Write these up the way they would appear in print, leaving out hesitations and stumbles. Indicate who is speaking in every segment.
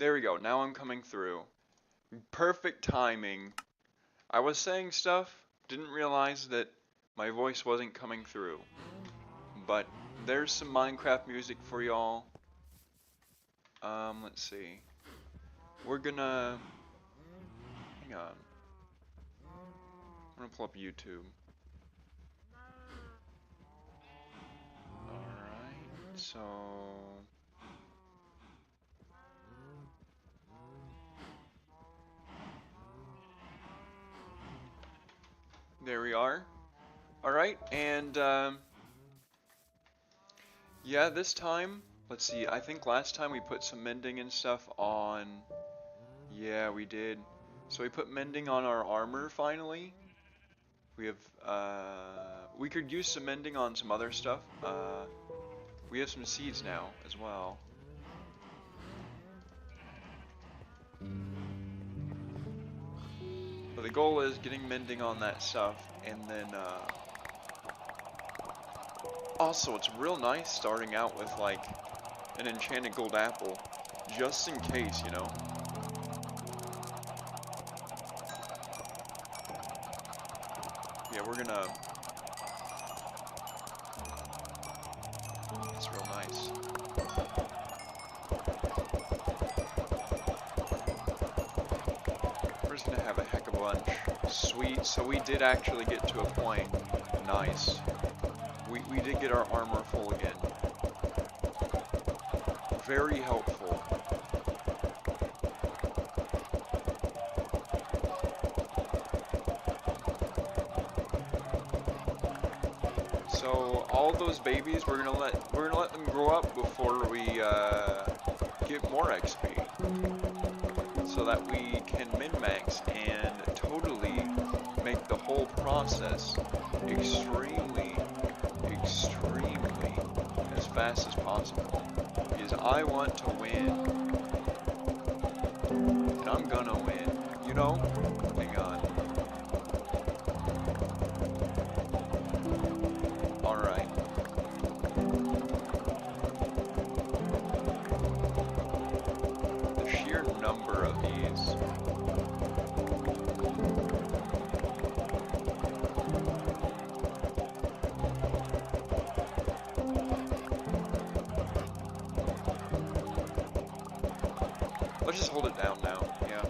Speaker 1: There we go. Now I'm coming through. Perfect timing. I was saying stuff, didn't realize that my voice wasn't coming through. But there's some Minecraft music for y'all. Let's see. We're gonna... Hang on. I'm gonna pull up YouTube. Alright, so... There we are. Alright, and yeah, this time, let's see, I think last time we put some mending and stuff on... Yeah, we did. So we put mending on our armor finally. We have, we could use some mending on some other stuff. We have some seeds now as well. But the goal is getting mending on that stuff, and then, also, it's real nice starting out with, like, an enchanted gold apple, just in case, you know? Yeah, we're gonna... It's real nice. We're just gonna have a heck of a bunch. Sweet, so we did actually get to a point. Nice. We did get our armor full again. Very helpful. So all those babies, we're gonna let them grow up before we get more XP, so that we can min-max and totally make the whole process extremely as fast as possible. Because I want to win, and I'm gonna win. You know? Hang on. Alright. The sheer number of these. Let's just hold it down now, yeah.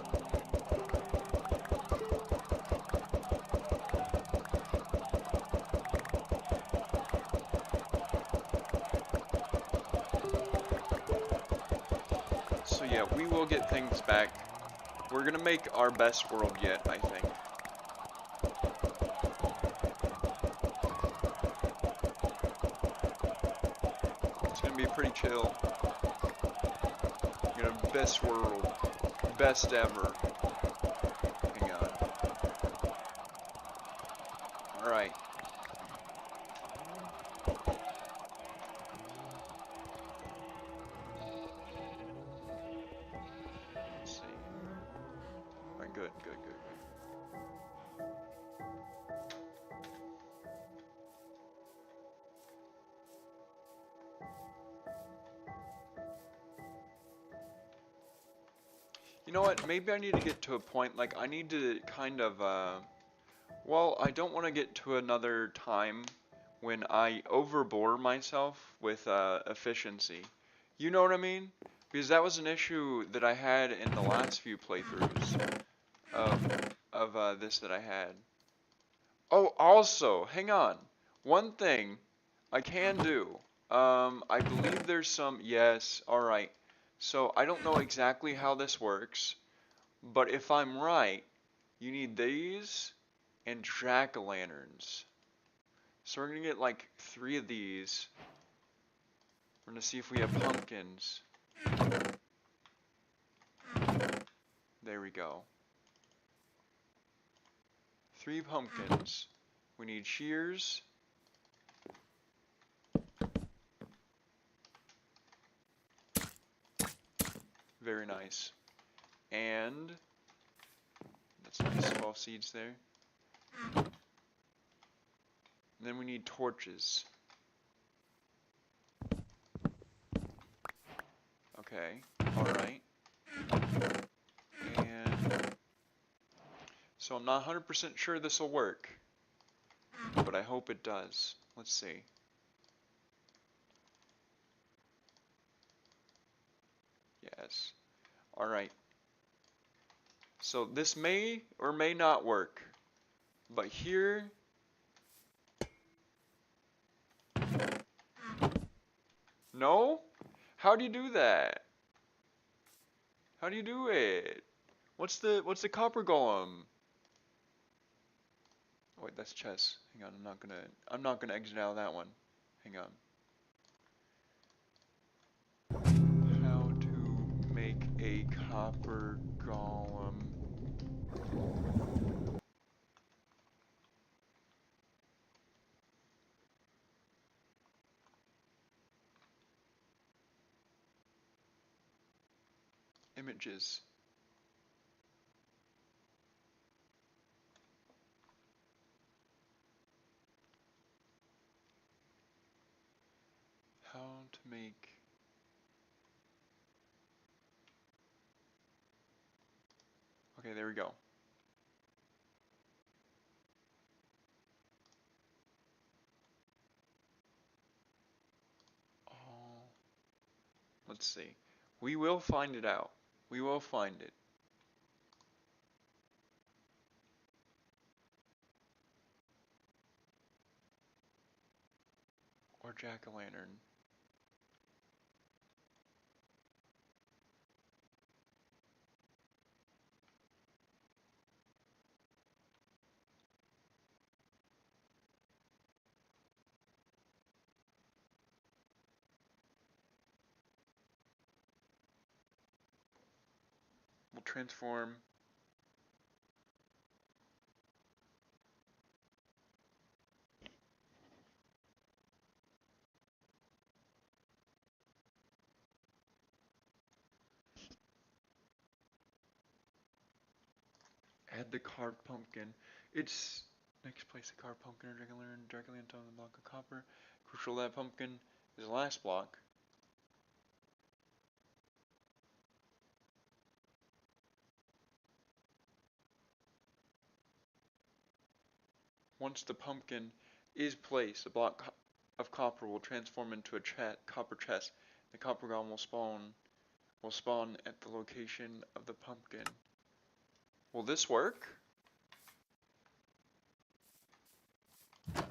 Speaker 1: So yeah, we will get things back. We're gonna make our best world yet, I think. It's gonna be pretty chill. You know, best world. Best ever. Hang on. Alright. Let's see. Alright, good. You know what? Maybe I need to get to a point, like, I need to kind of, well, I don't want to get to another time when I overbore myself with, efficiency. You know what I mean? Because that was an issue that I had in the last few playthroughs of this that I had. Oh, also, hang on. One thing I can do. I believe there's some, yes, alright. So, I don't know exactly how this works, but if I'm right, you need these and jack-o'-lanterns. So we're gonna get like 3 of these. We're gonna see if we have pumpkins. There we go. 3 pumpkins. We need shears. Very nice. And that's nice, 12 seeds there. And then we need torches. Okay, alright. So I'm not 100% sure this will work, but I hope it does. Let's see. Yes. Alright. So this may or may not work, but here... No? How do you do that? How do you do it? What's the copper golem? Oh, wait, that's chess. Hang on, I'm not gonna exit out of that one. Hang on. How to make a copper golem. Images. How to make... Okay, there we go. Oh, let's see. We will find it out. We will find it. Or jack-o'-lantern. We'll transform. Add the carved pumpkin. It's next place the carved pumpkin or jack-o'-lantern on the block of copper. Crucial that pumpkin is the last block. Once the pumpkin is placed, a block of copper will transform into a copper chest. The copper golem will spawn at the location of the pumpkin. Will this work? Am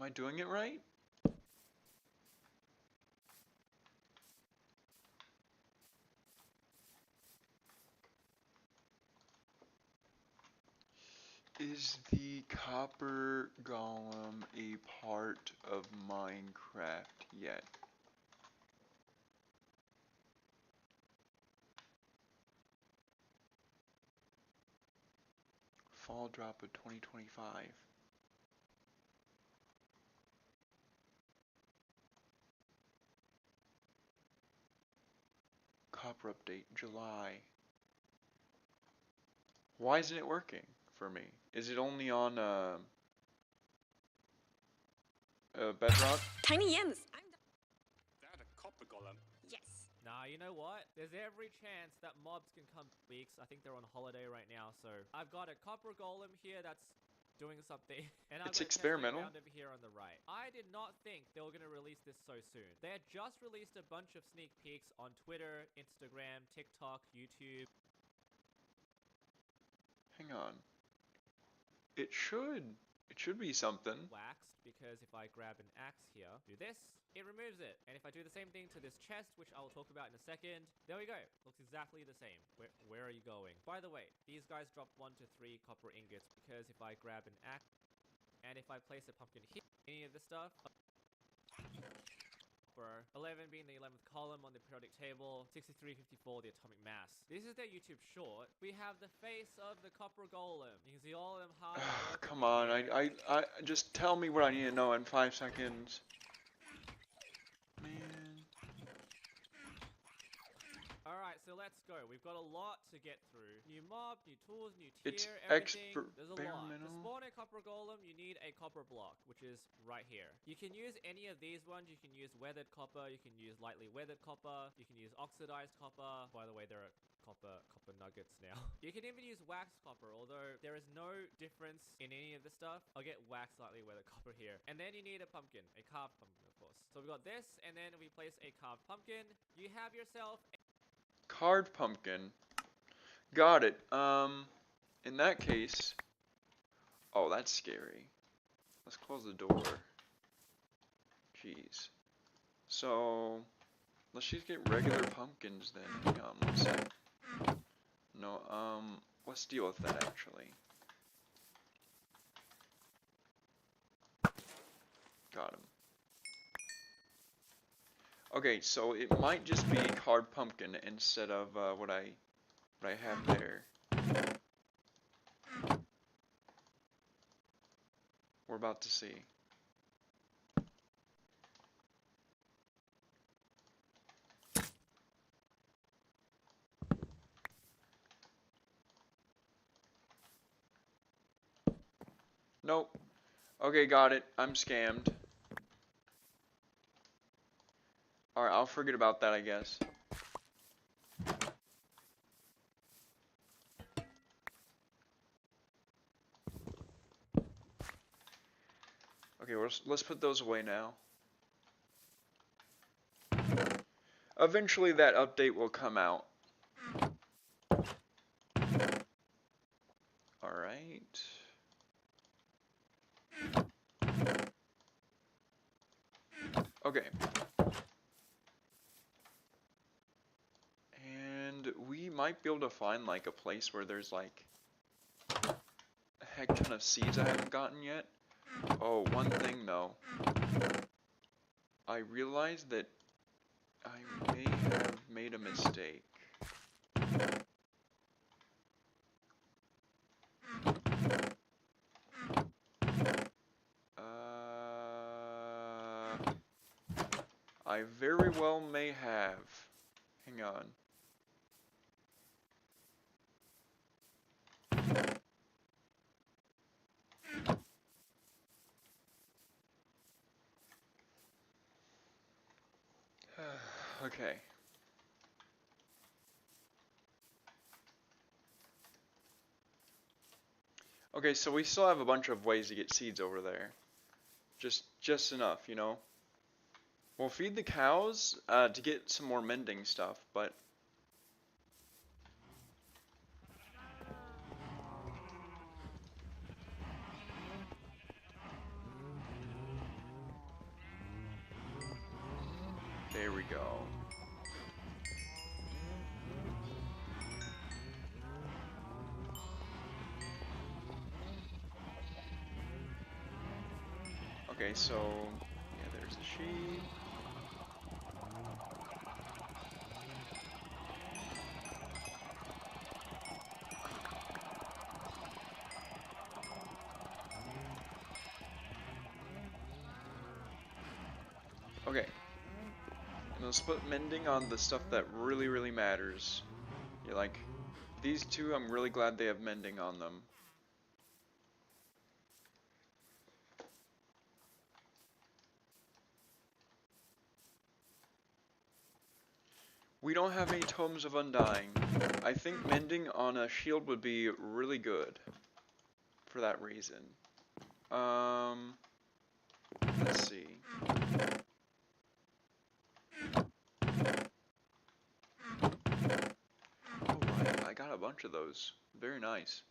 Speaker 1: I doing it right? Is the copper golem a part of Minecraft yet? Fall drop of 2025. Copper update, July. Why isn't it working for me? Is it only on Bedrock?
Speaker 2: Tiny Jens, I'm
Speaker 3: That a copper golem?
Speaker 2: yes.
Speaker 4: Nah, you know what? There's every chance that mobs can come weeks. I think they're on holiday right now, so I've got a copper golem here that's doing something, and I've
Speaker 1: It's
Speaker 4: got
Speaker 1: experimental.
Speaker 4: a testing ground over here on the right. I did not think they were gonna release this so soon. They had just released a bunch of sneak peeks on Twitter, Instagram, TikTok, YouTube.
Speaker 1: Hang on. It should be something.
Speaker 4: Waxed, because if I grab an axe here, do this, it removes it. And if I do the same thing to this chest, which I'll talk about in a second, there we go. Looks exactly the same. Where are you going? By the way, these guys drop 1 to 3 copper ingots, because if I grab an axe, and if I place a pumpkin here, any of the stuff, 11 being the 11th column on the periodic table, 6354 the atomic mass. This is their YouTube short. We have the face of the copper golem. You can see all of them hard at work.
Speaker 1: Come on, I just tell me what I need to know in 5 seconds. Man.
Speaker 4: Alright, so let's go. We've got a lot to get through. New mob, new tools, new tier,
Speaker 1: It's
Speaker 4: everything. There's a lot.
Speaker 1: experimental.
Speaker 4: To spawn a copper golem, you need a copper block, which is right here. You can use any of these ones. You can use weathered copper. You can use lightly weathered copper. You can use oxidized copper. By the way, there are copper quartz now. You can even use wax copper, although there is no difference in any of the stuff. I'll get wax slightly where the copper here. And then you need a pumpkin, a carved pumpkin, of course. So we got this, and then we place a carved pumpkin. You have yourself a
Speaker 1: Carved pumpkin. Got it. In that case, oh, that's scary. Let's close the door. Jeez. So, let's just get regular pumpkins then. Hang on one sec. No, let's deal with that actually. Got him. Okay, so it might just be carved pumpkin instead of what I have there. We're about to see. Nope. Okay, got it. I'm scammed. Alright, I'll forget about that, I guess. Okay, let's put those away now. Eventually that update will come out. Alright. Okay. And we might be able to find like a place where there's like a heck ton of seeds I haven't gotten yet. Oh, one thing though. I realized that I may have made a mistake. I very well may have. Hang on. Okay. Okay, so we still have a bunch of ways to get seeds over there. Just enough, you know. We'll feed the cows to get some more mending stuff, but there we go. Okay, so yeah, there's the sheep. Okay. And let's put mending on the stuff that really matters. Yeah, like these two, I'm really glad they have mending on them. We don't have any Tomes of Undying. I think mending on a shield would be really good for that reason. Let's see. Oh, I got a bunch of those. Very nice.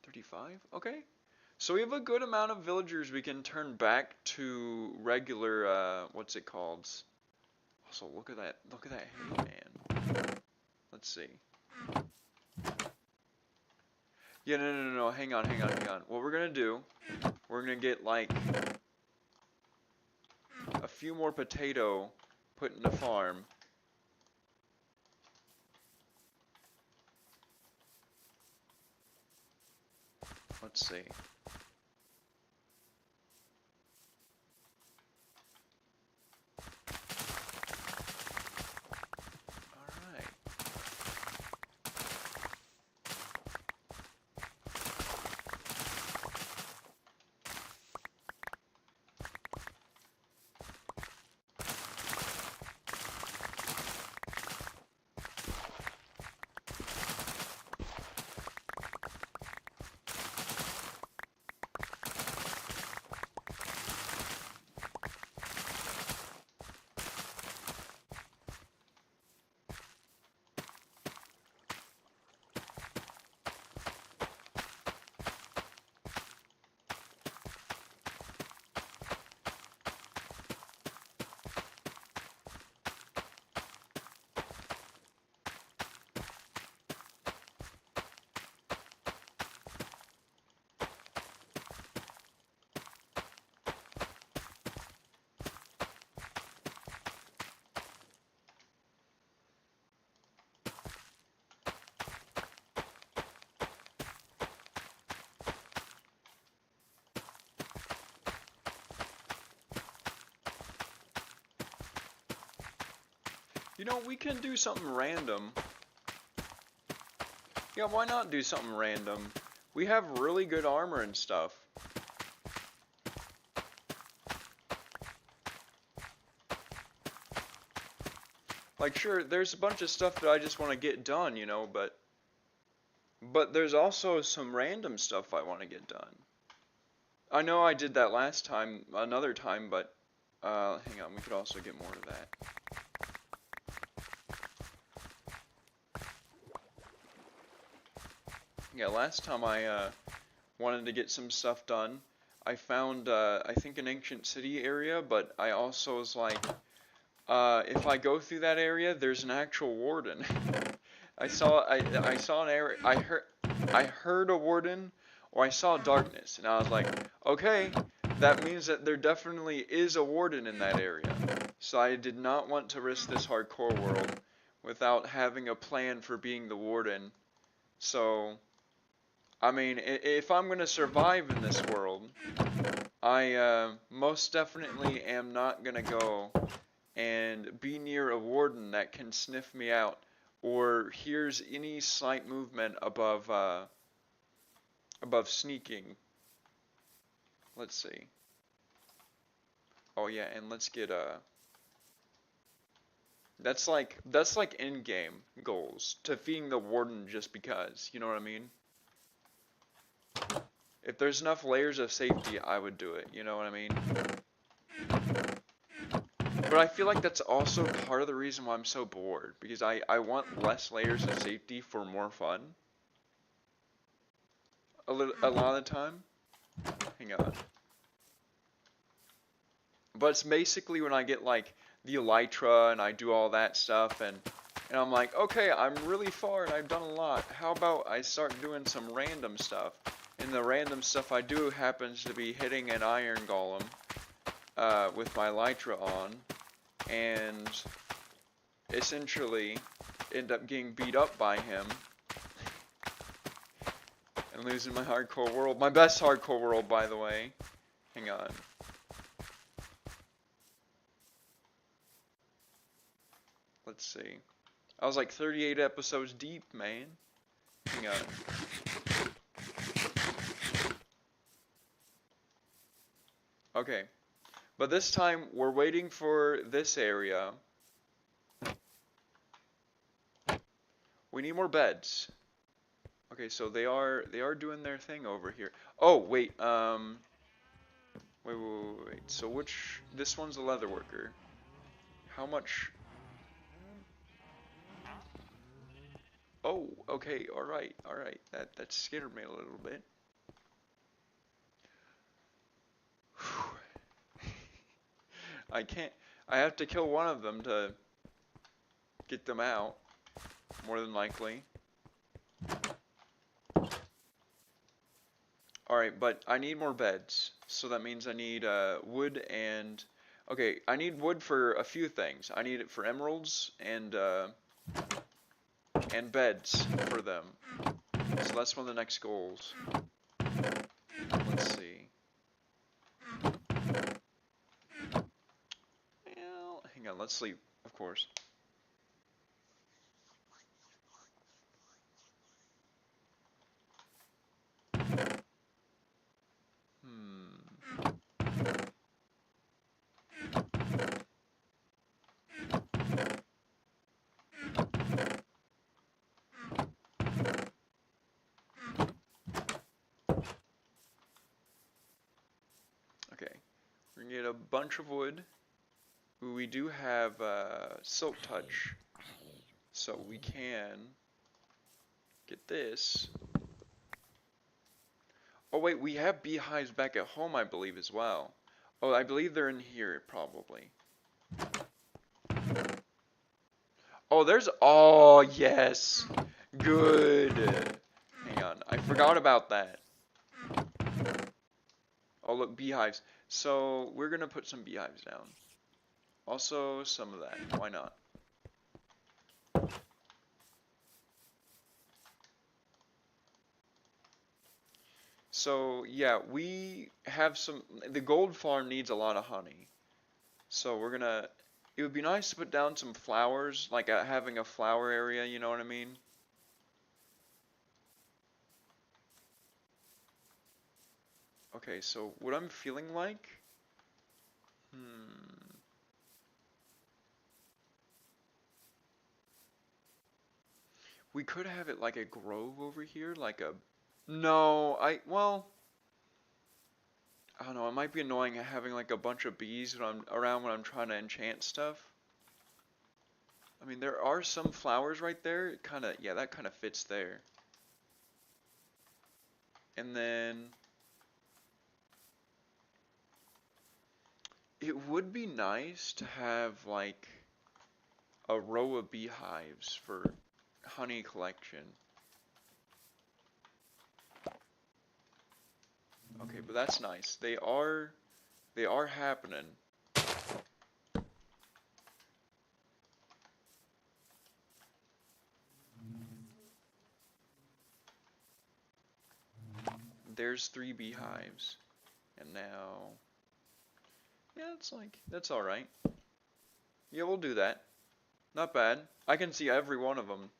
Speaker 1: 35? Okay. So we have a good amount of villagers we can turn back to regular, what's it called? Also, look at that hay, man. Let's see. Yeah, no, hang on. What we're gonna do, we're gonna get, like, a few more potato put in the farm. Let's see. You know, we can do something random. Yeah, why not do something random? We have really good armor and stuff. Like, sure, there's a bunch of stuff that I just want to get done, you know, but there's also some random stuff I want to get done. I know I did that last time, another time, but hang on, we could also get more of that. Yeah, last time I wanted to get some stuff done, I found I think an ancient city area, but I also was like, if I go through that area, there's an actual warden. I saw an area, I heard a warden, or I saw darkness, and I was like, okay, that means that there definitely is a warden in that area. So I did not want to risk this hardcore world without having a plan for being the warden. So, I mean, if I'm gonna survive in this world, I most definitely am not gonna go and be near a warden that can sniff me out or hears any slight movement above sneaking. Let's see. Oh yeah, and let's get that's like in-game goals, defeating the warden just because, you know what I mean? If there's enough layers of safety, I would do it, you know what I mean? But I feel like that's also part of the reason why I'm so bored, because I want less layers of safety for more fun. A lot of the time. Hang on. But it's basically when I get like the elytra and I do all that stuff and I'm like, okay, I'm really far and I've done a lot. How about I start doing some random stuff? And the random stuff I do happens to be hitting an iron golem with my elytra on, and essentially end up getting beat up by him and losing my hardcore world. My best hardcore world, by the way. Hang on. Let's see. I was like 38 episodes deep, man. Hang on. Okay. But this time, we're waiting for this area. We need more beds. Okay, so they are doing their thing over here. Oh, wait, wait. So this one's a leather worker. How much? Oh, okay, alright. That scared me a little bit. I have to kill one of them to get them out, more than likely. Alright, but I need more beds, so that means I need wood and... Okay, I need wood for a few things. I need it for emeralds and beds for them. So that's one of the next goals. Let's see. Well, hang on, let's sleep, of course. Okay, we're gonna get a bunch of wood. Ooh, we do have silk touch, so we can get this. Oh wait, we have beehives back at home, I believe, as well. Oh, I believe they're in here, probably. Oh, oh, yes! Good! Hang on, I forgot about that. Oh, look, beehives. So, we're gonna put some beehives down. Also, some of that. Why not? So, yeah, we have some... The gold farm needs a lot of honey. So, we're gonna it would be nice to put down some flowers, like having a flower area, you know what I mean? Okay, so what I'm feeling like, we could have it like a grove over here, like a, no, well, I don't know, it might be annoying having like a bunch of bees when I'm around when I'm trying to enchant stuff. I mean, there are some flowers right there, it kinda, yeah, that kinda fits there. And then, it would be nice to have like a row of beehives for honey collection. Okay, but that's nice. They are happening. There's 3 beehives. And now, yeah, it's like, that's alright. Yeah, we'll do that. Not bad. I can see every one of them.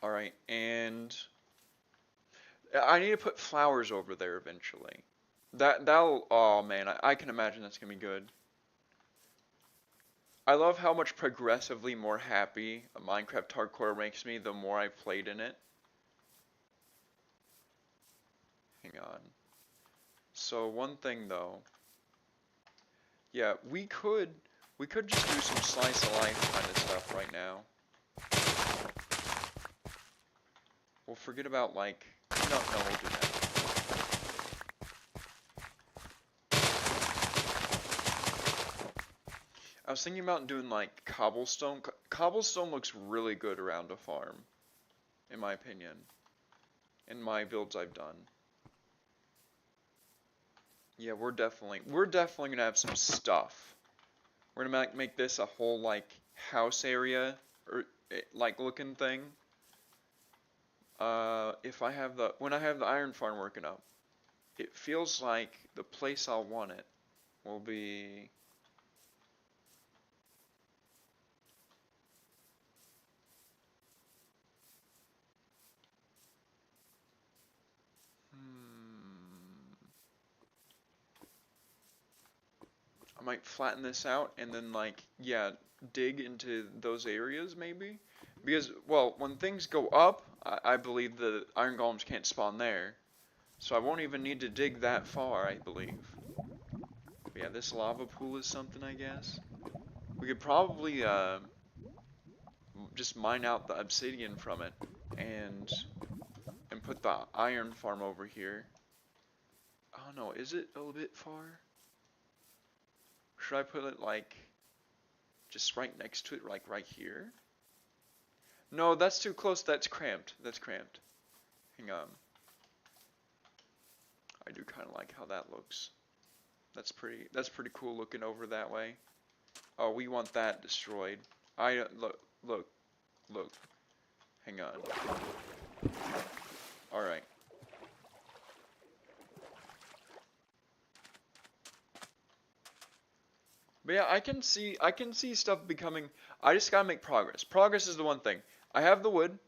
Speaker 1: Alright, and I need to put flowers over there eventually. That'll, oh man, I can imagine that's gonna be good. I love how much progressively more happy a Minecraft hardcore makes me the more I played in it. Hang on. So one thing though, yeah, we could just do some slice of life kind of stuff right now. We'll forget about like, no, we'll do that. I was thinking about doing like cobblestone. Cobblestone looks really good around a farm, in my opinion. In my builds I've done. Yeah, we're definitely gonna have some stuff. We're gonna make this a whole like house area or like looking thing. When I have the iron farm working up, it feels like the place I'll want it will be. I might flatten this out and then like, yeah, dig into those areas maybe. Because, well, when things go up, I believe the iron golems can't spawn there. So I won't even need to dig that far, I believe. But yeah, this lava pool is something, I guess. We could probably just mine out the obsidian from it and put the iron farm over here. I don't know, is it a little bit far? Should I put it like just right next to it, like right here? No, that's too close. That's cramped. That's cramped. Hang on. I do kind of like how that looks. That's pretty cool looking over that way. Oh, we want that destroyed. Look. Hang on. All right. But yeah, I can see stuff becoming. I just gotta make progress. Progress is the one thing. I have the wood.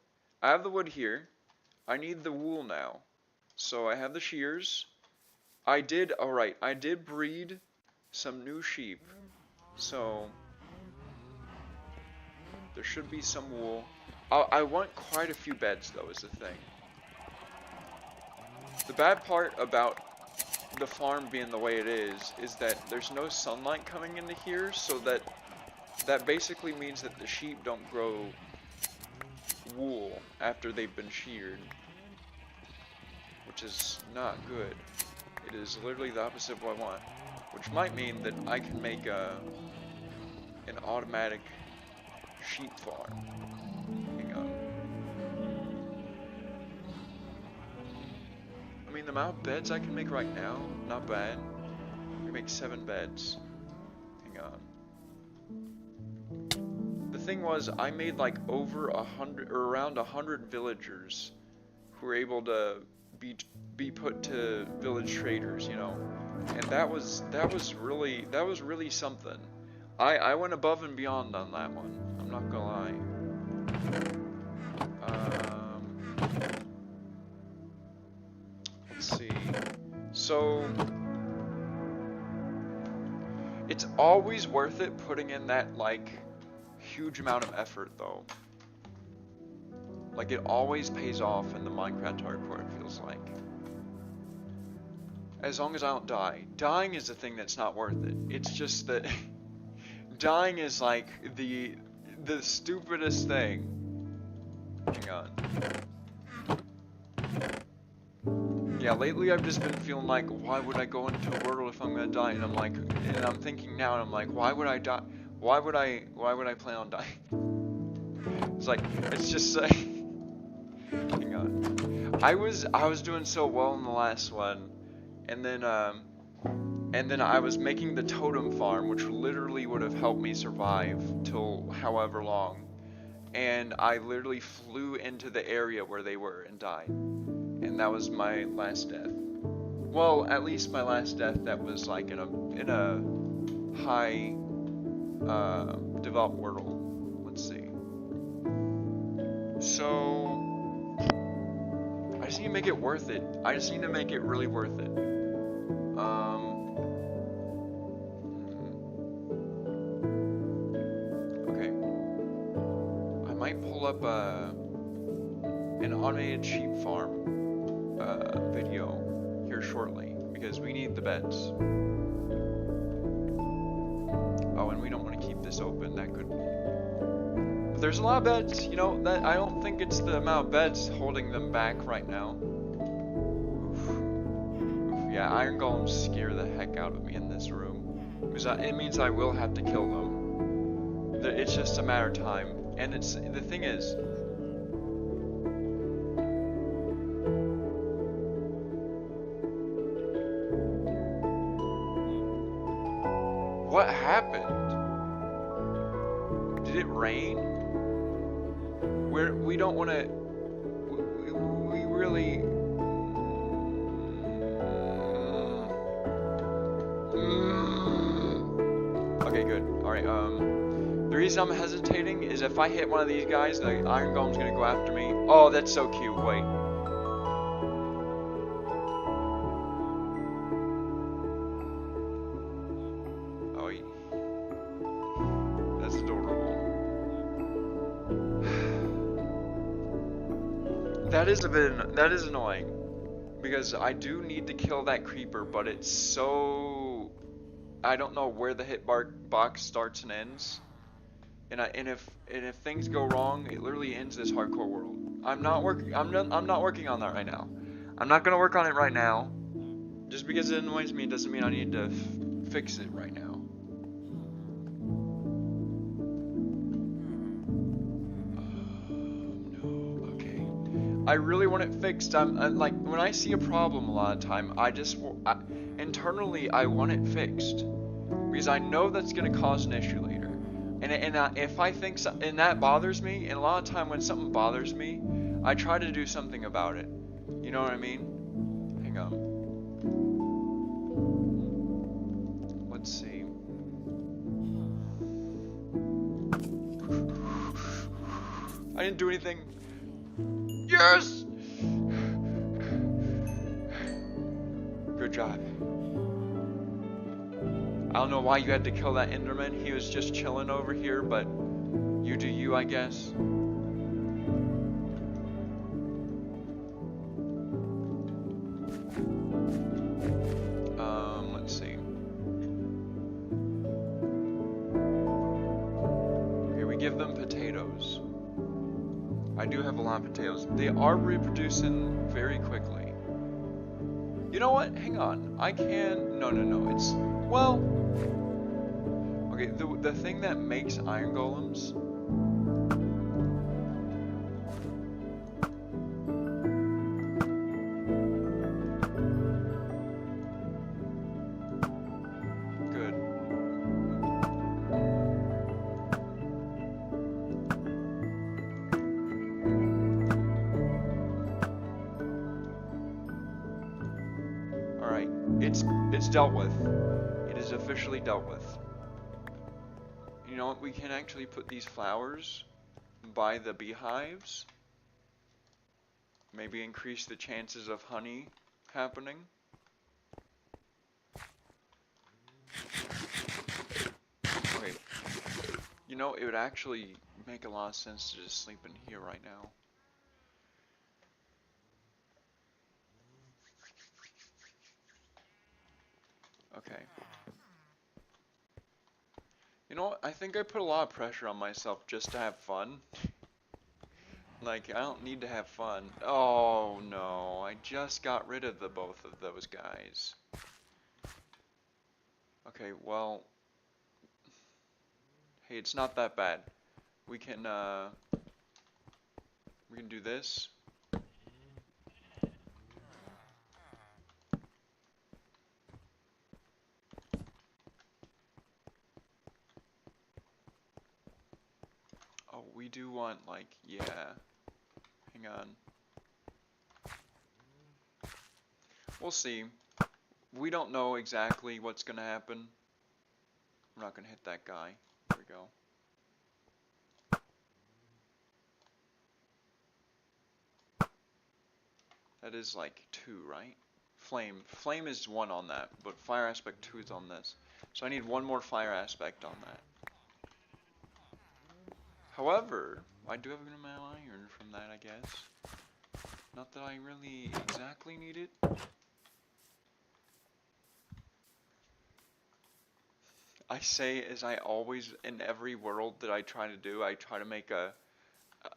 Speaker 1: I have the wood here. I need the wool now. So I have the shears. I did breed some new sheep. So there should be some wool. I want quite a few beds though, is the thing. The bad part about the farm being the way it is that there's no sunlight coming into here, so that basically means that the sheep don't grow wool after they've been sheared, which is not good. It is literally the opposite of what I want, which might mean that I can make an automatic sheep farm. Hang on. I mean, the amount of beds I can make right now, not bad. I can make 7 beds. Hang on. The thing was, I made like over 100, or around 100 villagers who were able to be put to village traders, you know. And that was really something. I went above and beyond on that one. I'm not gonna lie. Let's see. So it's always worth it putting in that like huge amount of effort though. Like it always pays off in the Minecraft hardcore, it feels like. As long as I don't die. Dying is the thing that's not worth it. It's just that dying is like the stupidest thing. Hang on. Yeah, lately I've just been feeling like, why would I go into a world if I'm gonna die? And I'm thinking now, and I'm like, why would I die? Why would I plan on dying? It's like, it's just like, hang on. I was doing so well in the last one, and then I was making the totem farm, which literally would have helped me survive till however long. And I literally flew into the area where they were and died. And that was my last death. Well, at least my last death that was like in a high developed world. Let's see. So I just need to make it worth it. I just need to make it really worth it. Okay. I might pull up an automated sheep farm video here shortly because we need the beds. Oh, and we don't want to keep this open. That could. But there's a lot of beds. You know that I don't think it's the amount of beds holding them back right now. Oof. Oof. Yeah, iron golems scare the heck out of me in this room because it means I will have to kill them. It's just a matter of time, and the thing is. What happened? Did it rain? We don't want to. We really. Okay, good. All right. The reason I'm hesitating is if I hit one of these guys, the iron golem's gonna go after me. Oh, that's so cute. Wait. That is annoying because I do need to kill that creeper, but it's so I don't know where the hitbox starts and ends, and if things go wrong, it literally ends this hardcore world. I'm not working on that right now. I'm not gonna work on it right now. Just because it annoys me doesn't mean I need to fix it right now. I really want it fixed. I'm like, when I see a problem a lot of time, internally I want it fixed because I know that's gonna cause an issue later. And if I think and that bothers me, and a lot of time when something bothers me, I try to do something about it. You know what I mean? Hang on. Let's see. I didn't do anything. Yes! Good job. I don't know why you had to kill that Enderman. He was just chilling over here, but you do you, I guess. Let's see. Okay, we give them potatoes. I do have a lot of potatoes. They are reproducing very quickly. You know what? Hang on. I can... No. It's... Well... Okay, the thing that makes iron golems... Good. It's dealt with. It is officially dealt with. You know what? We can actually put these flowers by the beehives. Maybe increase the chances of honey happening. Okay. You know, it would actually make a lot of sense to just sleep in here right now. Okay. You know what? I think I put a lot of pressure on myself just to have fun. Like, I don't need to have fun. Oh no, I just got rid of the both of those guys. Okay, well, hey, it's not that bad. We can do this. Oh, we do want, like, yeah. Hang on. We'll see. We don't know exactly what's gonna happen. We're not gonna hit that guy. There we go. That is like 2, right? Flame. Flame is 1 on that, but fire aspect 2 is on this. So I need 1 more fire aspect on that. However, I do have a good amount of iron from that, I guess. Not that I really exactly need it. I say, as I always, in every world that I try to do, I try to make a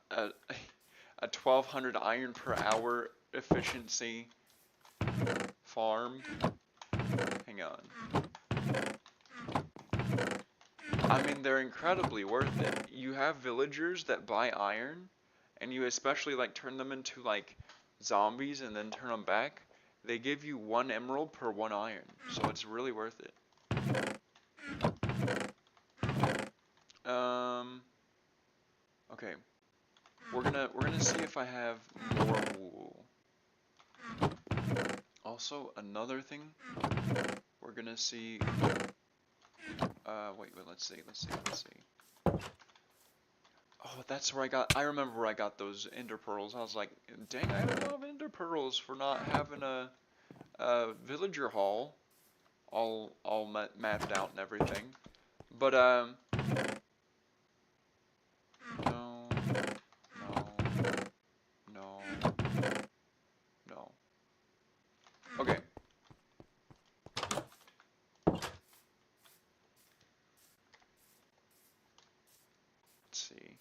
Speaker 1: 1200 iron per hour efficiency farm. Hang on. I mean, they're incredibly worth it. You have villagers that buy iron, and you especially like turn them into like zombies and then turn them back. They give you 1 emerald per 1 iron, so it's really worth it. Okay. We're gonna see if I have more wool. Also, another thing, we're gonna see. Wait, let's see. Oh, that's where I remember where I got those ender pearls. I was like, dang, I don't have ender pearls for not having a villager hall all mapped out and everything. But no. Okay. Let's see.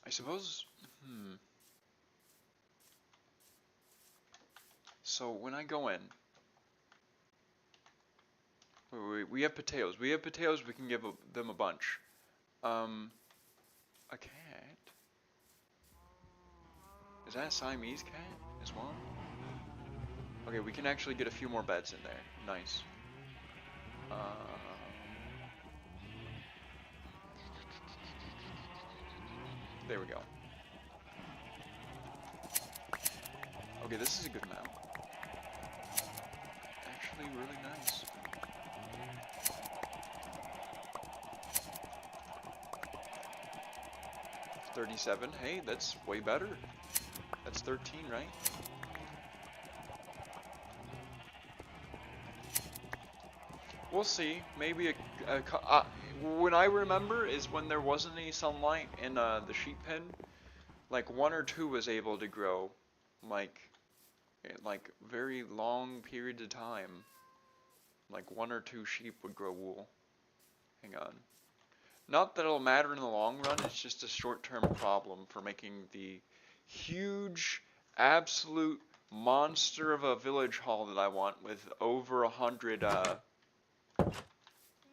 Speaker 1: I suppose, So when I go in, we have potatoes. We can give them a bunch. A cat? Is that a Siamese cat as well? Okay, we can actually get a few more beds in there. Nice. There we go. Okay, this is a good map. Actually, really nice. $37. Hey, that's way better. That's 13, right? We'll see. Maybe when I remember is when there wasn't any sunlight in the sheep pen. Like 1 or 2 was able to grow, like very long periods of time. Like 1 or 2 sheep would grow wool. Hang on. Not that it'll matter in the long run. It's just a short-term problem for making the huge, absolute monster of a village hall that I want with over 100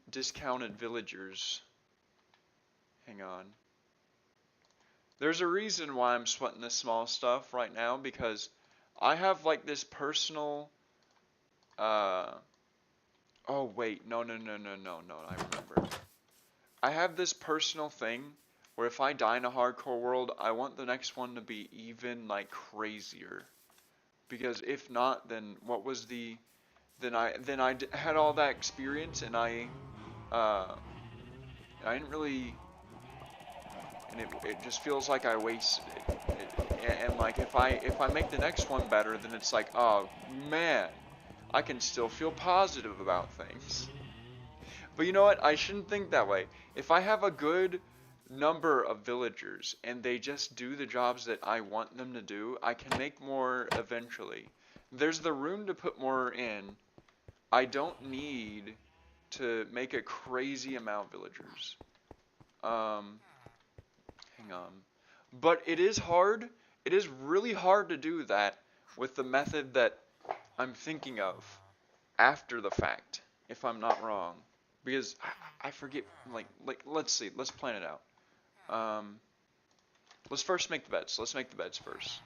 Speaker 1: discounted villagers. Hang on. There's a reason why I'm sweating this small stuff right now, because I have like this personal Oh wait, no, I remember. I have this personal thing where if I die in a hardcore world, I want the next one to be even like crazier. Because if not, then what was the had all that experience and uh I didn't really, and it just feels like I wasted it. And like if I make the next one better, then it's like, oh man, I can still feel positive about things. But you know what? I shouldn't think that way. If I have a good number of villagers and they just do the jobs that I want them to do, I can make more eventually. There's the room to put more in. I don't need to make a crazy amount of villagers. Hang on. But it is hard. It is really hard to do that with the method that I'm thinking of after the fact, if I'm not wrong. Because I forget, like let's see, let's plan it out. Let's first make the beds. Let's make the beds first.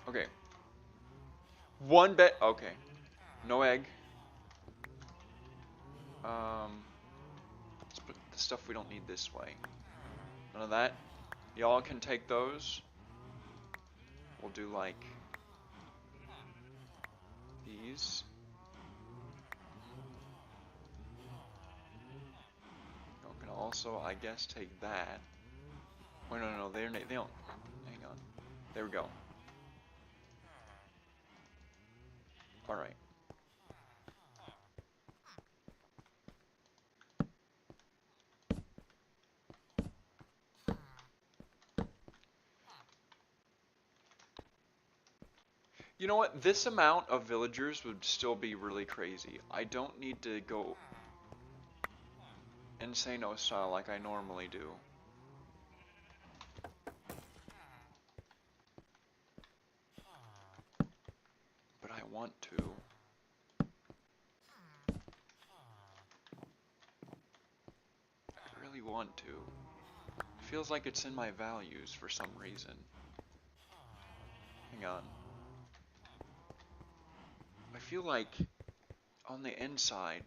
Speaker 1: Okay. One bed. Okay. No egg. Let's put the stuff we don't need this way. None of that. Y'all can take those. We'll do like these. Y'all can also, I guess, take that. Wait, no, they don't. Hang on. There we go. All right. You know what? This amount of villagers would still be really crazy. I don't need to go Insano style like I normally do. But I want to. I really want to. It feels like it's in my values for some reason. Hang on. I feel like on the inside,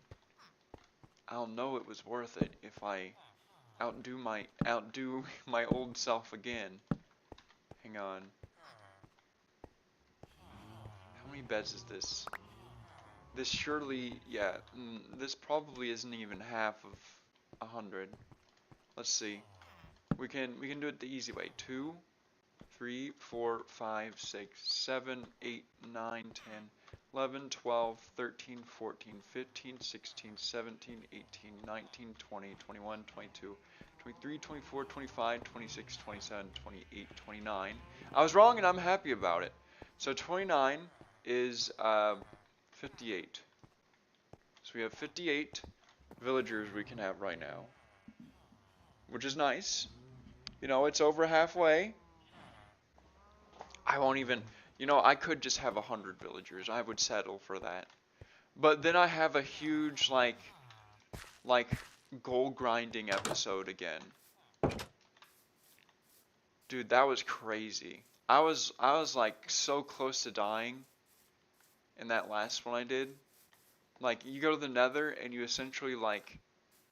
Speaker 1: I'll know it was worth it if I outdo my old self again. Hang on. How many beds is this? This surely, yeah, this probably isn't even half of 100. Let's see. We can do it the easy way. 2, 3, 4, 5, 6, 7, 8, 9, 10, 11, 12, 13, 14, 15, 16, 17, 18, 19, 20, 21, 22, 23, 24, 25, 26, 27, 28, 29. I was wrong and I'm happy about it. So 29 is 58. So we have 58 villagers we can have right now, which is nice. You know, it's over halfway. I won't even, you know, I could just have 100 villagers. I would settle for that. But then I have a huge, like gold grinding episode again. Dude, that was crazy. I was like so close to dying in that last one I did. Like, you go to the nether and you essentially like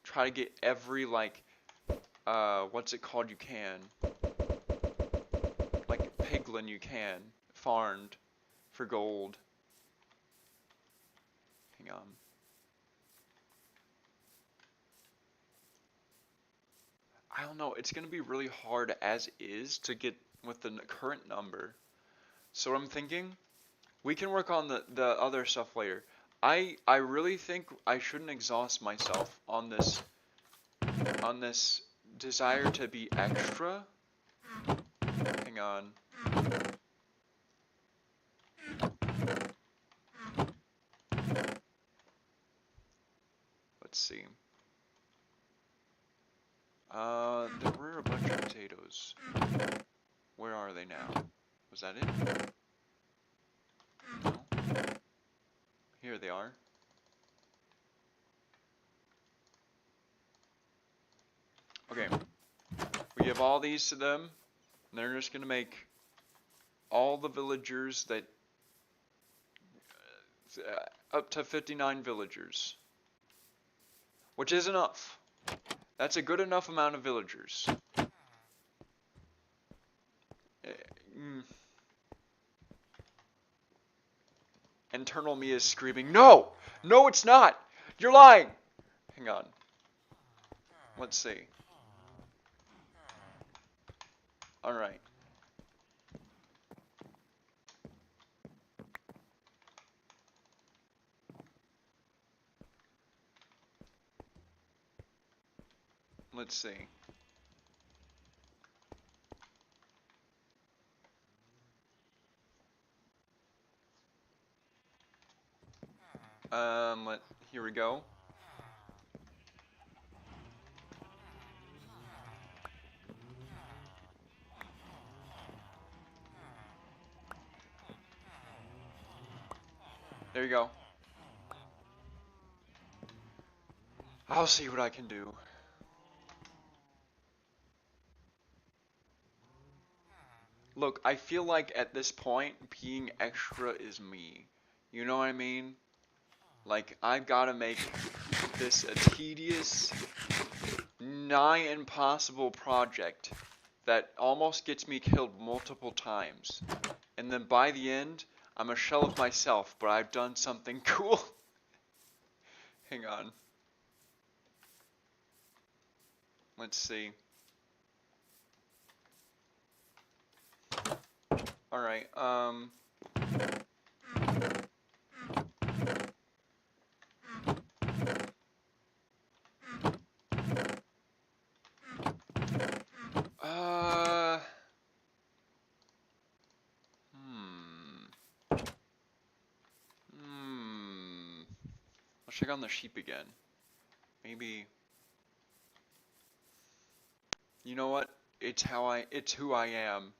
Speaker 1: try to get every like what's it called you can, like piglin you can farmed for gold. Hang on. I don't know, it's gonna be really hard as is to get with the current number. So I'm thinking we can work on the other stuff later. I really think I shouldn't exhaust myself on this desire to be extra. Hang on. Let's see. There were a bunch of potatoes. Where are they now? Was that it? they are. Okay. We give all these to them. And they're just gonna make all the villagers that up to 59 villagers, which is enough. That's a good enough amount of villagers. Internal me is screaming, no! No, it's not! You're lying! Hang on. Let's see. Alright. Let's see. Here we go. There you go. I'll see what I can do. Look, I feel like at this point, being extra is me. You know what I mean? Like, I've got to make this a tedious, nigh impossible project that almost gets me killed multiple times. And then by the end, I'm a shell of myself, but I've done something cool. Hang on. Let's see. Alright, Let's check on the sheep again. Maybe. You know what? It's who I am.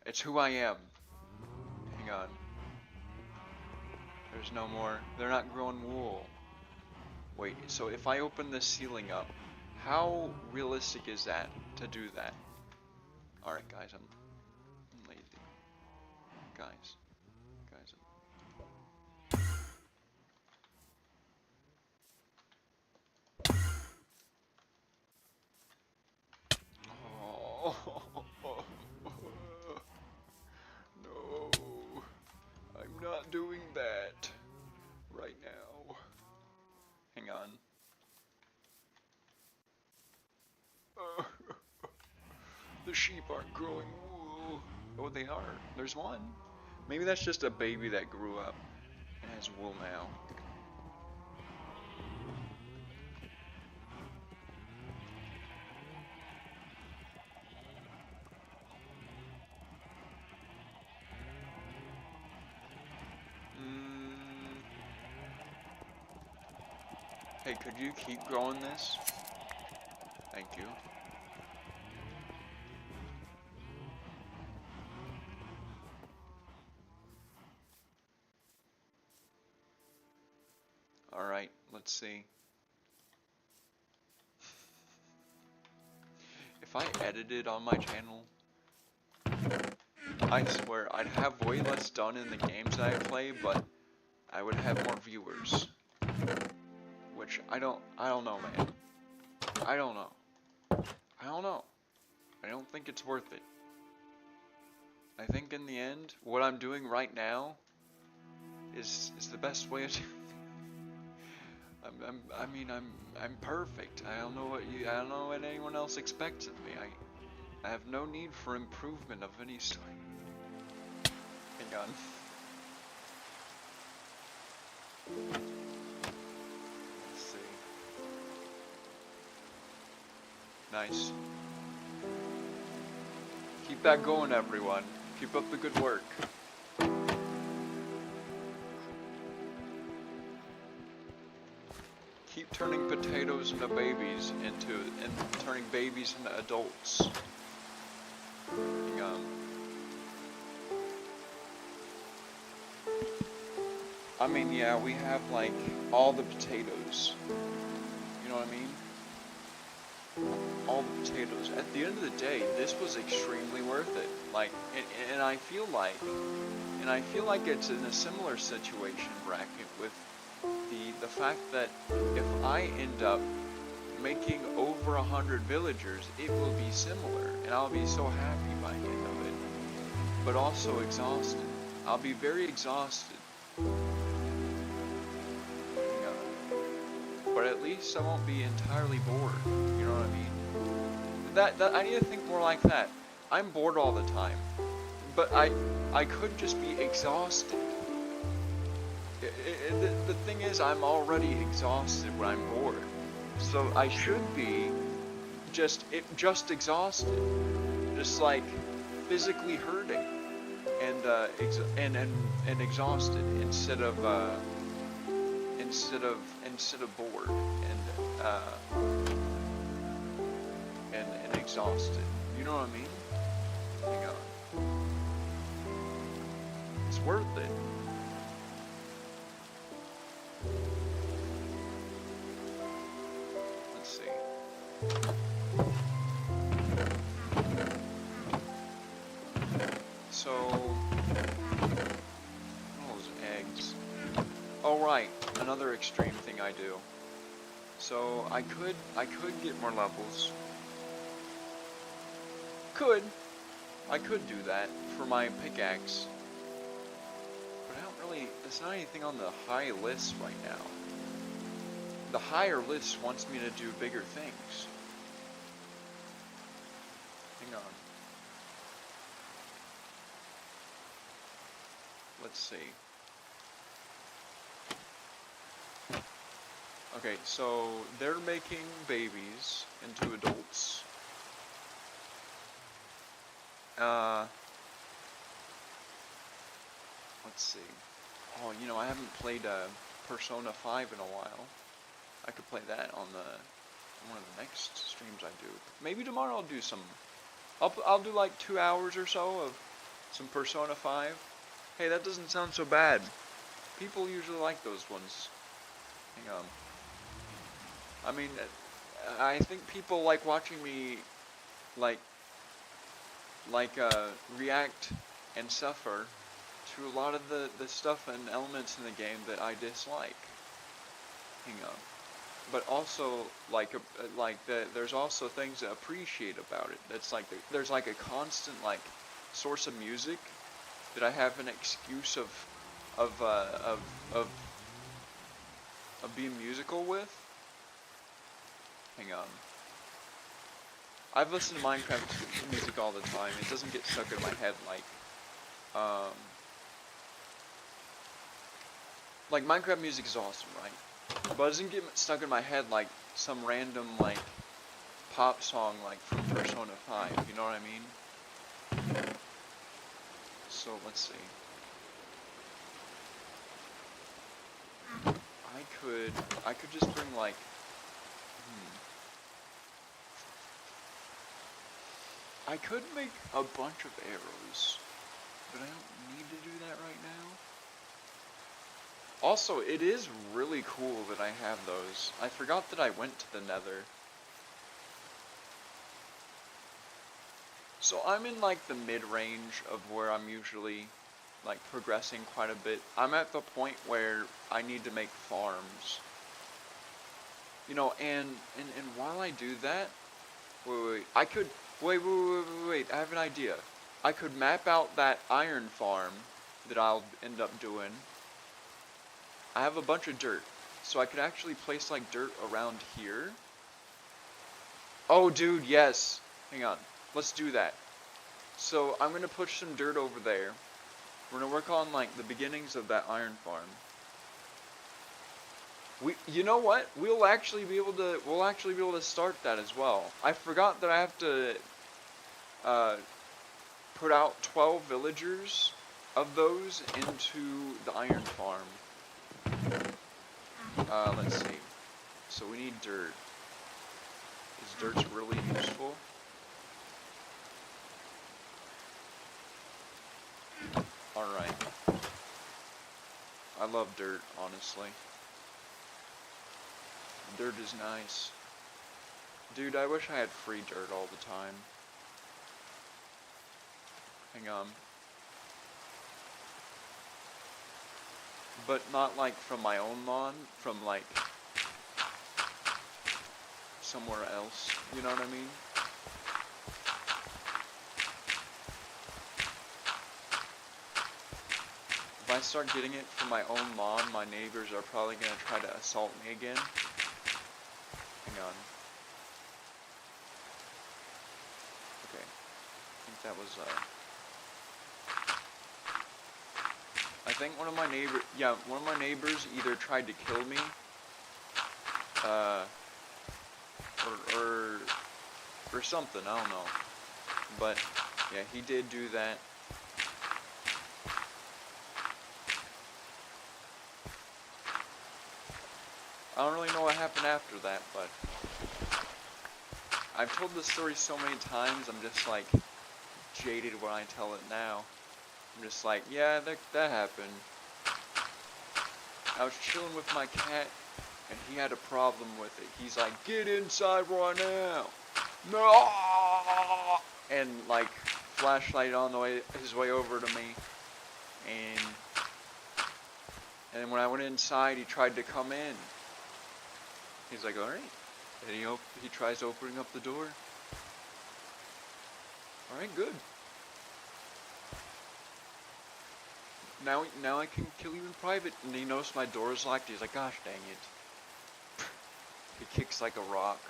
Speaker 1: It's who I am. Hang on. There's no more. They're not growing wool. Wait, so if I open the ceiling up, how realistic is that to do that? Alright guys, I'm lazy. Guys. Oh. No. I'm not doing that right now. Hang on. The sheep aren't growing wool. Oh, they are. There's one. Maybe that's just a baby that grew up and has wool now. Hey, could you keep growing this? Thank you. Alright, let's see. If I edited on my channel, I swear I'd have way less done in the games that I play, but I would have more viewers. Which I don't know, man. I don't know. I don't think it's worth it. I think in the end, what I'm doing right now is the best way to. I'm perfect. I don't know what anyone else expects of me. I have no need for improvement of any sort. Hang on. Let's see. Nice. Keep that going, everyone. Keep up the good work. Keep turning potatoes into babies and turning babies into adults. Hang on. I mean, yeah, we have like all the potatoes. You know what I mean? All the potatoes. At the end of the day, this was extremely worth it. Like, and I feel like, it's in a similar situation bracket with the fact that if I end up making over 100 villagers, it will be similar, and I'll be so happy by the end of it. But also exhausted. I'll be very exhausted. But at least I won't be entirely bored. You know what I mean? That I need to think more like that. I'm bored all the time, but I could just be exhausted. The thing is, I'm already exhausted when I'm bored, so I should be just exhausted, just like physically hurting and exhausted instead of bored and exhausted. You know what I mean? Hang on. It's worth it. Let's see. So, those eggs. Oh right, another extreme thing I do. So I could get more levels. I could do that for my pickaxe. But I don't really, there's not anything on the high list right now. The higher list wants me to do bigger things. Hang on. Let's see. Okay, so they're making babies into adults. Let's see. Oh, you know, I haven't played Persona 5 in a while. I could play that on one of the next streams I do. Maybe tomorrow I'll do some. I'll do like 2 hours or so of some Persona 5. Hey, that doesn't sound so bad. People usually like those ones. Hang on. I mean, I think people like watching me, react and suffer to a lot of the stuff and elements in the game that I dislike. Hang on. But also, there's also things to appreciate about it. That's like, there's like a constant, source of music that I have an excuse of being musical with. Hang on. I've listened to Minecraft music all the time. It doesn't get stuck in my head like Minecraft music is awesome, right? But it doesn't get stuck in my head like some random pop song from Persona 5. You know what I mean? So let's see. I could just bring I could make a bunch of arrows, but I don't need to do that right now. Also, it is really cool that I have those. I forgot that I went to the Nether. So I'm in the mid-range of where I'm usually progressing quite a bit. I'm at the point where I need to make farms. You know, and while I do that, wait, I have an idea. I could map out that iron farm that I'll end up doing. I have a bunch of dirt, so I could actually place dirt around here. Oh dude, yes. Hang on, let's do that. So I'm gonna push some dirt over there. We're gonna work on the beginnings of that iron farm. You know what? We'll actually be able to start that as well. I forgot that I have to put out 12 villagers of those into the iron farm. Let's see. So we need dirt. Is dirt's really useful? Alright. I love dirt, honestly. Dirt is nice. Dude, I wish I had free dirt all the time. Hang on. But not like from my own lawn, from like somewhere else, you know what I mean? If I start getting it from my own lawn, my neighbors are probably gonna try to assault me again. Hang on. Okay. I think that was, I think one of my neighbors either tried to kill me, or something, I don't know. But, yeah, he did do that. I don't really know what happened after that, but I've told this story so many times, I'm just like jaded when I tell it now. I'm just like, yeah, that happened. I was chilling with my cat, and he had a problem with it. He's like, get inside right now. No! And like, flashlight on the way, his way over to me. And when I went inside, he tried to come in. He's like, alright. And he tries opening up the door. Alright, good. Now I can kill you in private. And he noticed my door is locked. He's like, gosh dang it. He kicks like a rock.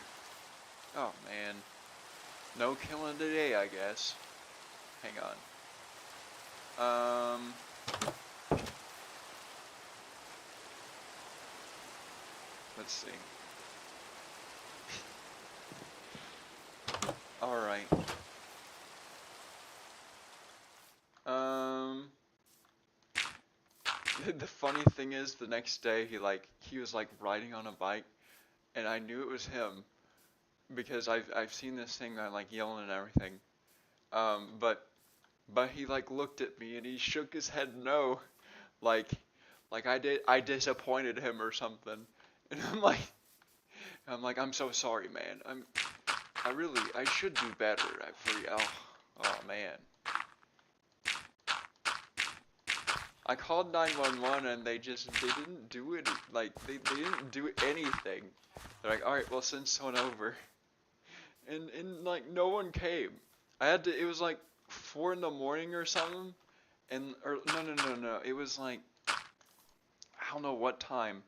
Speaker 1: Oh man. No killing today, I guess. Hang on. Let's see. Alright. The funny thing is, the next day he was like riding on a bike, and I knew it was him because I've seen this thing, I like yelling and everything. But he like looked at me and he shook his head no, like I disappointed him or something, and I'm like I'm so sorry, man. I should do better for you. Oh man. I called 911 and they didn't do it, like, they didn't do anything. They're like, alright, we'll send someone over. And like, no one came. It was like 4 in the morning or something. No, it was like, I don't know what time.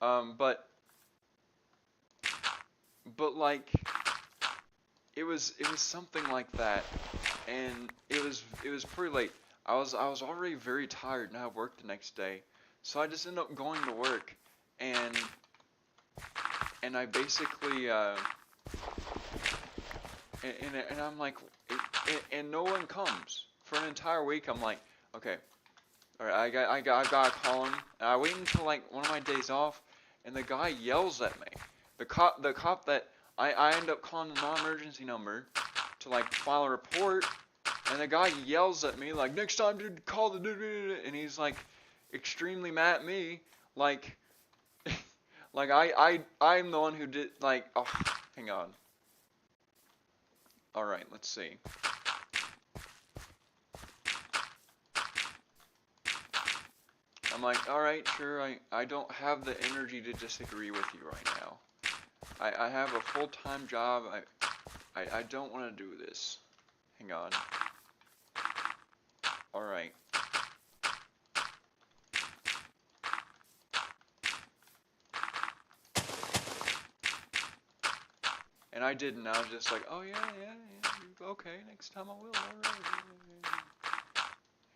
Speaker 1: But like, it was something like that. And it was pretty late. I was already very tired and I had work the next day, so I just ended up going to work, and I basically and I'm like, and no one comes for an entire week. I'm like, okay, all right, I gotta call him. And I wait until like one of my days off, and the guy yells at me. The cop that I end up calling the non-emergency number to like file a report. And the guy yells at me like, next time dude, call the and he's like extremely mad at me, like like I'm the one who did, like, oh, hang on. Alright, let's see. I'm like, alright, sure, I don't have the energy to disagree with you right now. I have a full-time job, I don't want to do this. Hang on. Alright. And I didn't. I was just like, oh yeah, okay, next time I will. Alright.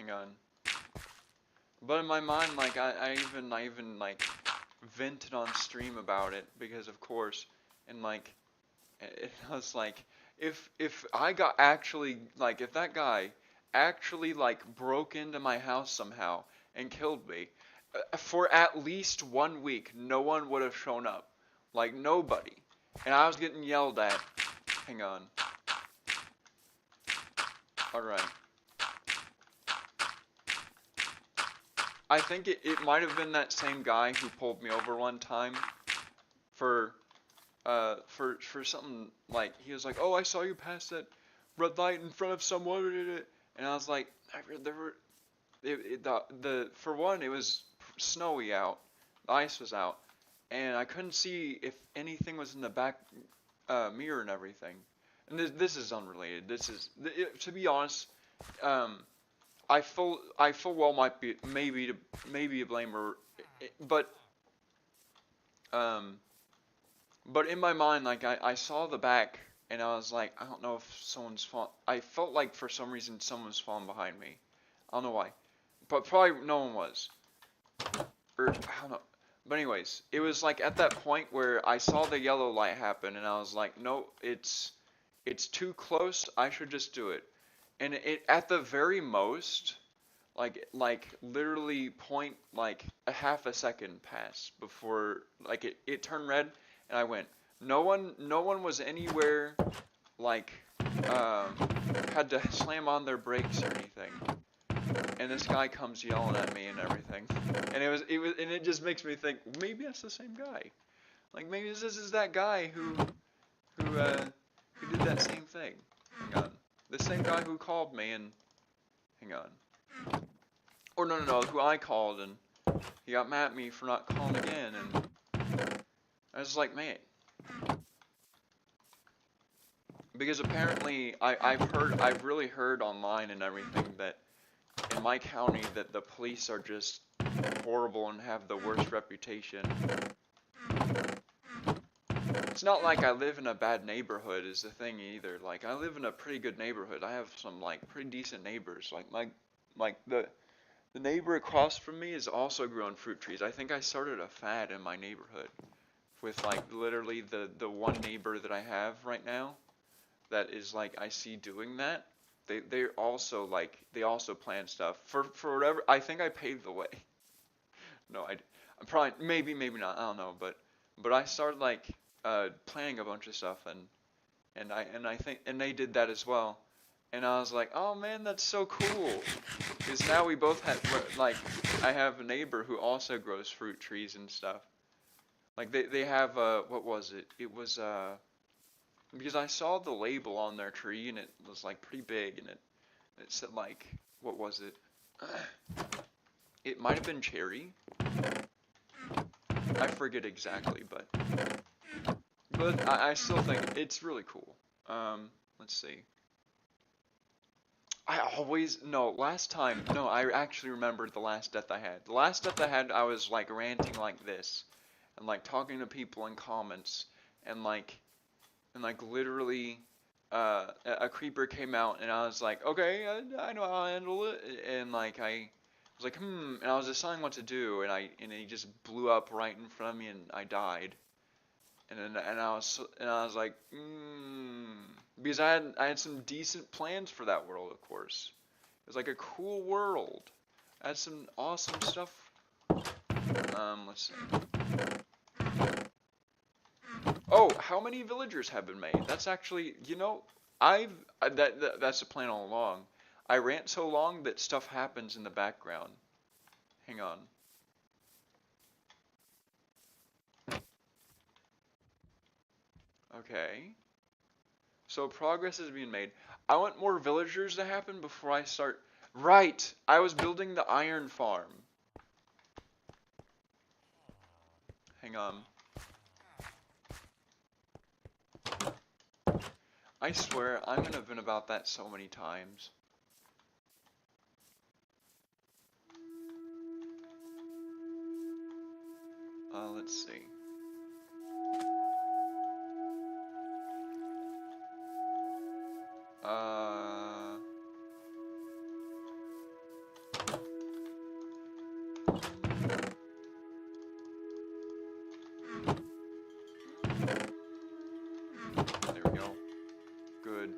Speaker 1: Hang on. But in my mind, like, I even like vented on stream about it because of course, and like, I was like, if I got actually, like, if that guy actually like broke into my house somehow and killed me, for at least 1 week, no one would have shown up. Like, nobody. And I was getting yelled at. Hang on. Alright. I think it might have been that same guy who pulled me over one time for something like, he was like, oh, I saw you pass that red light in front of someone, and I was like, there were, for one, it was snowy out, the ice was out, and I couldn't see if anything was in the back mirror and everything. And this is unrelated. This is, to be honest, I full well might be maybe a blamer, but in my mind, like I saw the back and I was like, I don't know if someone's falling. I felt like for some reason someone was falling behind me. I don't know why, but probably no one was. Or I don't know. But anyways, it was like at that point where I saw the yellow light happen and I was like, no, it's too close. I should just do it. And it at the very most, like literally point like a half a second passed before like it turned red and I went. No one was anywhere like had to slam on their brakes or anything. And this guy comes yelling at me and everything. And it just makes me think maybe that's the same guy. Like maybe this is that guy who did that same thing. Hang on. The same guy who called me and hang on. Or no, who I called and he got mad at me for not calling again and I was like, man. Because apparently I've really heard online and everything that in my county that the police are just horrible and have the worst reputation. It's not like I live in a bad neighborhood is the thing either. Like I live in a pretty good neighborhood. I have some like pretty decent neighbors. Like the neighbor across from me is also growing fruit trees. I think I started a fad in my neighborhood with like literally the one neighbor that I have right now that is like I see doing that. They're also like they also plan stuff for whatever. I think I paved the way. No, I'm probably maybe not. I don't know, but I started like planning a bunch of stuff and I think they did that as well. And I was like, oh man, that's so cool. Because now we both have like I have a neighbor who also grows fruit trees and stuff. Like they have what was it? It was because I saw the label on their tree and it was like pretty big and it said like what was it? It might have been cherry. I forget exactly, but I still think it's really cool. Let's see. I actually remembered the last death I had. The last death I had, I was like ranting like this and like talking to people in comments and like literally a creeper came out and I was like, okay, I know how to handle it, and like I was like, and I was deciding what to do, and he just blew up right in front of me and I died, and I was like, because I had some decent plans for that world, of course. It was like a cool world. I had some awesome stuff. Let's see. Oh, how many villagers have been made? That's actually, you know, that's the plan all along. I rant so long that stuff happens in the background. Hang on. Okay. So progress is being made. I want more villagers to happen before I start. Right! I was building the iron farm. Hang on. I swear, I'm gonna vent about that so many times. Let's see. There we go. Good.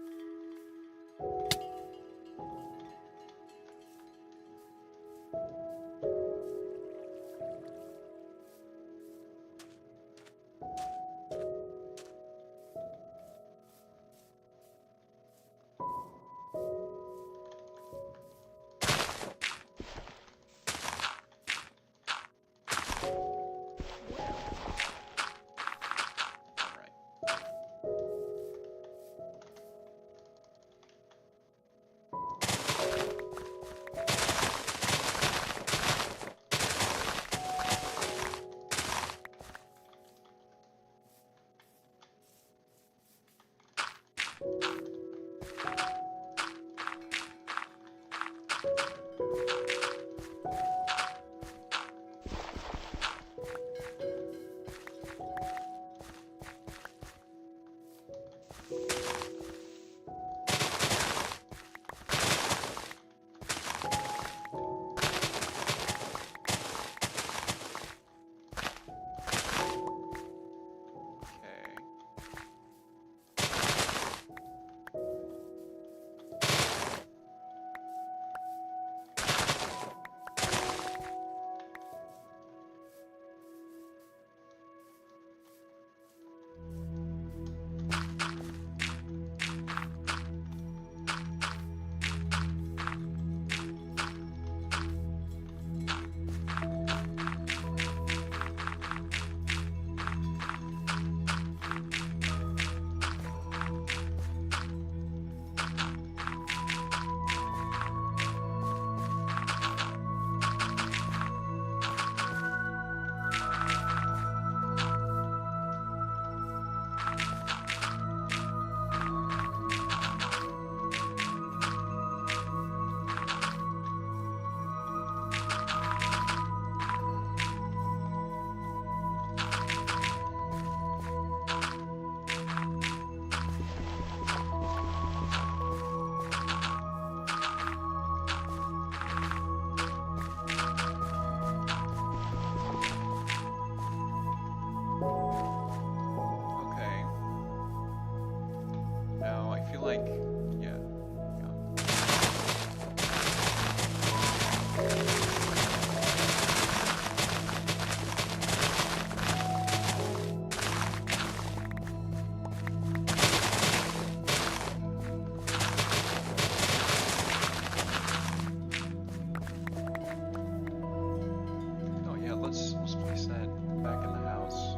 Speaker 1: let's place that back in the house.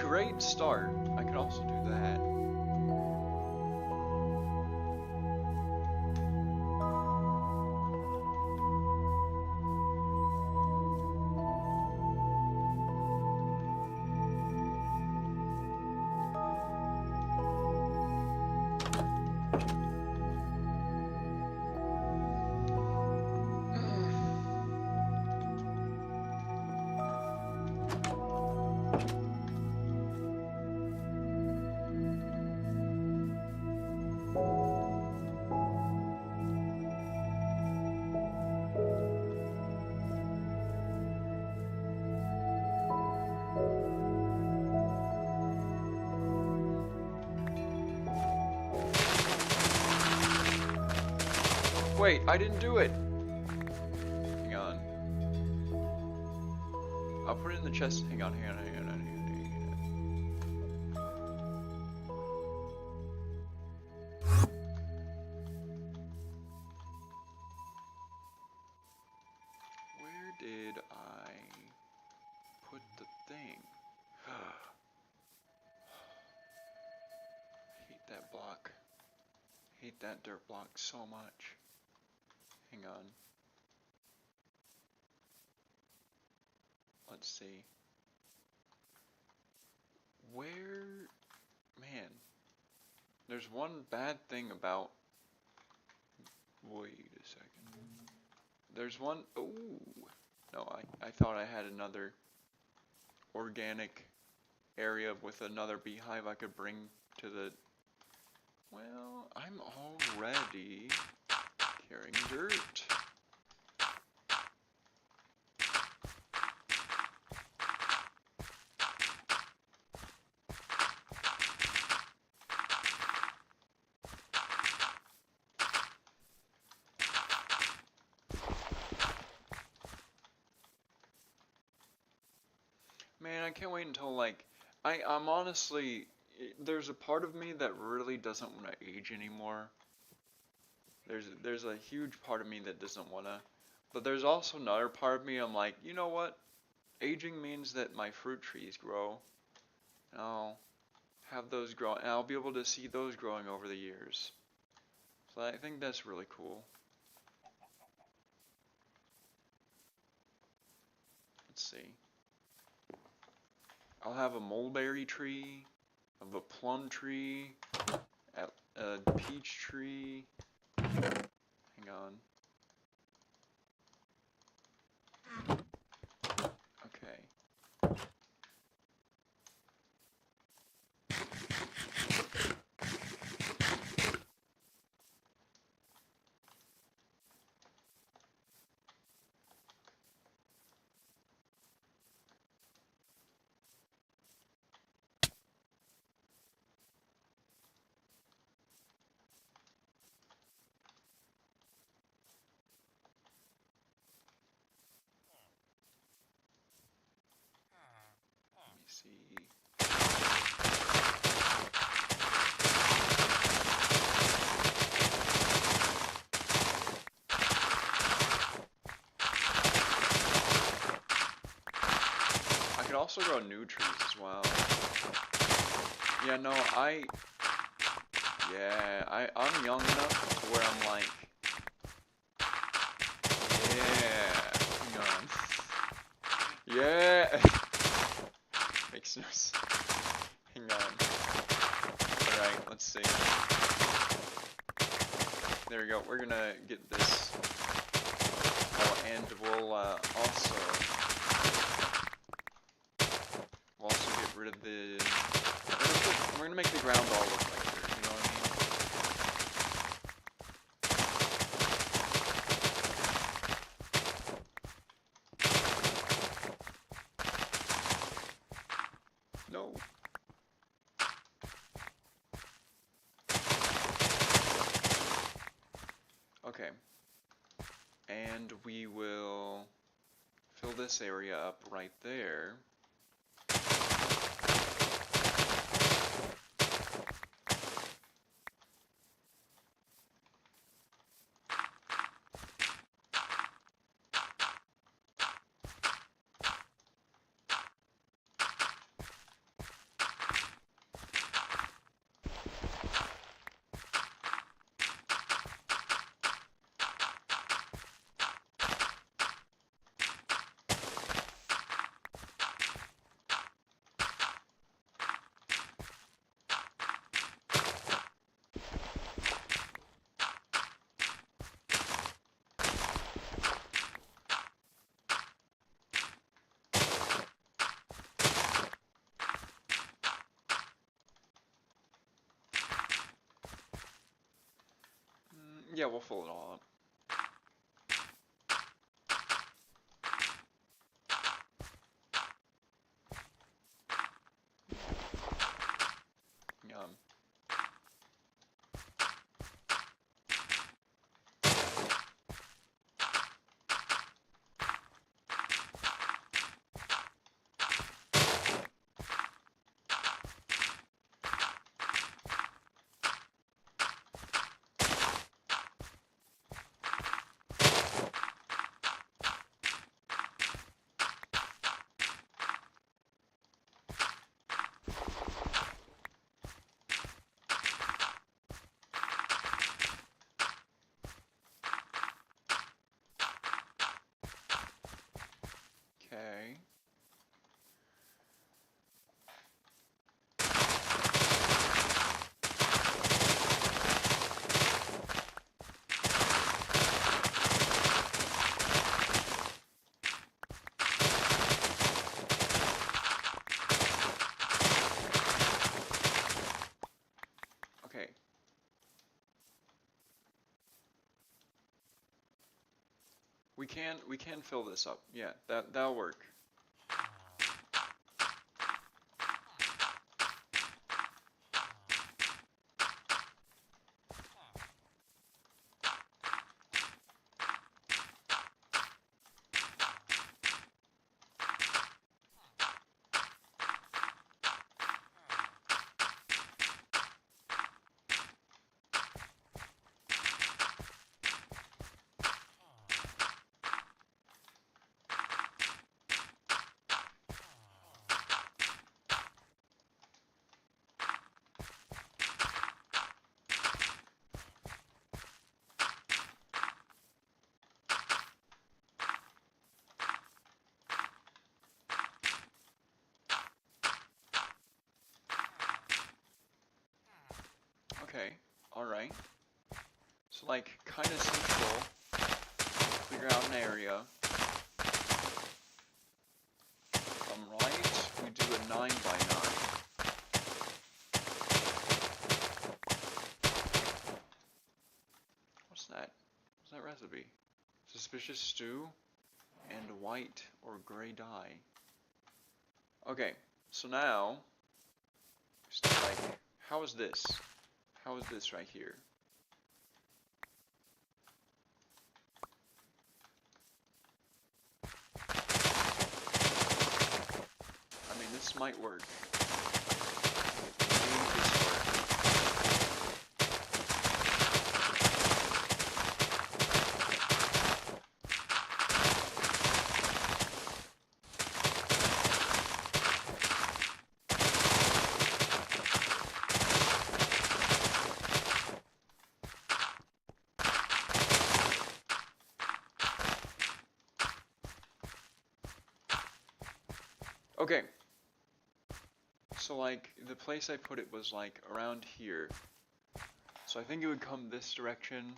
Speaker 1: Great start. I could also do that. Wait, I didn't do it. Hang on. I'll put it in the chest. Hang on. Where did I put the thing? Hate that block. Hate that dirt block so much. Hang on. Let's see. Where... Man. There's one bad thing about... Wait a second. There's one... Ooh. No, I thought I had another organic area with another beehive I could bring to the... Well, I'm already carrying dirt. Man, I can't wait until, like, I'm honestly, there's a part of me that really doesn't want to age anymore. There's a huge part of me that doesn't want to, but there's also another part of me, I'm like, you know what? Aging means that my fruit trees grow. And I'll have those grow, and I'll be able to see those growing over the years. So I think that's really cool. Let's see. I'll have a mulberry tree, of a plum tree, a peach tree. Hang on. Okay. Let me see. I could also grow new trees as well. Yeah, no, I'm young enough to where I'm like, yeah, hang on. Yeah. Makes no sense. Hang on. Alright, let's see. There we go. We're gonna get this. Oh, and we'll also get rid of the... We're gonna make the ground all look like dirt, you know what I mean? No. Okay. And we will fill this area up right there. Yeah, we'll fill it all up. Yum. Okay. Okay. We can fill this up. Yeah, that'll work. Okay, alright. So, like, kind of central. Figure out an area. If I'm right, we do a 9 by 9. What's that? What's that recipe? Suspicious stew and white or gray dye. Okay, so now, like, how is this? How is this right here? I mean, this might work. Maybe this work. Okay. So like the place I put it was like around here. So I think it would come this direction.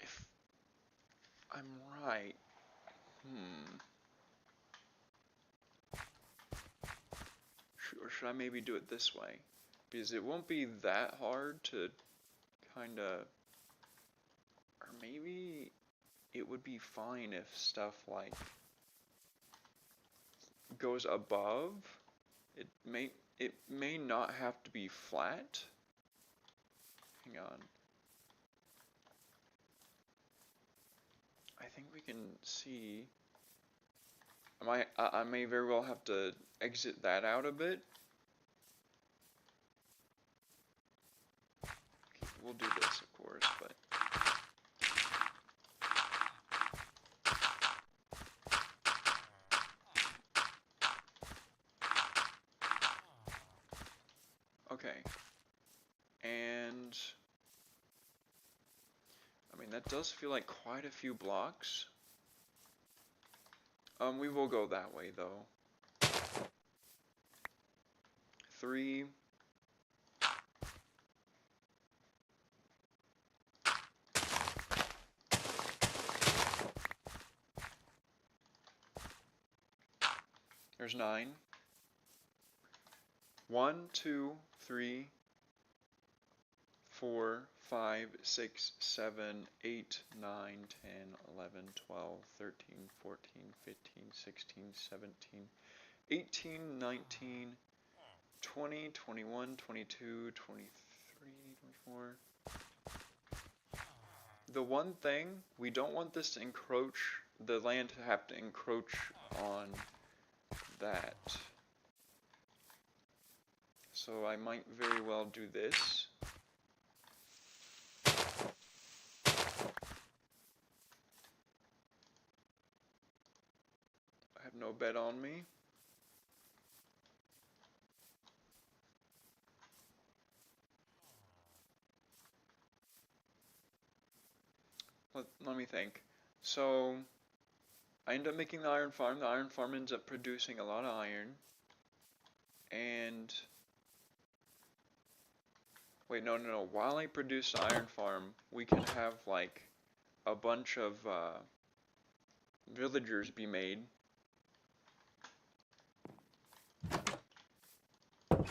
Speaker 1: If I'm right. Or should I maybe do it this way? Because it won't be that hard to kinda, or maybe it would be fine if stuff like goes above. It may not have to be flat. Hang on. I think we can see. I may very well have to exit that out a bit. Okay, we'll do this, of course, but. Okay. And I mean that does feel like quite a few blocks. We will go that way though. 3. There's 9. 1, 2, 3, 4, 5, 6, 7, 8, 9, 10, 11, 12, 13, 14, 15, 16, 17, 18, 19, 20, 21, 22, 23, 24. The one thing, we don't want this to encroach, the land to have to encroach on that. So I might very well do this. I have no bed on me. Let me think. So I end up making the iron farm. The iron farm ends up producing a lot of iron. And wait, no. While I produce the iron farm, we can have like a bunch of villagers be made. Let's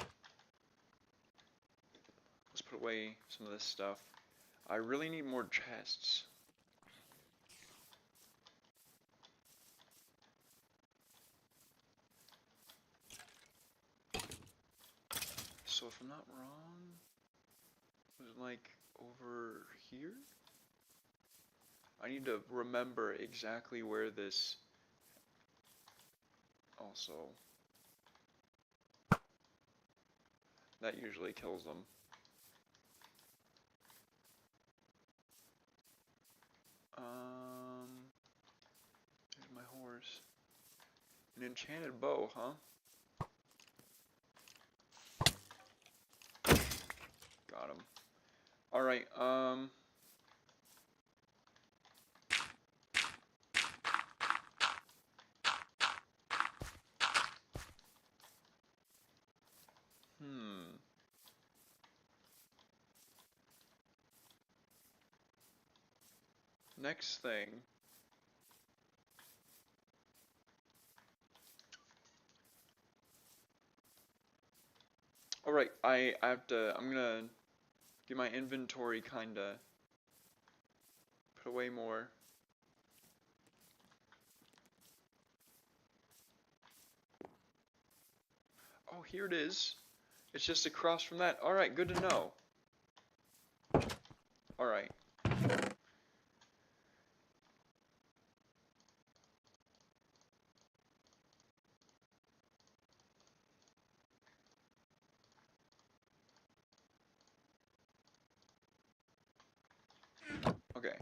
Speaker 1: put away some of this stuff. I really need more chests. So if I'm not wrong, was it like over here? I need to remember exactly where this also. That usually kills them. There's my horse. An enchanted bow, huh? Got him. Alright, Next thing. Alright, I'm gonna get my inventory kinda put away more. Oh, here it is. It's just across from that. Alright, good to know. Alright. Okay.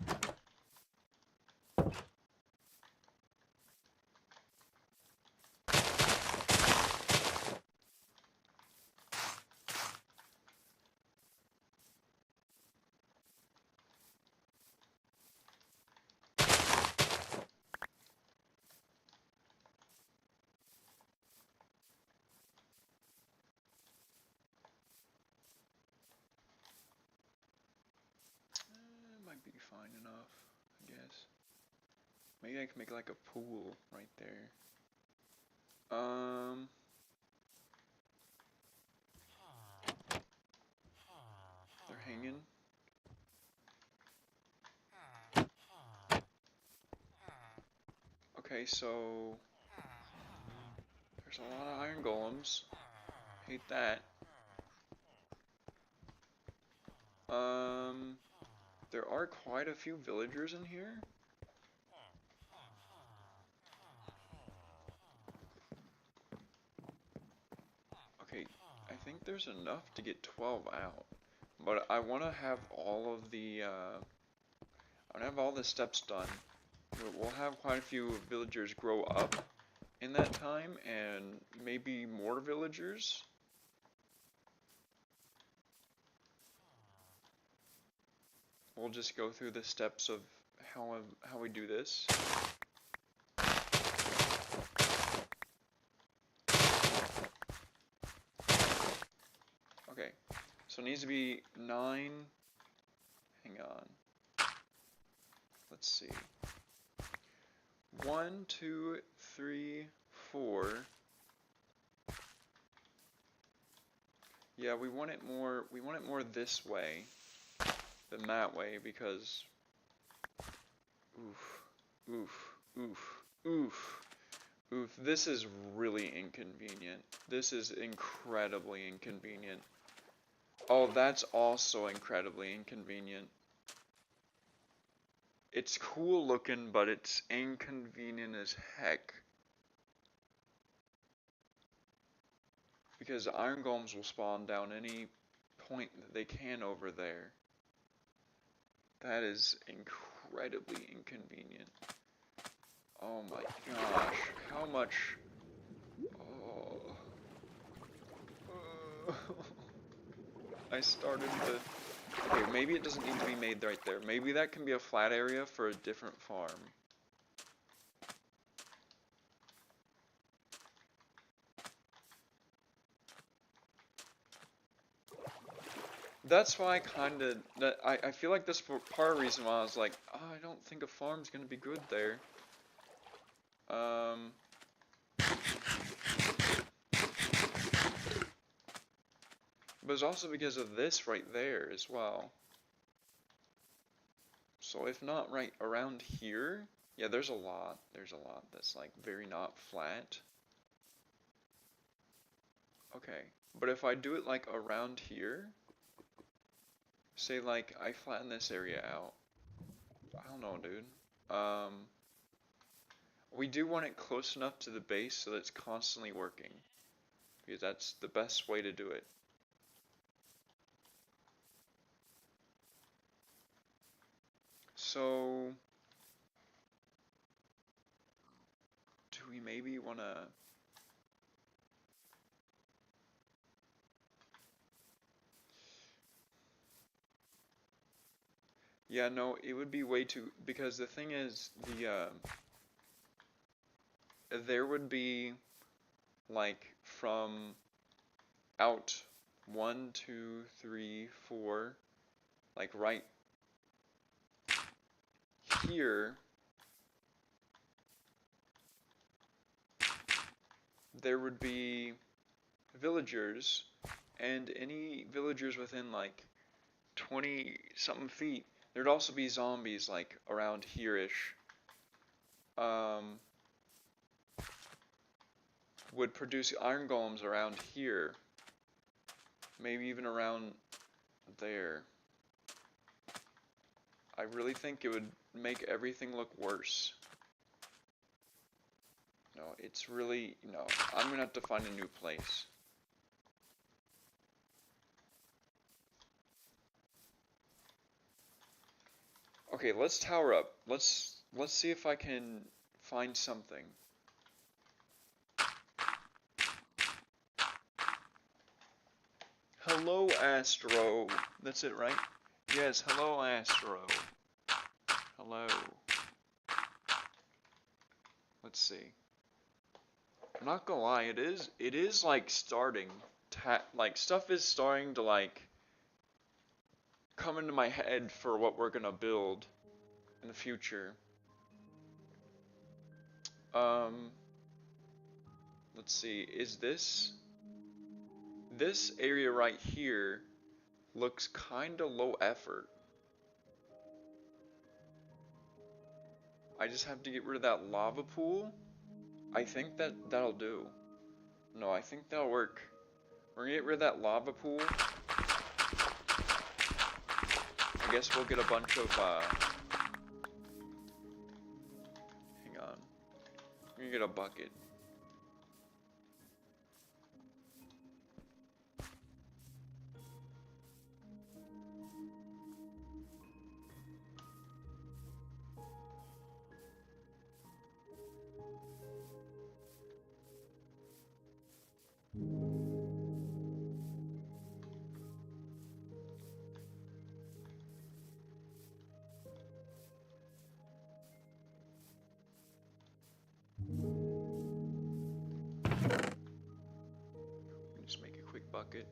Speaker 1: Might be fine enough, I guess. Maybe I can make like a pool right there. They're hanging. Okay, so there's a lot of iron golems. Hate that. There are quite a few villagers in here. Okay, I think there's enough to get 12 out. But I want to have all of the, I want to have all the steps done. We'll have quite a few villagers grow up in that time, and maybe more villagers. We'll just go through the steps of how we do this. Okay, so it needs to be 9. Hang on. Let's see. 1, 2, 3, 4. Yeah, we want it more this way than that way because oof, oof, oof, oof, oof. This is really inconvenient. This is incredibly inconvenient. Oh, that's also incredibly inconvenient. It's cool looking, but it's inconvenient as heck. Because iron golems will spawn down any point that they can over there. That is incredibly inconvenient. Oh my gosh, how much... Oh. I started the... Okay, maybe it doesn't need to be made right there. Maybe that can be a flat area for a different farm. That's why I feel like this part of the reason why I was like, oh, I don't think a farm's gonna be good there. But it's also because of this right there as well. So if not right around here, yeah, there's a lot that's like very not flat. Okay, but if I do it like around here, say like I flatten this area out. I don't know, dude. We do want it close enough to the base so that it's constantly working, because that's the best way to do it. So, do we maybe want to... Yeah, no, it would be way too... Because the thing is, there would be, like, from out 1, 2, 3, 4, like right here, there would be villagers, and any villagers within like 20 something feet, there'd also be zombies like around here-ish. Would produce iron golems around here, maybe even around there. I really think it would make everything look worse. No, it's really, no, I'm gonna have to find a new place. Okay, let's tower up. Let's see if I can find something. Hello, Astro. That's it, right? Yes, hello, Astro. Hello. Let's see. I'm not gonna lie, it is like starting like stuff is starting to like come into my head for what we're gonna build in the future. Let's see, is this area right here looks kinda low effort. I just have to get rid of that lava pool. I think that'll do. No, I think that'll work. We're gonna get rid of that lava pool. I guess we'll get a bunch of, hang on. We're gonna get a bucket. Just make a quick bucket.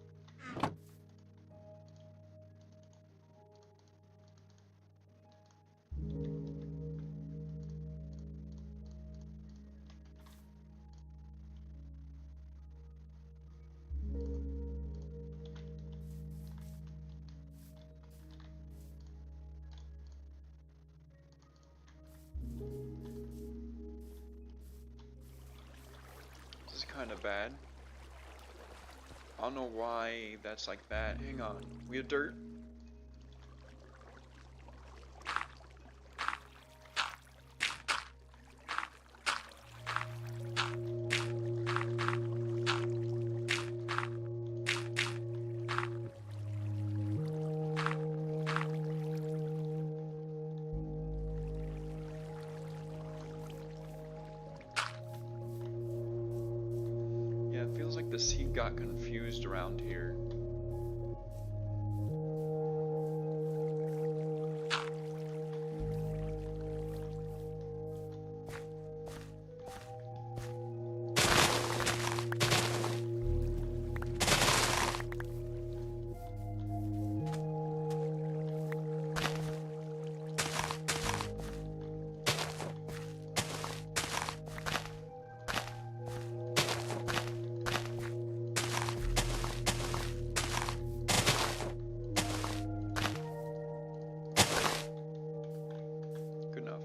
Speaker 1: This is kind of bad. I don't know why that's like that. Hang on. We have dirt. Yeah, it feels like the seed got confused around here. Good enough.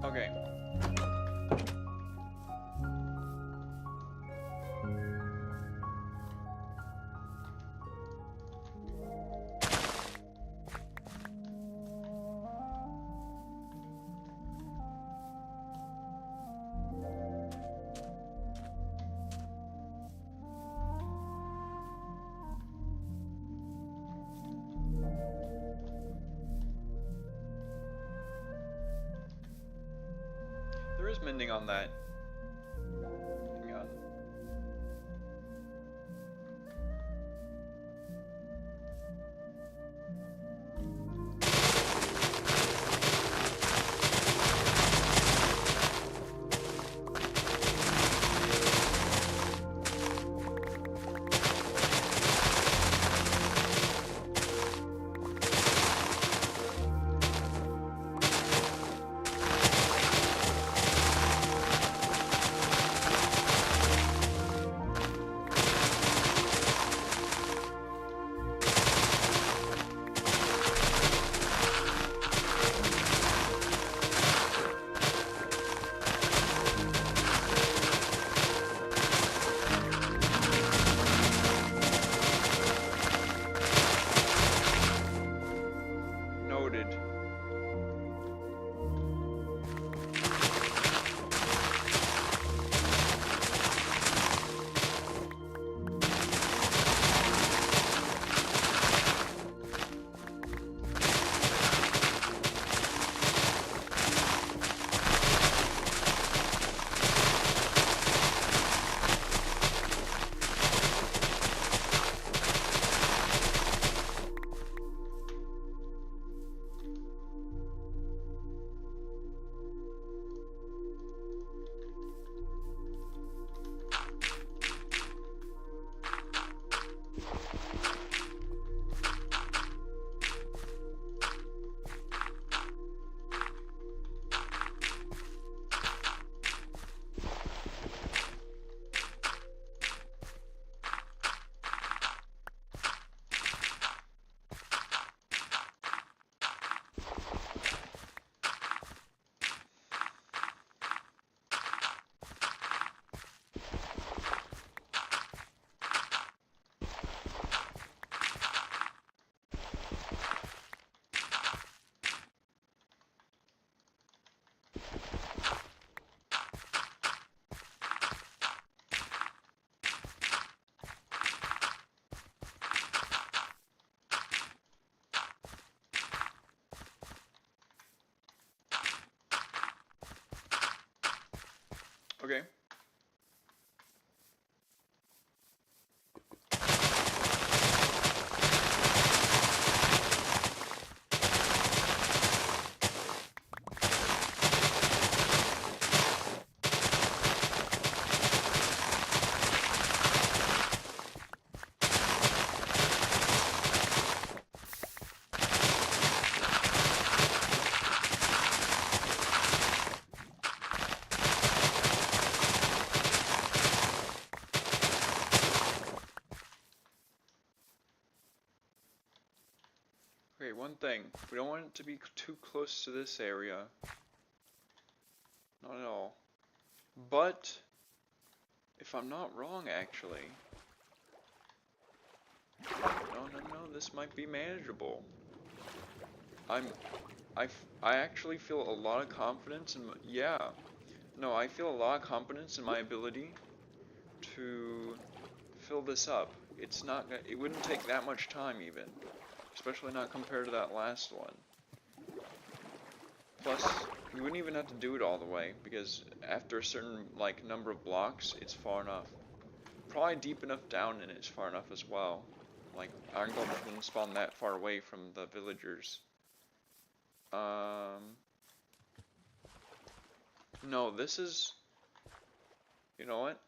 Speaker 1: Okay. There is mending on that. Hang on. Noted. Okay. Okay, one thing. We don't want it to be too close to this area. Not at all. But, if I'm not wrong, actually. No, this might be manageable. I actually feel a lot of confidence in I feel a lot of confidence in my ability to fill this up. It wouldn't take that much time even, especially not compared to that last one. Plus, you wouldn't even have to do it all the way, because after a certain, like, number of blocks, it's far enough. Probably deep enough down and it's far enough as well. Like, iron golems wouldn't spawn that far away from the villagers. No, this is... You know what?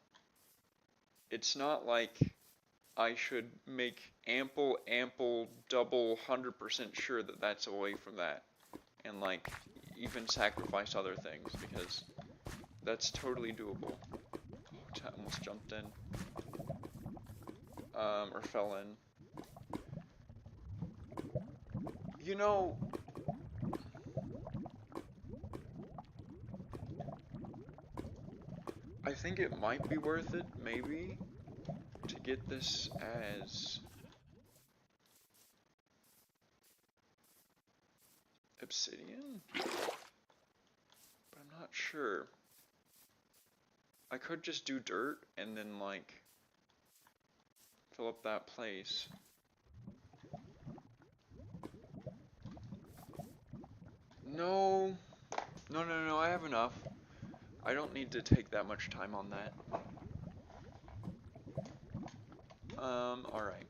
Speaker 1: It's not like I should make ample, double, 100% sure that that's away from that. And, like, even sacrifice other things, because that's totally doable. Oh, almost jumped in. Or fell in. You know... I think it might be worth it, maybe, to get this as obsidian, but I'm not sure. I could just do dirt and then, like, fill up that place. No, I have enough. I don't need to take that much time on that. Alright.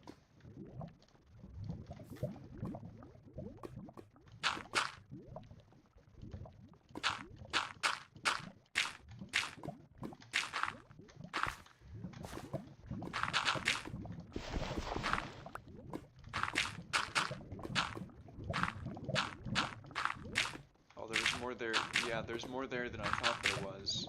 Speaker 1: Oh, there's more there. Yeah, there's more there than I thought there was.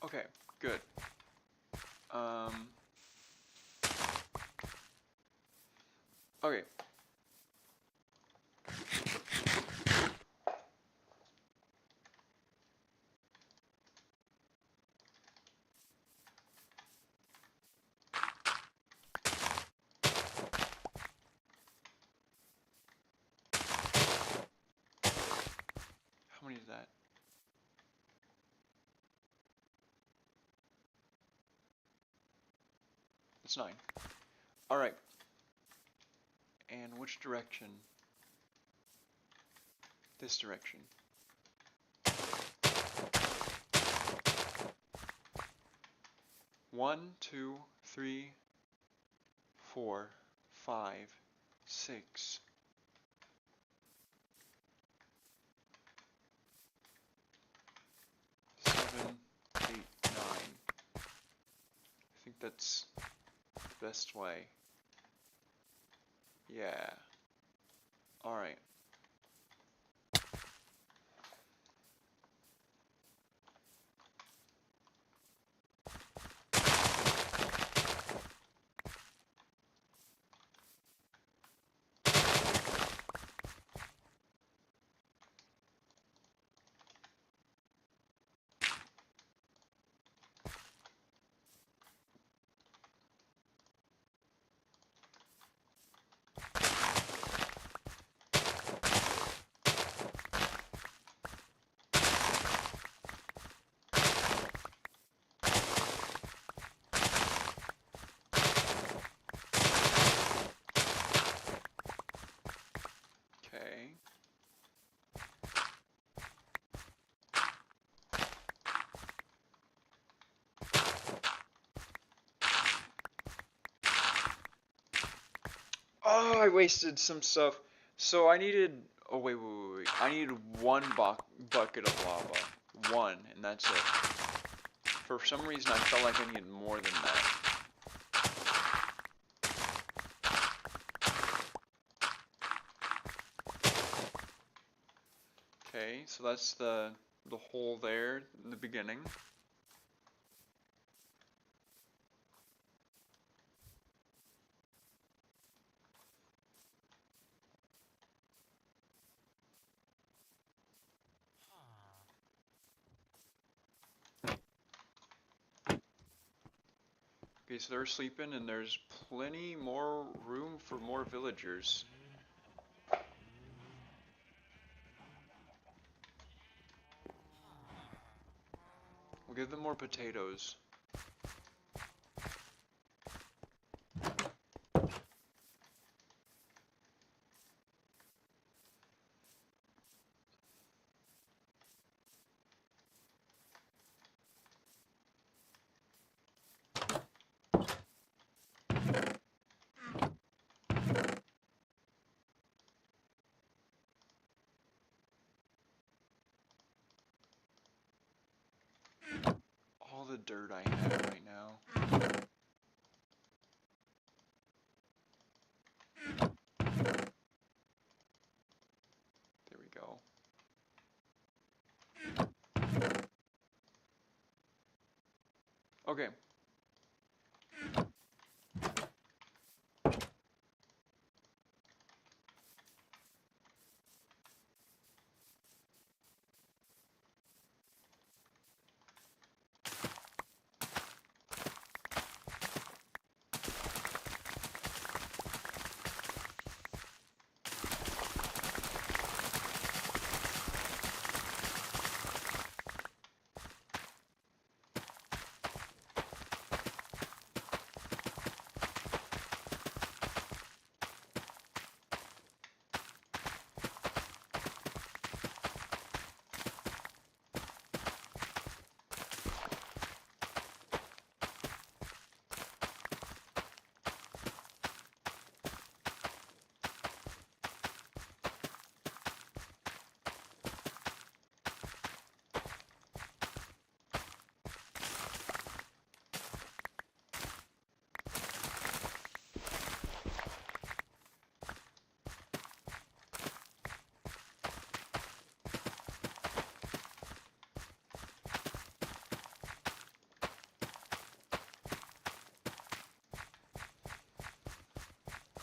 Speaker 1: Okay, good. Okay. How many is that? It's 9. Alright. And which direction? This direction. One, 2, 3, 4, 5, 6. that's the best way. Yeah. Alright. Okay. Oh, I wasted some stuff. So I needed. Oh wait. I needed one bucket of lava, one, and that's it. For some reason, I felt like I needed more than that. Okay, so that's the hole there in the beginning. Okay, so they're sleeping, and there's plenty more room for more villagers. We'll give them more potatoes. All the dirt I have right now. There we go. Okay.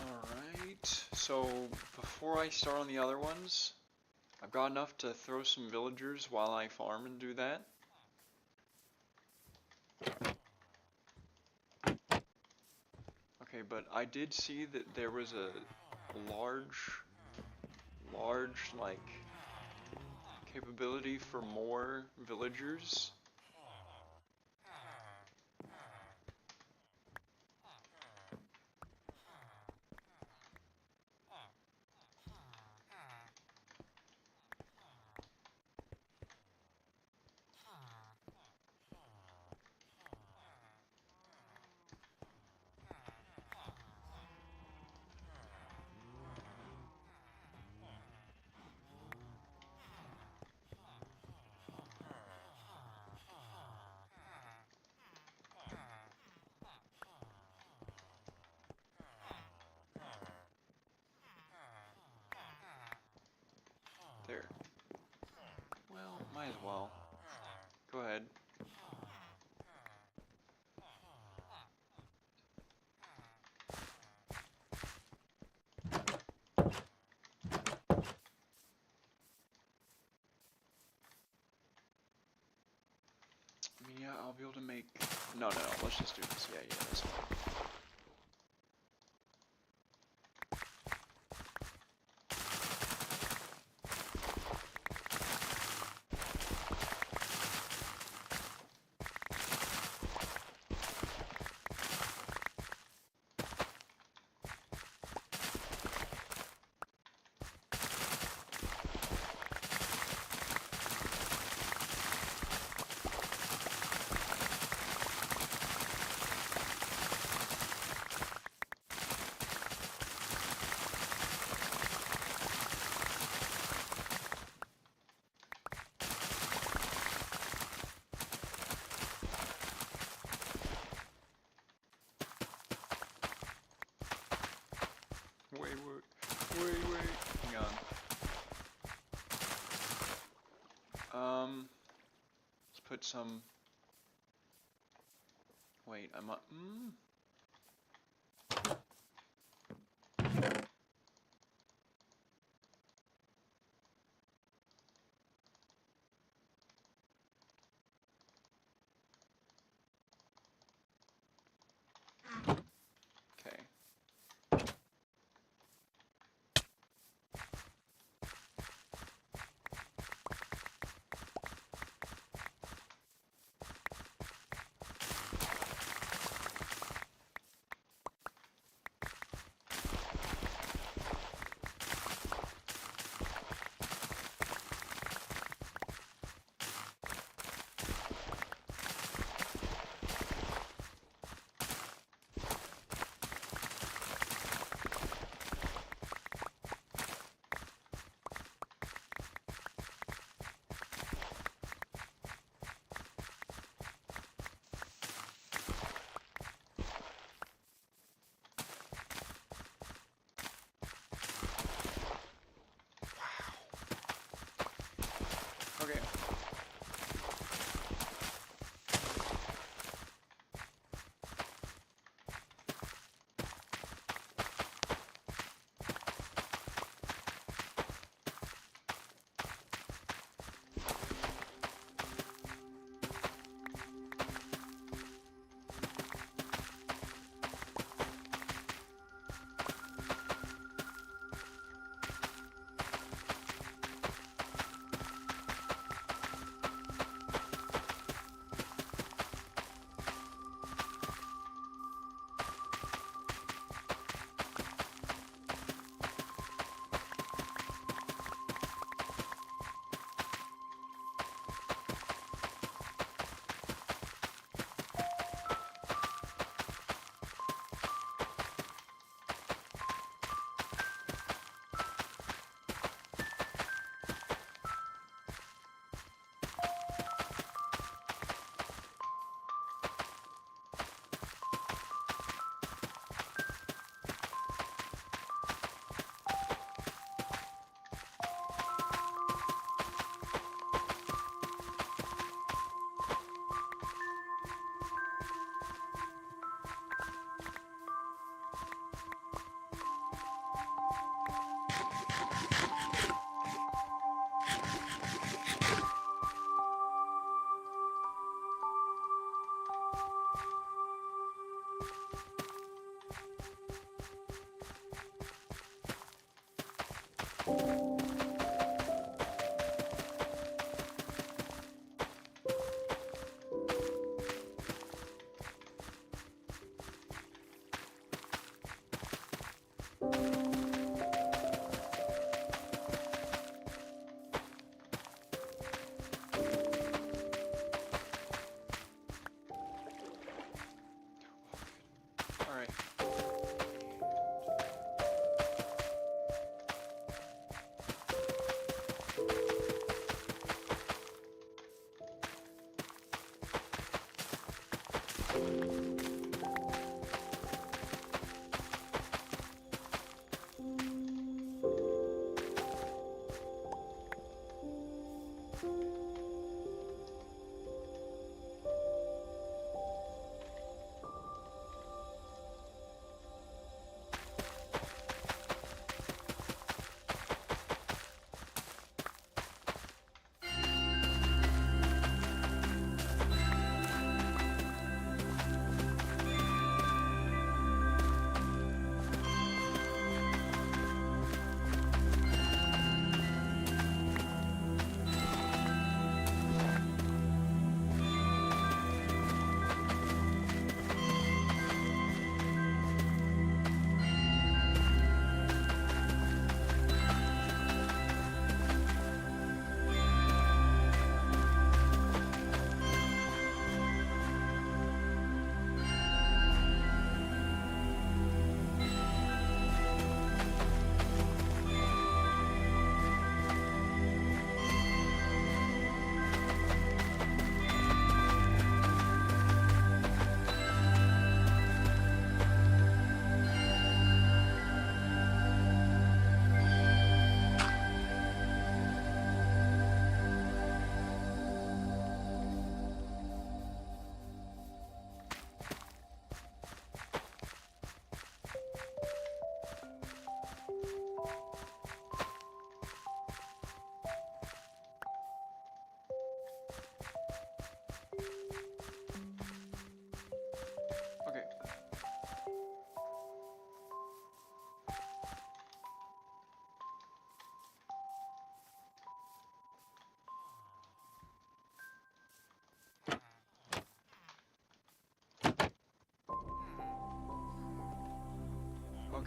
Speaker 1: Alright, so before I start on the other ones, I've got enough to throw some villagers while I farm and do that. Okay, but I did see that there was a large, like, capability for more villagers. Might as well. Go ahead. I mean, yeah, I'll be able to make... No, let's just do this. Yeah, that's fine. Wait. Hang on. Let's put some... Wait, I'm not... Okay. Okay.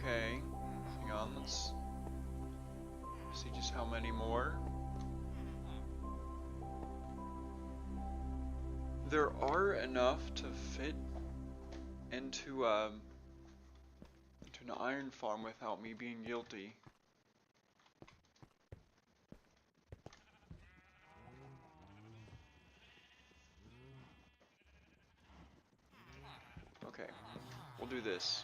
Speaker 1: Okay, hang on, let's see just how many more. There are enough to fit into an iron farm without me being guilty. Okay, we'll do this.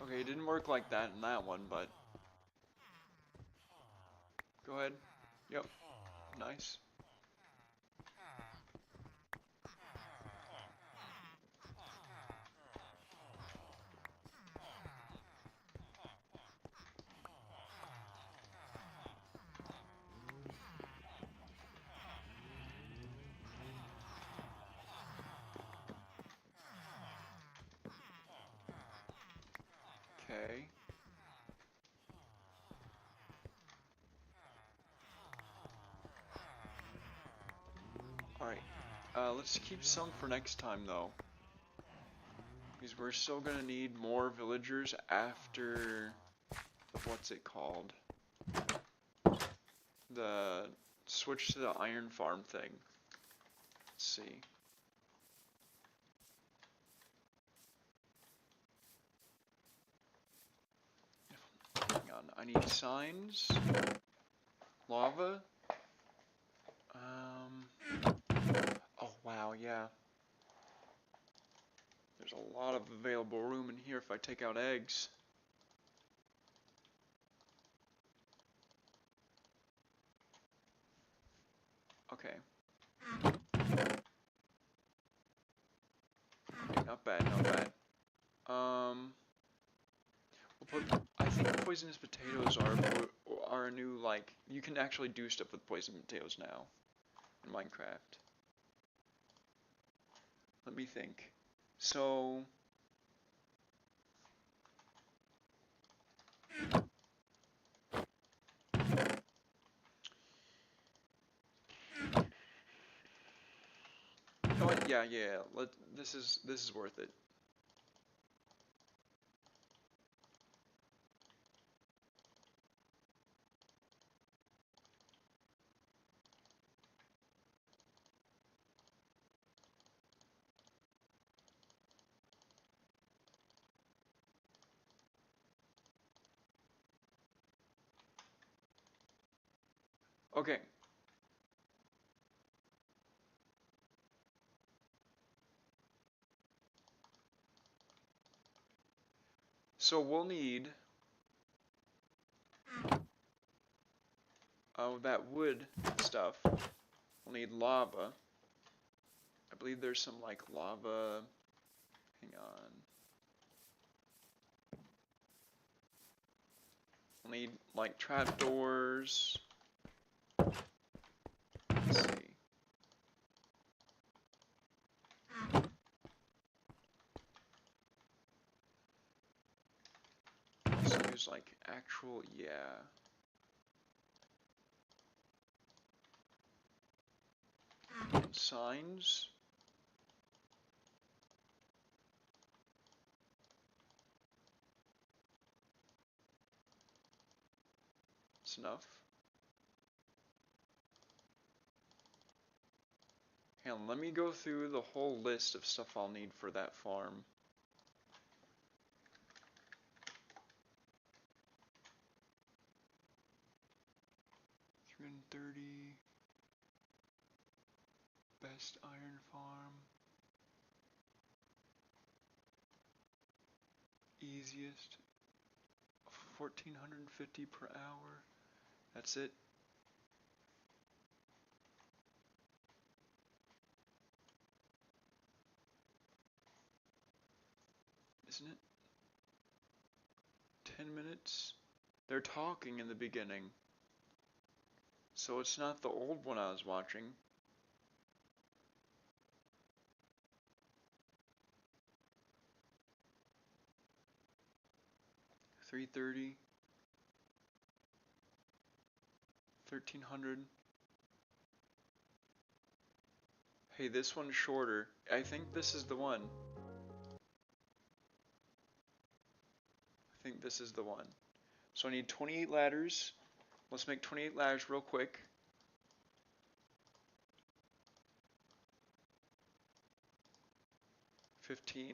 Speaker 1: Okay, it didn't work like that in that one, but go ahead. Yep, nice. Okay. Alright, let's keep some for next time though. Because we're still gonna need more villagers after, what's it called? The switch to the iron farm thing. Let's see. Hang on, I need signs, lava. Oh wow, yeah. There's a lot of available room in here if I take out eggs. Okay. Not bad, not bad. We'll put, I think poisonous potatoes are a new, like, you can actually do stuff with poisonous potatoes now in Minecraft. Let me think. So, you know what? Yeah. This is worth it. Okay. So we'll need that wood stuff. We'll need lava. I believe there's some like lava. Hang on. We'll need like trapdoors. Let's see. So there's like actual, yeah. And signs. It's enough. Hang on, let me go through the whole list of stuff I'll need for that farm. $330. Best iron farm. easiest. 1450 per hour. That's it. Isn't it? 10 minutes? They're talking in the beginning. So it's not the old one I was watching. $330. 1300. Hey, this one's shorter. I think this is the one. I think this is the one. So I need 28 ladders. Let's make 28 ladders real quick. $15.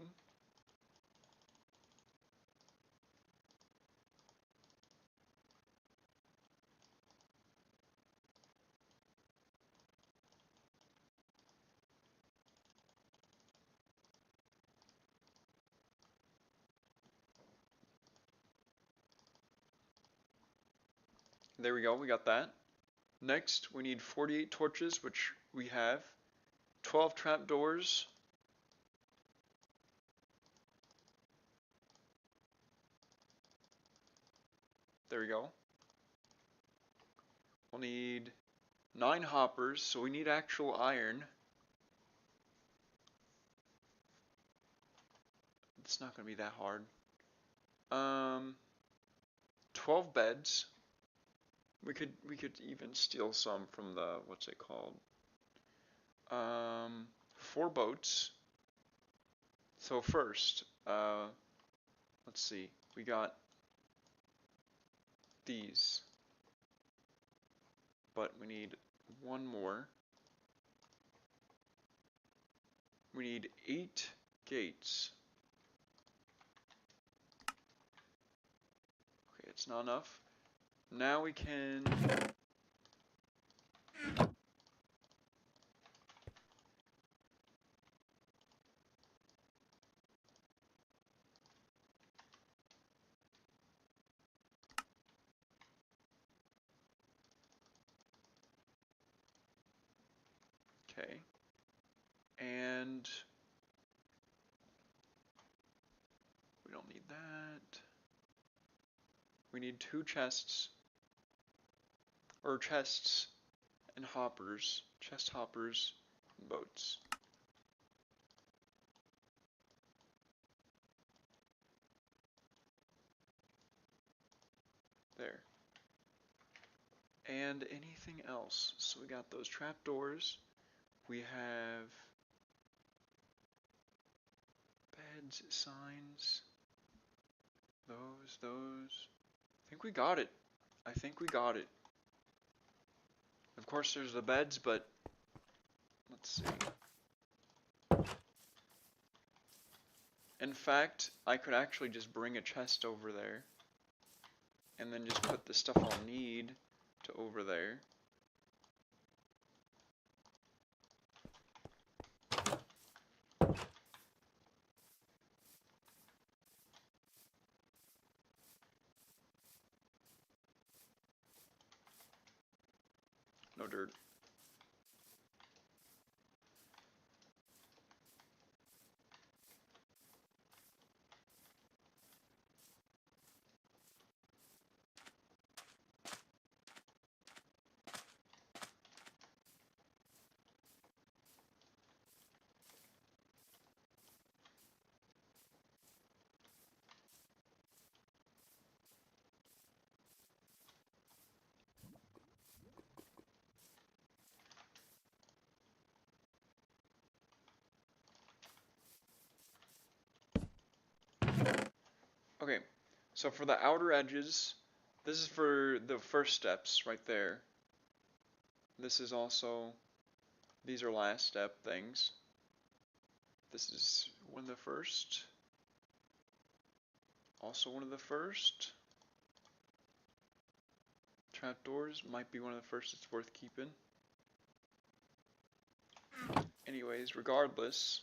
Speaker 1: There we go, we got that. Next, we need 48 torches, which we have. 12 trapdoors. There we go. We'll need 9 hoppers, so we need actual iron. It's not going to be that hard. 12 beds. We could even steal some from the, what's it called? 4 boats. So first, let's see. We got these. But we need one more. We need 8 gates. Okay, it's not enough. Now we can... Okay. And... we don't need that. We need 2 chests. Or chests and hoppers. Chest hoppers and boats. There. And anything else. So we got those trapdoors. We have beds, signs. Those. I think we got it. I think we got it. Of course there's the beds, but let's see. In fact, I could actually just bring a chest over there and then just put the stuff I'll need to over there. No dirt. Okay, so for the outer edges, this is for the first steps right there. This is also, these are last step things. This is one of the first. Also one of the first. Trapdoors might be one of the first that's worth keeping. Anyways, regardless.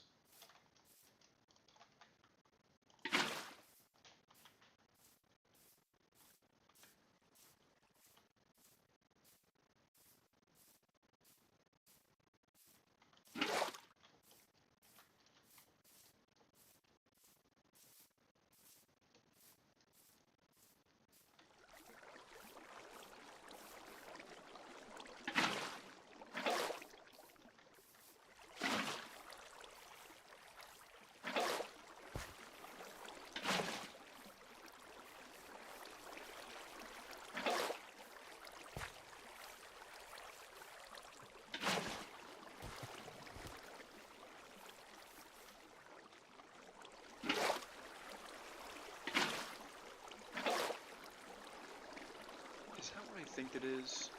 Speaker 1: think it is.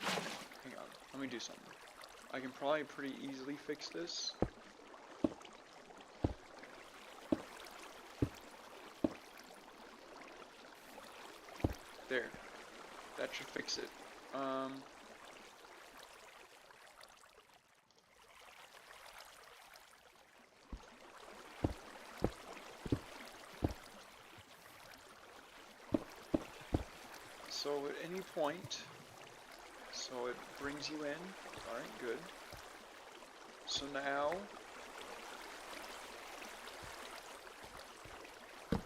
Speaker 1: Hang on, let me do something. I can probably pretty easily fix this. There. That should fix it. So at any point, so it brings you in. Alright, good. So now, I'm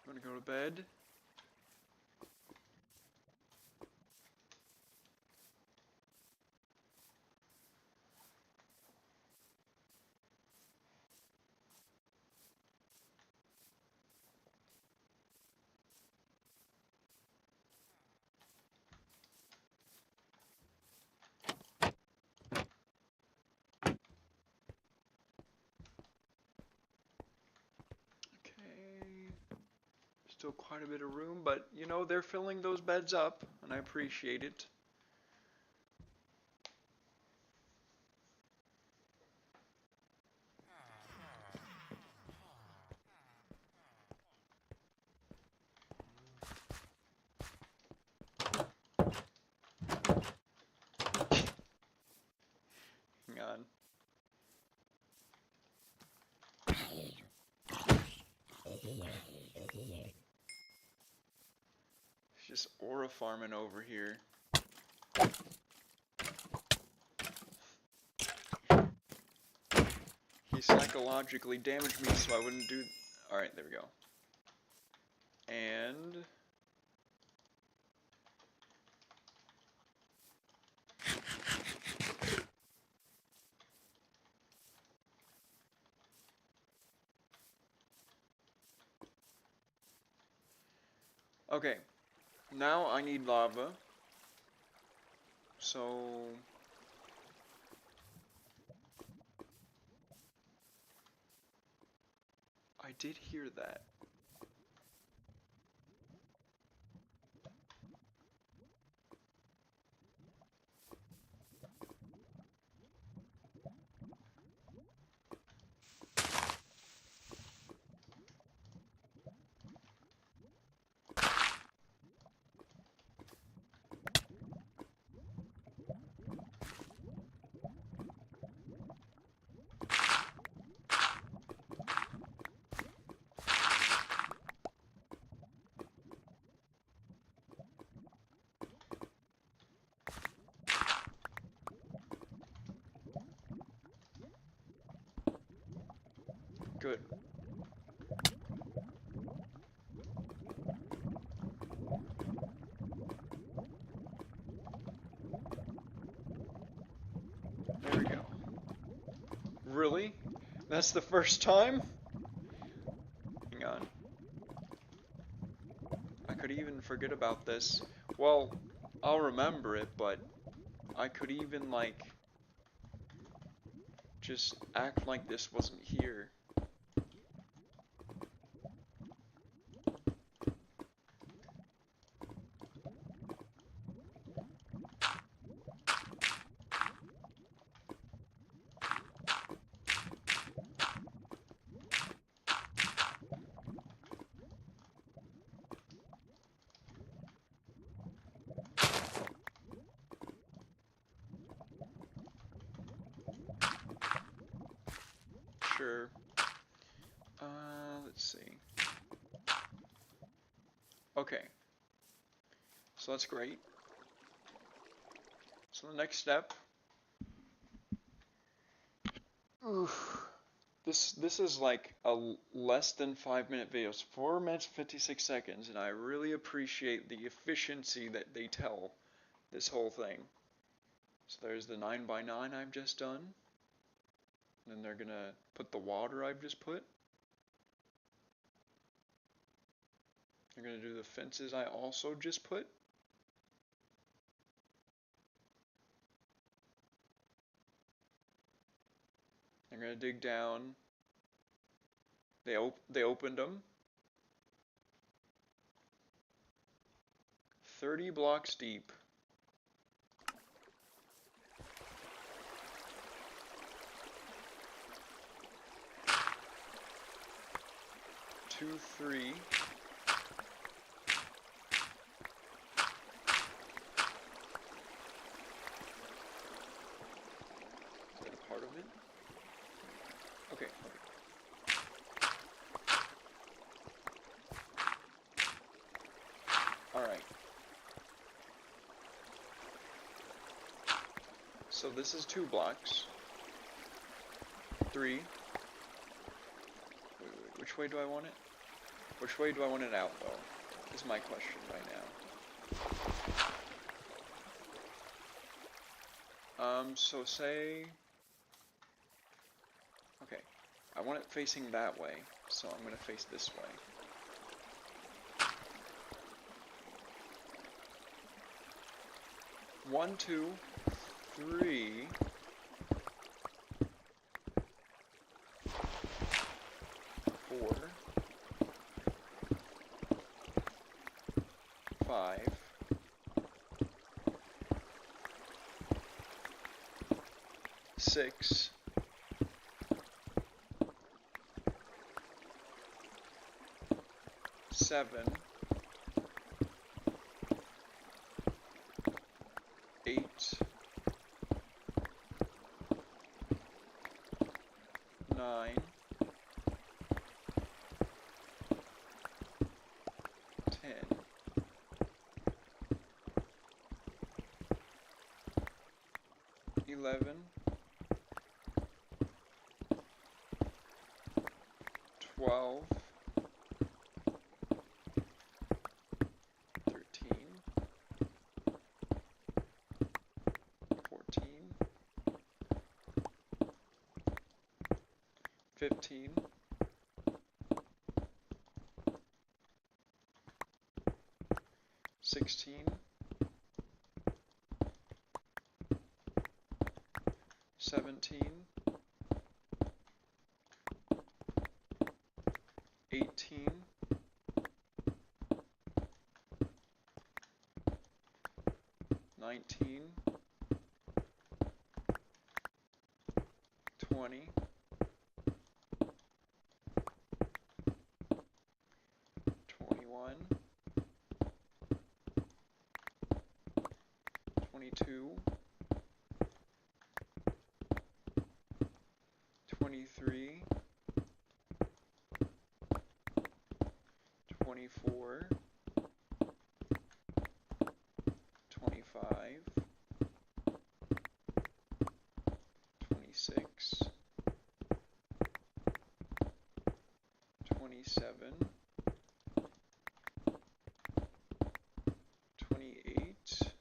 Speaker 1: gonna go to bed. Okay. Still quite a bit of room, but you know, they're filling those beds up, and I appreciate it. Hang on. It's just aura farming over here. He psychologically damaged me so I wouldn't do... Alright, there we go. And... Okay. Now I need lava. So... I did hear that. Good. There we go. Really? That's the first time? Hang on. I could even forget about this. Well, I'll remember it, but I could even, like, just act like this wasn't here. Sure. Let's see. Okay. So that's great. So the next step. Oof. This is like a less than 5-minute video. It's 4 minutes 56 seconds, and I really appreciate the efficiency that they tell this whole thing. So there's the 9x9 I've just done. Then they're gonna put the water I've just put. They're gonna do the fences I also just put. gonna dig down. They opened them. 30 blocks deep. Two, three. Is that a part of it? Okay. Alright. So this is 2 blocks. 3. Wait, which way do I want it? Which way do I want it out, though? Is my question right now. So say... Okay. I want it facing that way, so I'm gonna face this way. One, two, three. Four. 5. 6. 7. 8. 9. 10. 11. 12. 13. 14. 15. 16. 17. 18. 19. 20. 21. 22. 23. 24. 25. 26. 27. 28.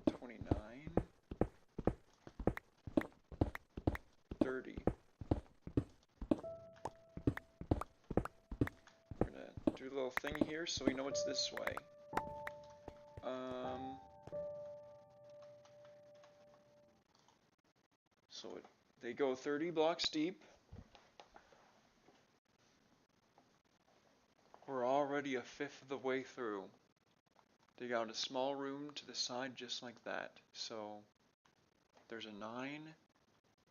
Speaker 1: 29. 30. We're gonna do a little thing here so we know it's this way. They go 30 blocks deep. We're already a fifth of the way through. Dig out a small room to the side just like that. So there's a 9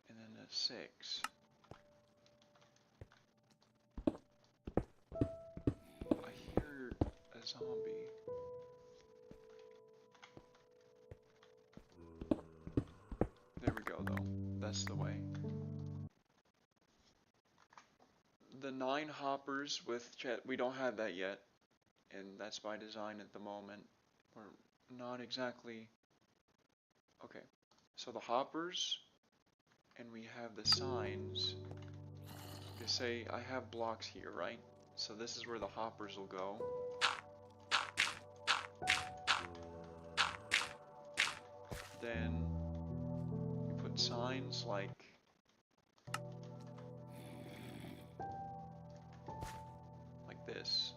Speaker 1: and then a 6. I hear a zombie. There we go though. That's the way. The 9 hoppers with jet, we don't have that yet. And that's by design at the moment. We're not exactly... Okay, so the hoppers, and we have the signs. You say, I have blocks here, right? So this is where the hoppers will go. Then you put signs like this.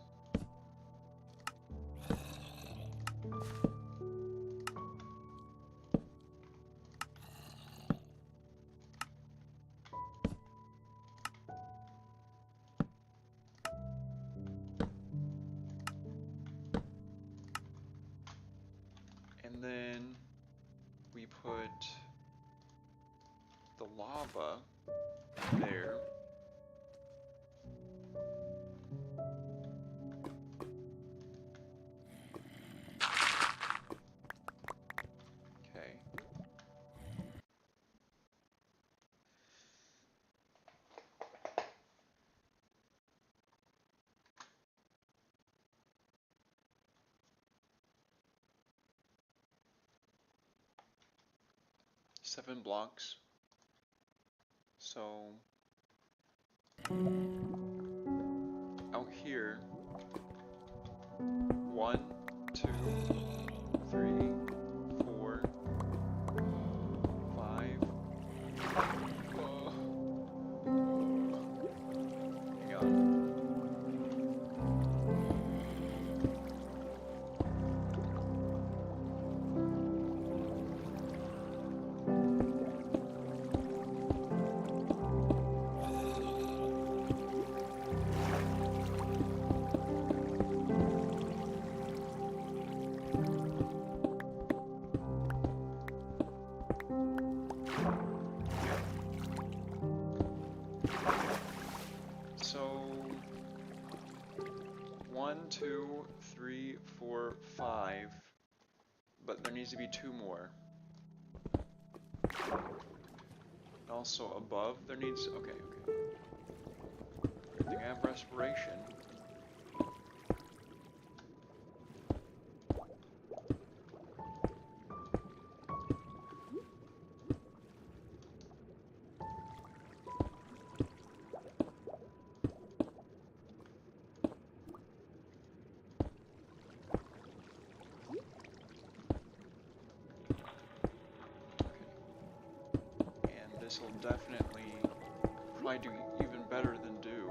Speaker 1: And then we put the lava there. Okay. Seven blocks. So out here, 1, 2, 3, 4, 5. Oh. Hang on. So 1, 2, 3, 4, 5, but there needs to be 2 more. And also above there needs, okay. Good thing I have respiration. This will definitely probably do even better than do.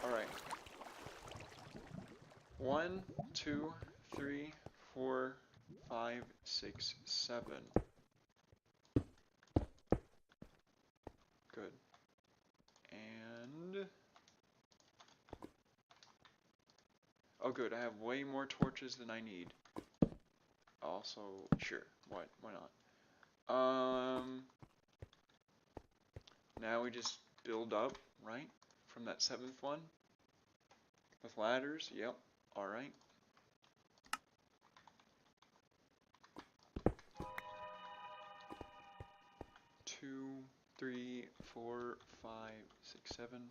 Speaker 1: Alright. 1, 2, 3, 4, 5, 6, 7. Good. And oh good, I have way more torches than I need. Also, sure, why not? Now we just build up, right? From that 7th one. With ladders, yep, alright. Two, 3, 4, 5, 6, 7.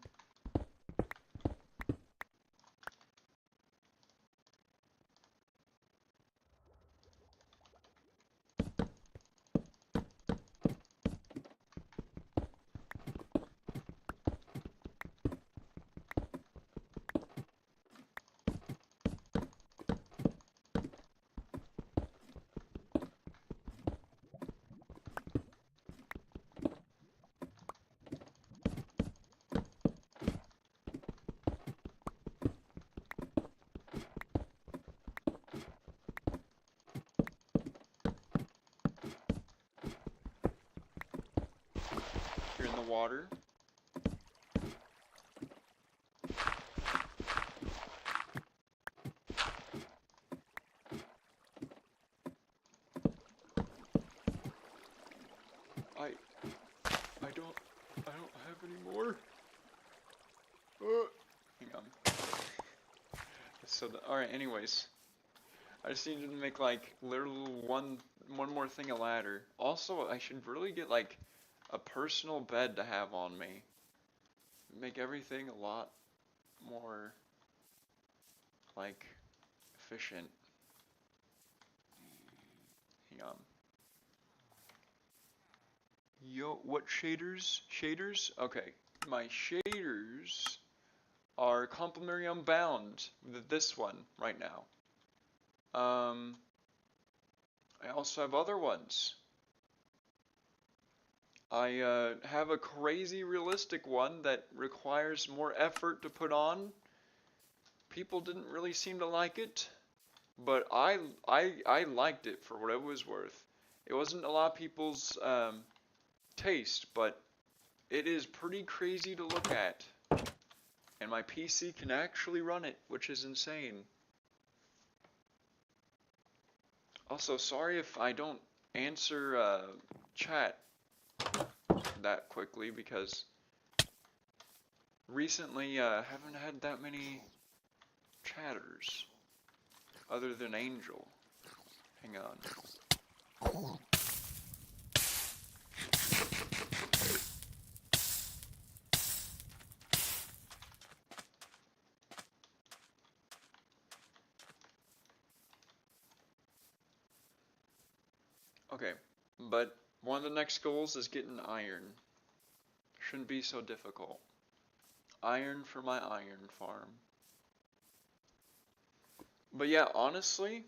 Speaker 1: Here in the water. I don't have any more. Hang on. So alright, anyways. I just needed to make like literally one more thing a ladder. Also, I should really get like a personal bed to have on me. Make everything a lot more like efficient. Hang on. Yo, what shaders? Shaders? Okay, my shaders are complementary unbound with this one right now. I also have other ones. I have a crazy realistic one that requires more effort to put on. People didn't really seem to like it, but I liked it for what it was worth. It wasn't a lot of people's taste, but it is pretty crazy to look at. And my PC can actually run it, which is insane. Also, sorry if I don't answer chat that quickly, because recently haven't had that many chatters other than Angel. Hang on. Okay, but one of the next goals is getting iron. Shouldn't be so difficult. Iron for my iron farm. But yeah, honestly,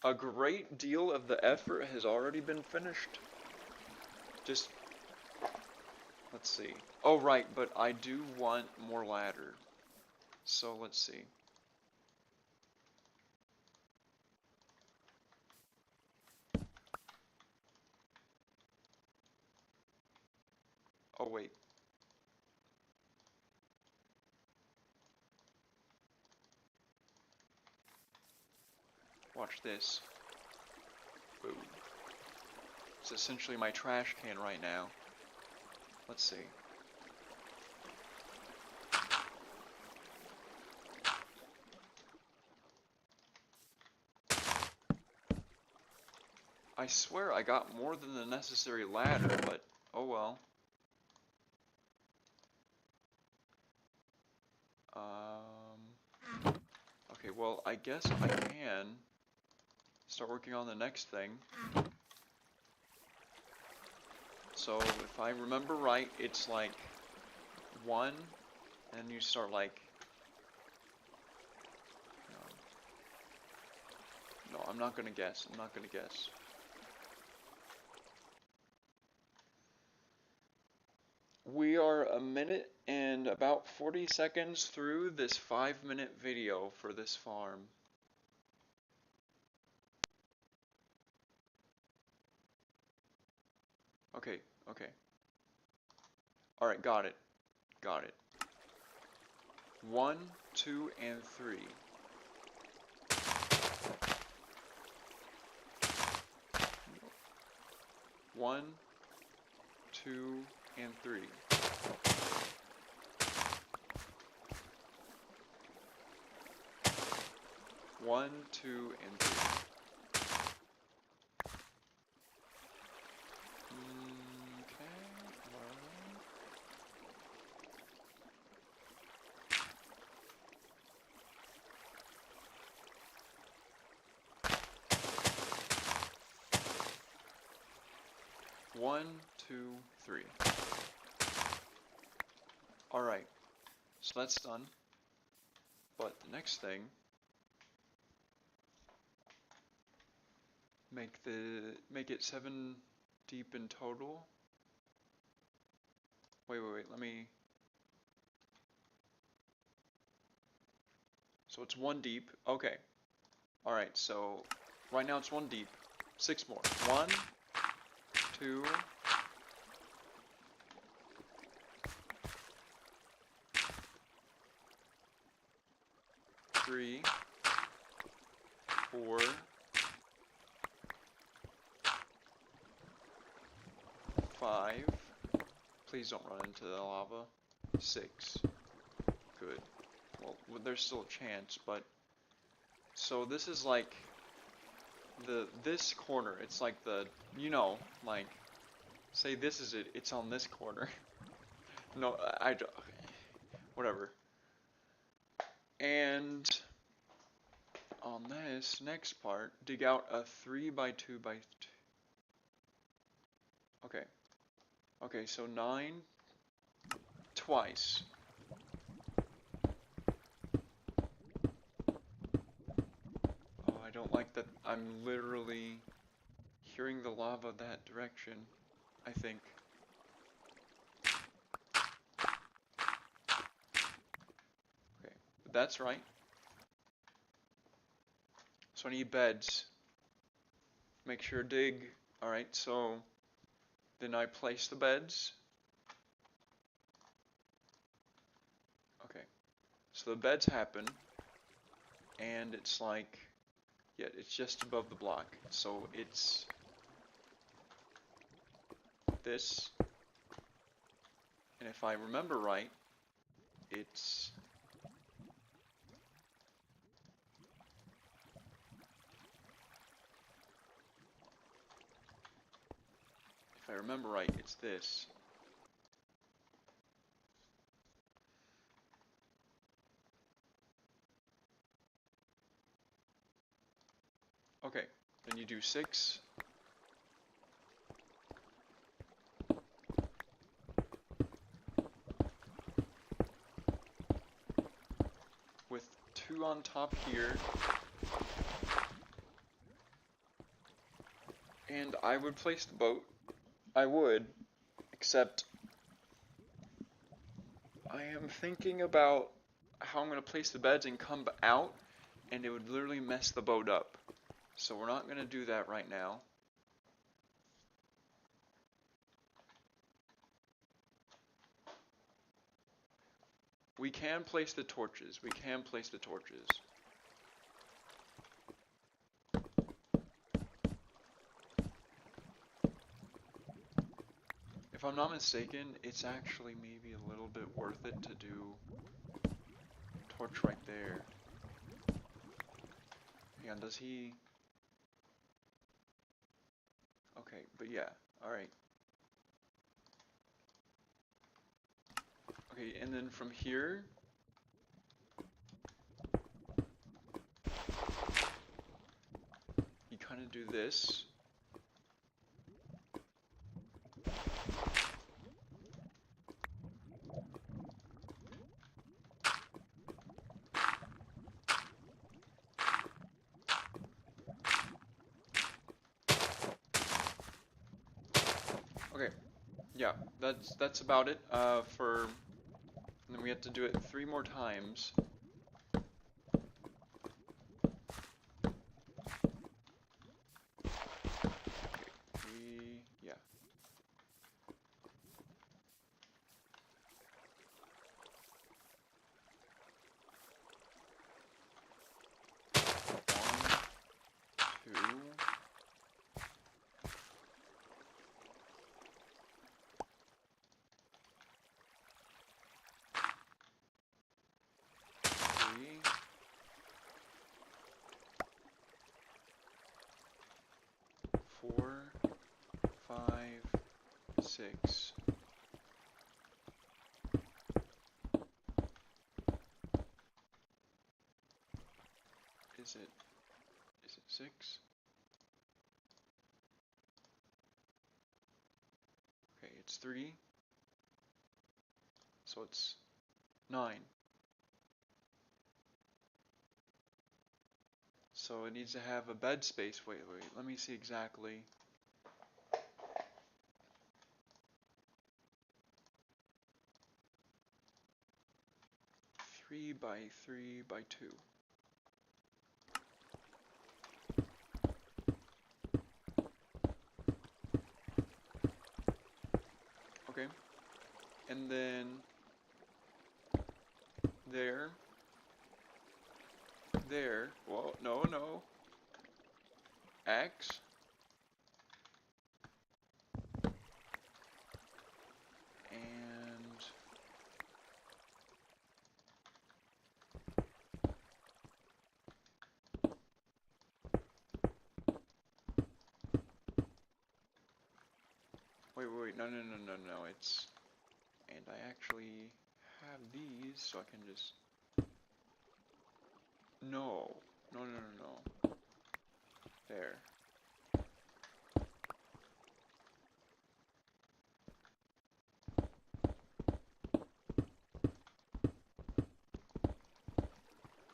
Speaker 1: a great deal of the effort has already been finished. Just, let's see. Oh right, but I do want more ladder. So let's see. Oh wait. Watch this. Boom. It's essentially my trash can right now. Let's see. I swear I got more than the necessary ladder, but oh well. Okay, well, I guess I can start working on the next thing. So, if I remember right, it's like 1, and you start like... No, I'm not gonna guess. I'm not gonna guess. We are a minute and about 40 seconds through this 5-minute video for this farm. Okay, okay. Alright, got it. Got it. 1, 2, and 3. One, 2, and 3. One, 2, and 3. Okay, alright. One, 2, 3. Alright, so that's done. But the next thing, make it 7 deep in total. Wait, let me... So it's 1 deep, okay. Alright, so right now it's 1 deep. 6 more. 1, 2, 3, 4, 5. Please don't run into the lava. 6. Good. Well, there's still a chance, but... So this is like... This corner, it's like the... You know, like... Say this is it, it's on this corner. No, I don't... Whatever. And... On this next part, dig out a 3 by 2 by 2. Okay. Okay, so 9 twice. Oh, I don't like that. I'm literally hearing the lava that direction, I think. Okay, but that's right. So I need beds. Make sure to dig. Alright, so then I place the beds. Okay, so the beds happen, and it's like, yeah, it's just above the block. So it's this, and if I remember right, it's it's this. Okay, then you do 6. With 2 on top here. And I would place the boat. I would, except I am thinking about how I'm going to place the beds and come out, and it would literally mess the boat up. So we're not going to do that right now. We can place the torches. We can place the torches. If I'm not mistaken, it's actually maybe a little bit worth it to do torch right there. Hang on, does he... Okay, but yeah, alright. Okay, and then from here... you kind of do this. Okay, yeah, that's about it, for, and then we have to do it 3 more times. Okay, yeah. One, 2. Three. 4, 5, 6. Is it 6? Okay, it's 3. So it's 9. So it needs to have a bed space. Wait, let me see exactly. Three by 3 by 2. Okay. And then there. Well, no. X. And wait, no, it's, and I actually have these, so I can just, no, there.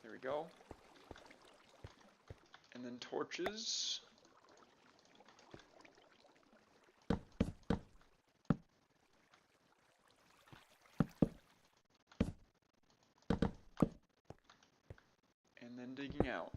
Speaker 1: There we go. And then torches. digging out.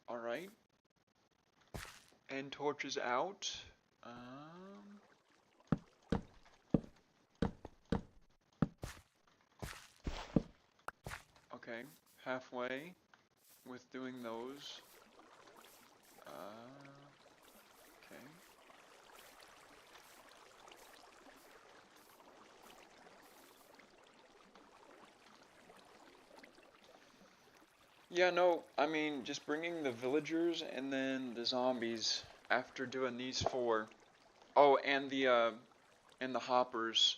Speaker 1: Alright. And torches out. Okay, halfway with doing those. Okay. Yeah, no, I mean, just bringing the villagers and then the zombies after doing these 4. Oh, and the hoppers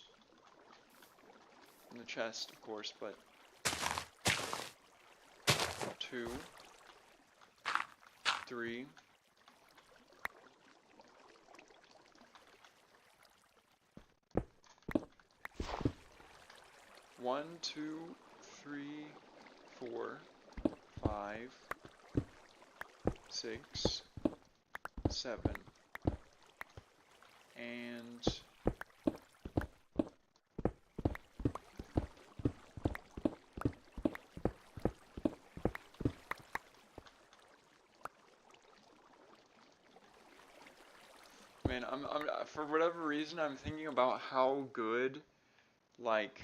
Speaker 1: in the chest, of course, but 2, 3. 1, 2, 3, 4, 5, 6, 7, and man, I'm for whatever reason I'm thinking about how good like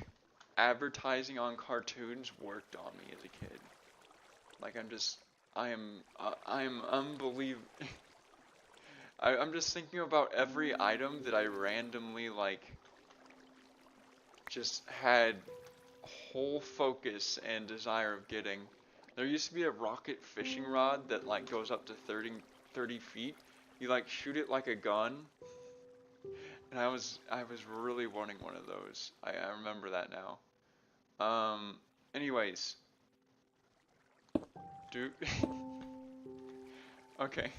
Speaker 1: advertising on cartoons worked on me as a kid. Like I am unbelievable. I'm just thinking about every item that I randomly like just had whole focus and desire of getting. There used to be a rocket fishing rod that like goes up to 30 feet. You like shoot it like a gun. And I was really wanting one of those. I remember that now. Anyways. Dude. Okay.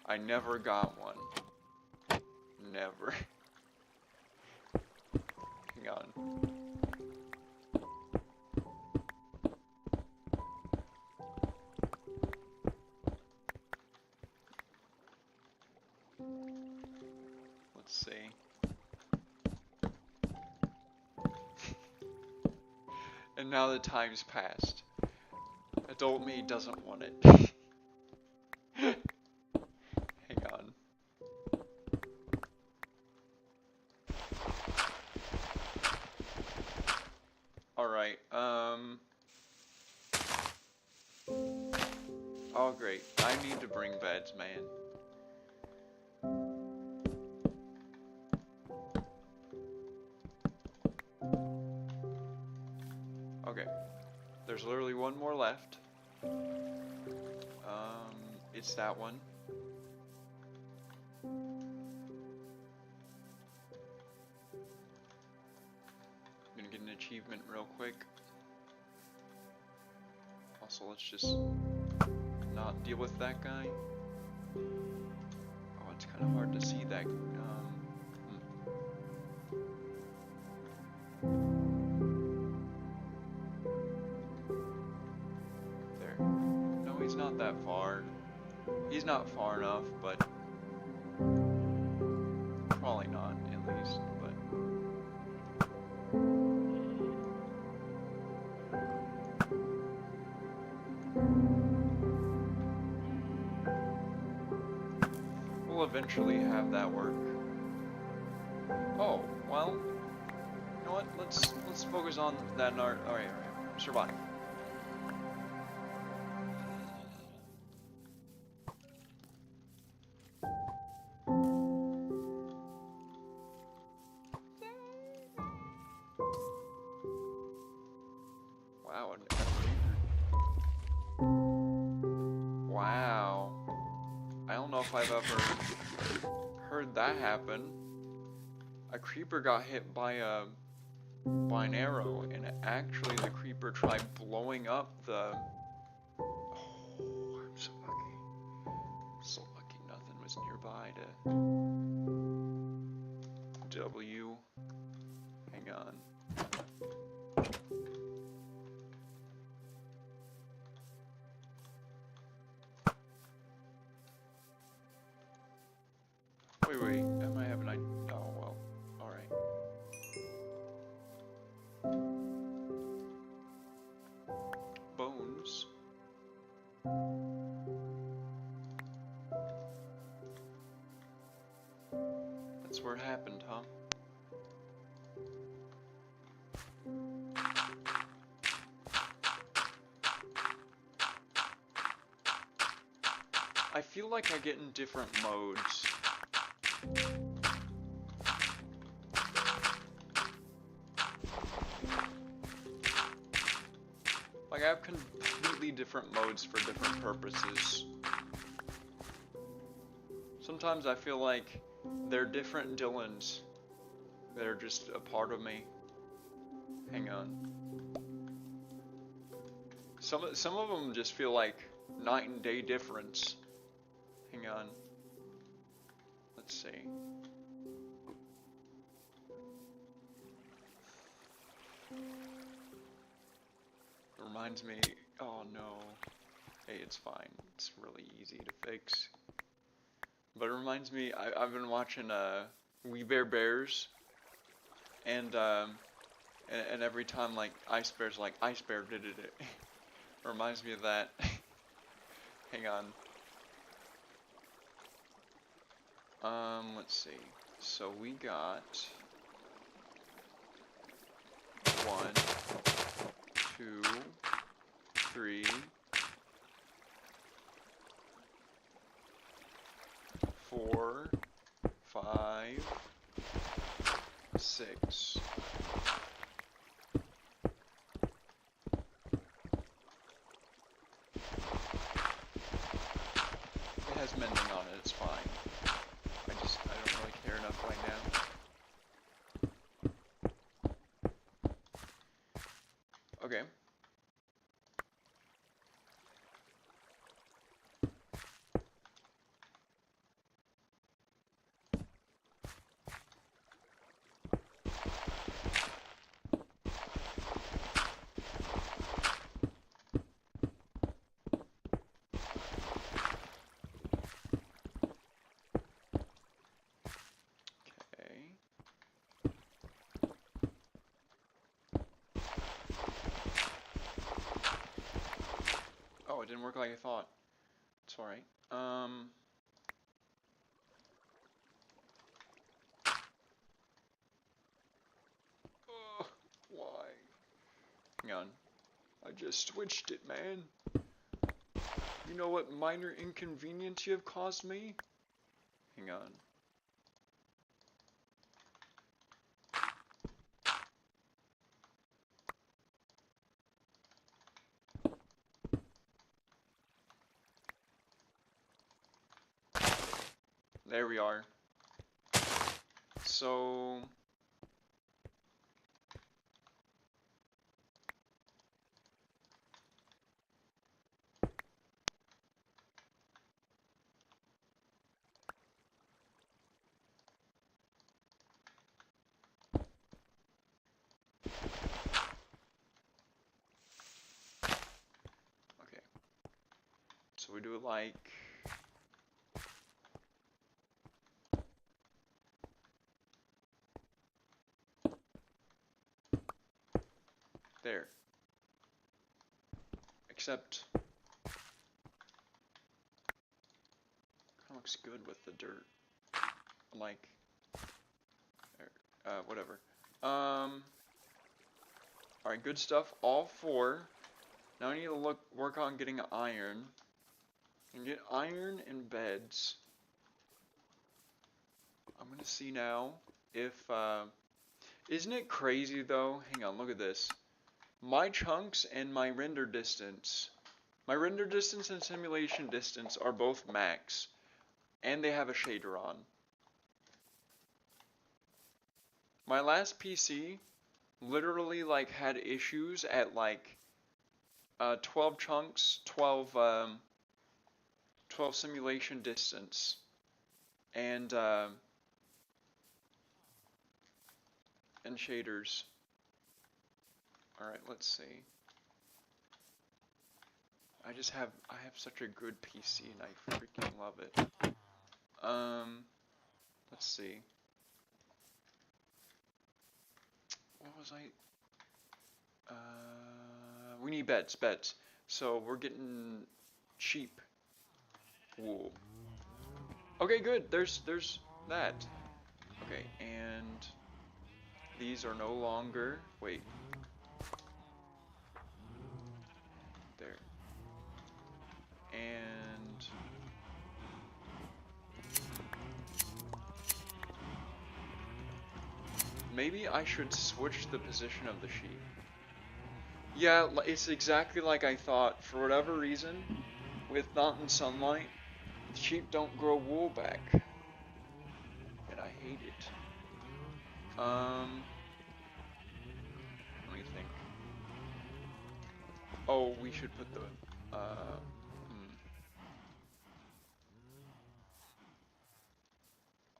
Speaker 1: I never got one. Never. Hang on. Let's see. And now the time's passed. Adult me doesn't want it. Hang on. Alright, oh great, I need to bring beds, man. Okay, there's literally one more left. It's that one. I'm gonna get an achievement real quick. Also, let's just not deal with that guy. Oh, it's kind of hard to see that. There. No, he's not that far. He's not far enough, but probably not, at least, but we'll eventually have that work. Oh, well, you know what, let's focus on that art. Alright, survive. Wow, I don't know if I've ever heard that happen. A creeper got hit by an arrow, and actually the creeper tried blowing up the goes nearby to W. Hang on. Wait, I might have an idea. Oh, well, alright. Bones. That's where it happened, huh? I feel like I get in different modes. Like I have completely different modes for different purposes. Sometimes I feel like they're different Dylans that are just a part of me. Hang on. Some of them just feel like night and day difference. Hang on. Let's see. It reminds me. Oh no. Hey, it's fine. It's really easy to fix. But it reminds me. I've been watching We Bare Bears, and every time like Ice Bear's like Ice Bear did it. Reminds me of that. Hang on. Let's see. So we got 1, 2, 3, 4, 5, 6. It has mending on it, it's fine. I don't really care enough right now. Okay. It didn't work like I thought. It's alright. Why? Hang on. I just switched it, man. You know what minor inconvenience you have caused me? Hang on. There we are. So okay. So we do it like there. Except kind of looks good with the dirt. Like whatever. Alright, good stuff. All 4. Now I need to work on getting iron. And get iron in beds. I'm gonna see now if isn't it crazy though? Hang on, look at this. My chunks and my render distance. My render distance and simulation distance are both max. And they have a shader on. My last PC literally like had issues at like 12 chunks, 12 simulation distance. and shaders. All right, let's see. I have such a good PC and I freaking love it. Let's see. What was I? We need beds. So we're getting sheep wool. Okay, good. There's that. Okay, and these are no longer. Wait. There. And maybe I should switch the position of the sheep. Yeah, it's exactly like I thought. For whatever reason, with not in sunlight, the sheep don't grow wool back. And I hate it. Let me think. Oh, we should put the,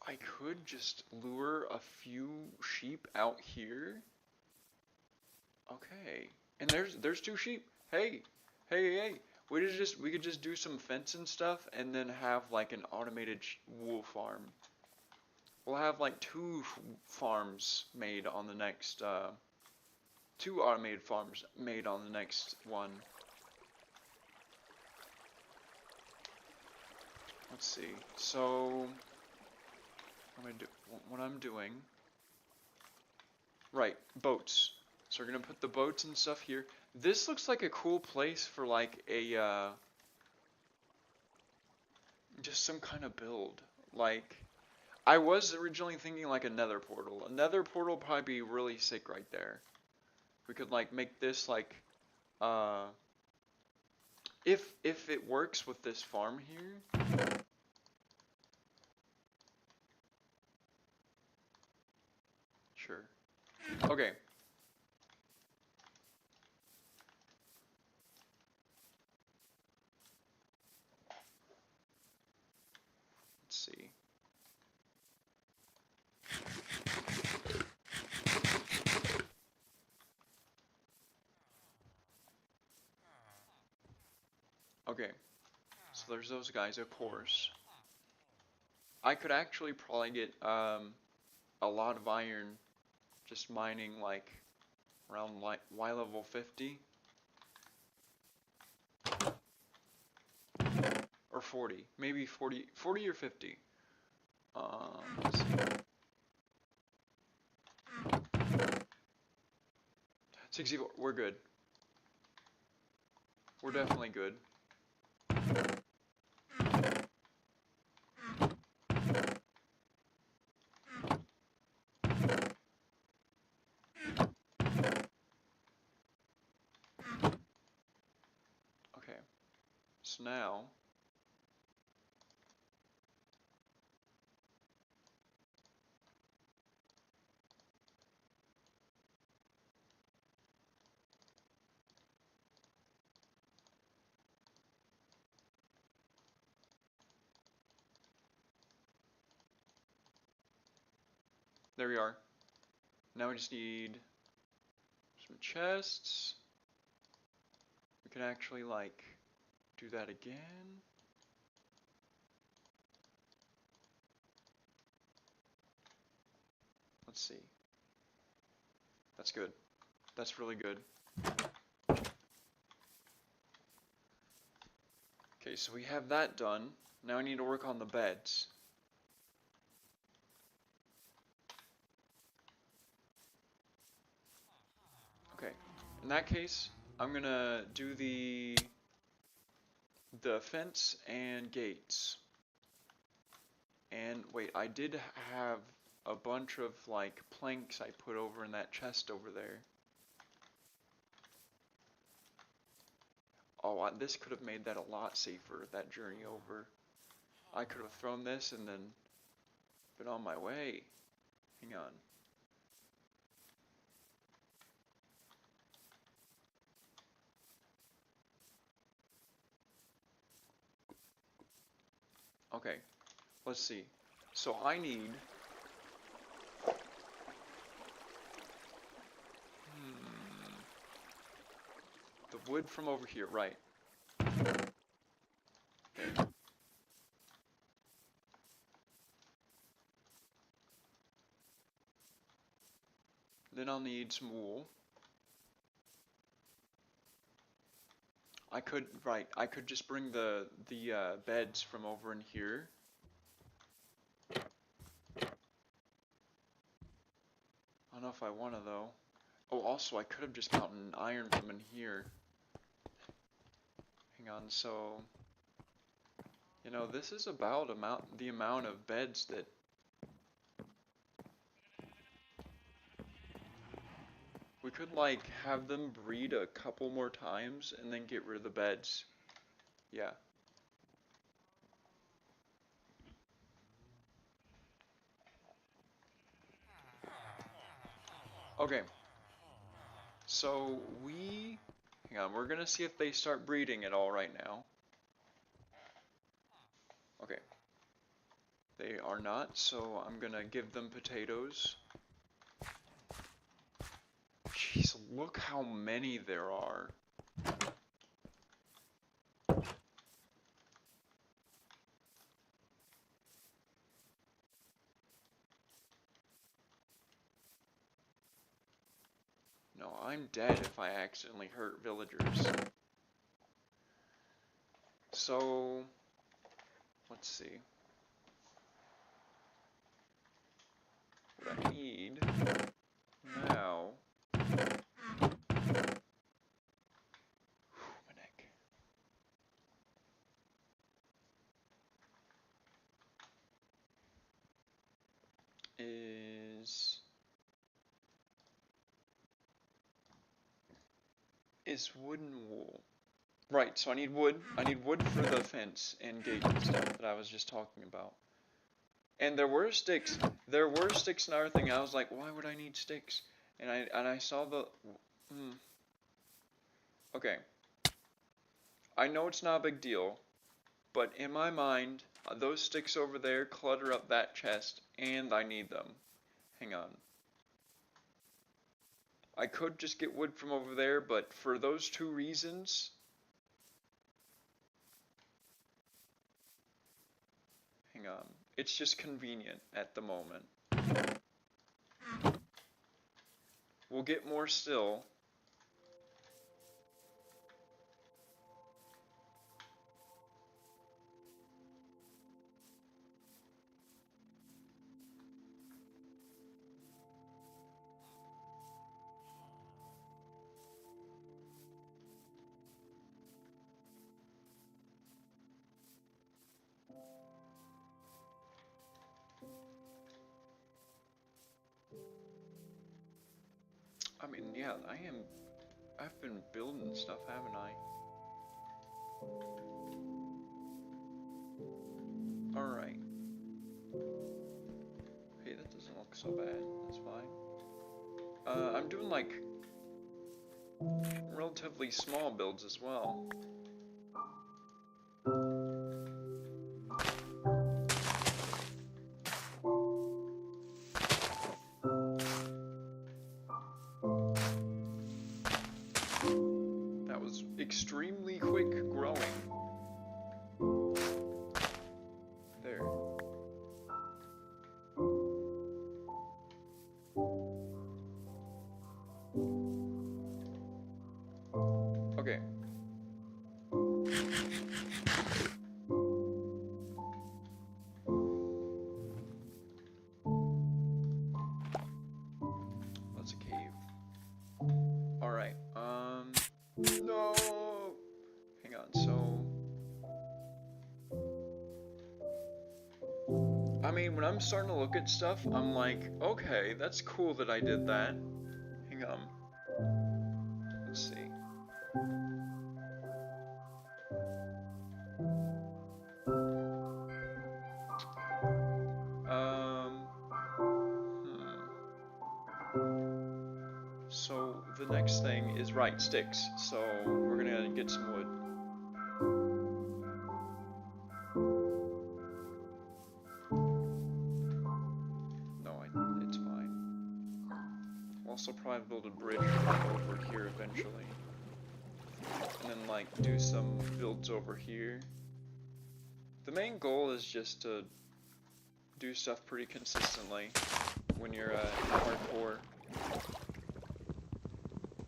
Speaker 1: I could just lure a few sheep out here. Okay. And there's 2 sheep. Hey. We could just do some fence and stuff and then have like an automated wool farm. We'll have like 2 farms made on the next 2 automated farms made on the next one. Let's see. So what I'm doing. Right, boats. So we're gonna put the boats and stuff here. This looks like a cool place for like a just some kind of build. Like I was originally thinking like a nether portal. A nether portal would probably be really sick right there. We could like make this like if it works with this farm here. Sure. Okay. Let's see. Okay. So there's those guys, of course. I could actually probably get a lot of iron just mining like around like Y level 50 or 40, maybe 40 or 50. Let's see. 64, we're good. We're definitely good. Okay, so now there we are. Now we just need some chests. We can actually like do that again. Let's see. That's good. That's really good. Okay, so we have that done. Now I need to work on the beds. Okay, in that case, I'm gonna do the fence and gates. And wait, I did have a bunch of like planks I put over in that chest over there. Oh, this could have made that a lot safer, that journey over. I could have thrown this and then been on my way. Hang on. Okay, let's see. So I need... the wood from over here, right. There. Then I'll need some wool. I could just bring the beds from over in here. I don't know if I want to though. Oh, also I could have just gotten iron from in here. Hang on, so you know, this is about the amount of beds that we could like have them breed a couple more times and then get rid of the beds. Yeah. Okay. So hang on, we're gonna see if they start breeding at all right now. Okay. They are not, so I'm gonna give them potatoes. Jeez, look how many there are. No, I'm dead if I accidentally hurt villagers. So, let's see. What I need now... my neck. Is wooden wool. Right, so I need wood. I need wood for the fence and gate and stuff that I was just talking about. And there were sticks. There were sticks and everything. I was like, why would I need sticks? And I saw the... Okay. I know it's not a big deal, but in my mind, those sticks over there clutter up that chest, and I need them. Hang on. I could just get wood from over there, but for those two reasons... Hang on. It's just convenient at the moment. We'll get more still. I mean, yeah, I've been building stuff, haven't I? Alright. Hey, that doesn't look so bad. That's fine. I'm doing, like, relatively small builds as well. Extremely quick growing. There. Okay. That's a cave. Alright, no! Hang on, so... I mean, when I'm starting to look at stuff, I'm like, okay, that's cool that I did that. Hang on. Let's see. So, the next thing is, right, sticks. So, we're gonna get some wood. probably build a bridge over here eventually. And then like do some builds over here. The main goal is just to do stuff pretty consistently when you're hardcore.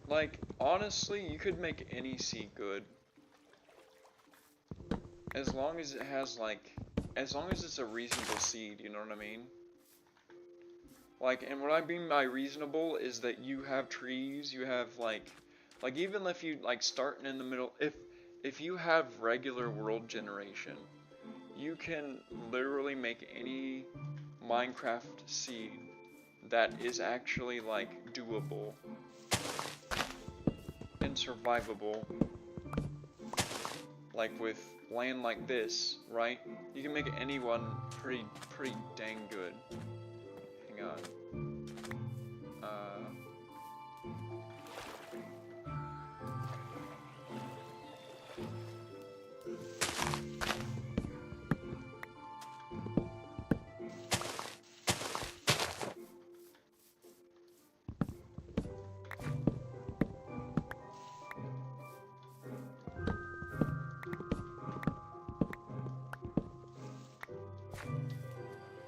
Speaker 1: Like, honestly, you could make any seed good. As long as it has like, as long as it's a reasonable seed, you know what I mean? Like, and what I mean by reasonable is that you have trees, you have like even if you like starting in the middle, if you have regular world generation, you can literally make any Minecraft seed that is actually like doable and survivable. Like with land like this, right? You can make anyone pretty dang good. Hang on.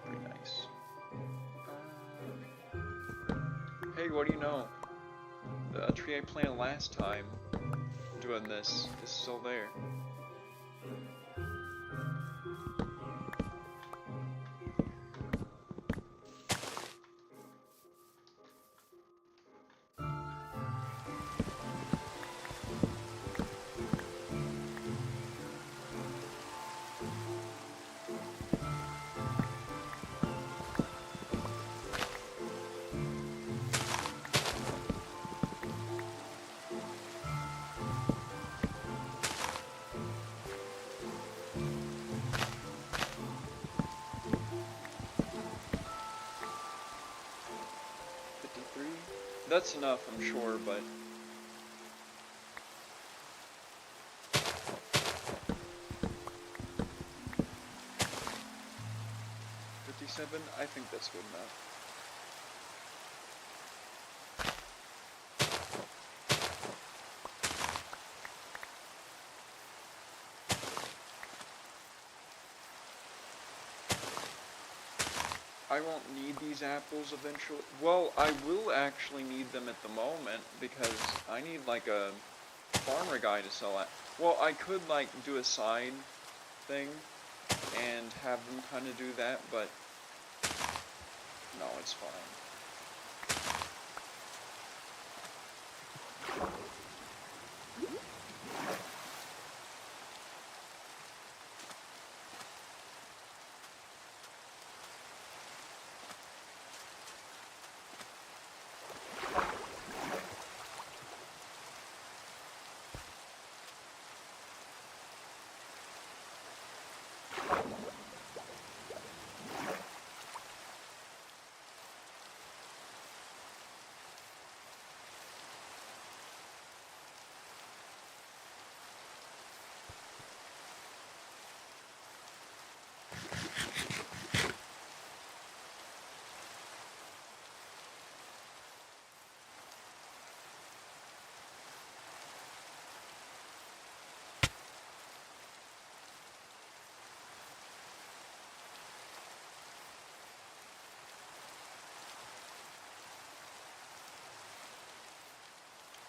Speaker 1: Pretty nice. Hey, what do you know? The tree I planted last time doing this is still there. That's enough, I'm sure, but... $57? I think that's good enough. I won't need these apples eventually. Well, I will actually need them at the moment because I need like a farmer guy to sell it. Well, I could like do a side thing and have them kind of do that, but no, it's fine.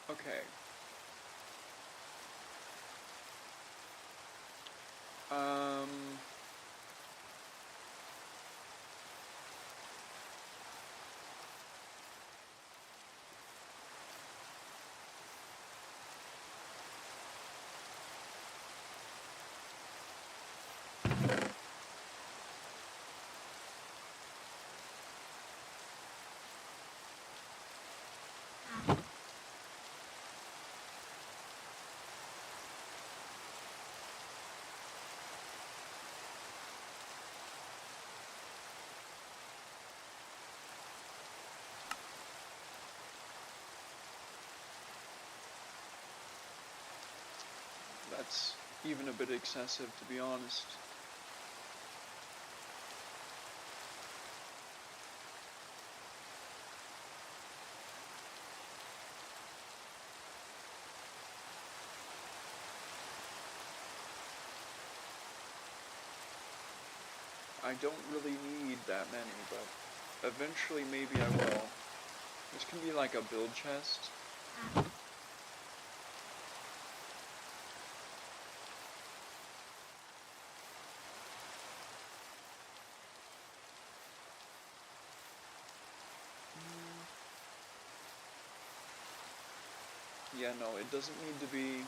Speaker 1: Okay. Um... That's even a bit excessive, to be honest. I don't really need that many, but eventually maybe I will. This can be like a build chest. Yeah, no, it doesn't need to be.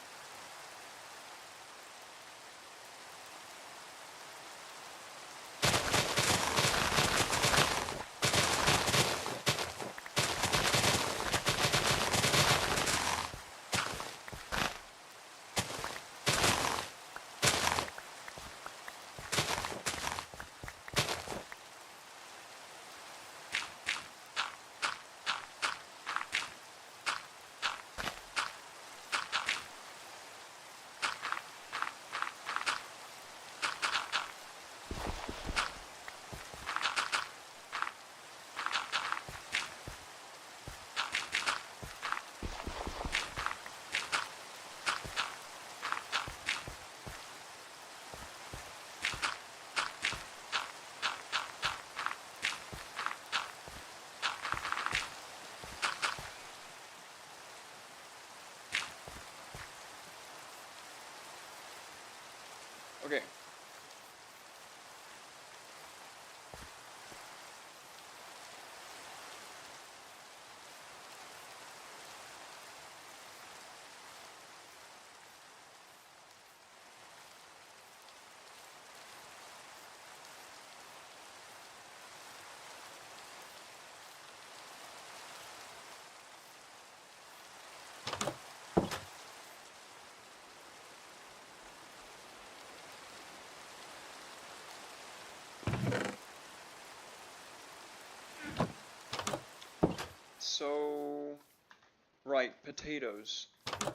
Speaker 1: Okay. So, right, potatoes.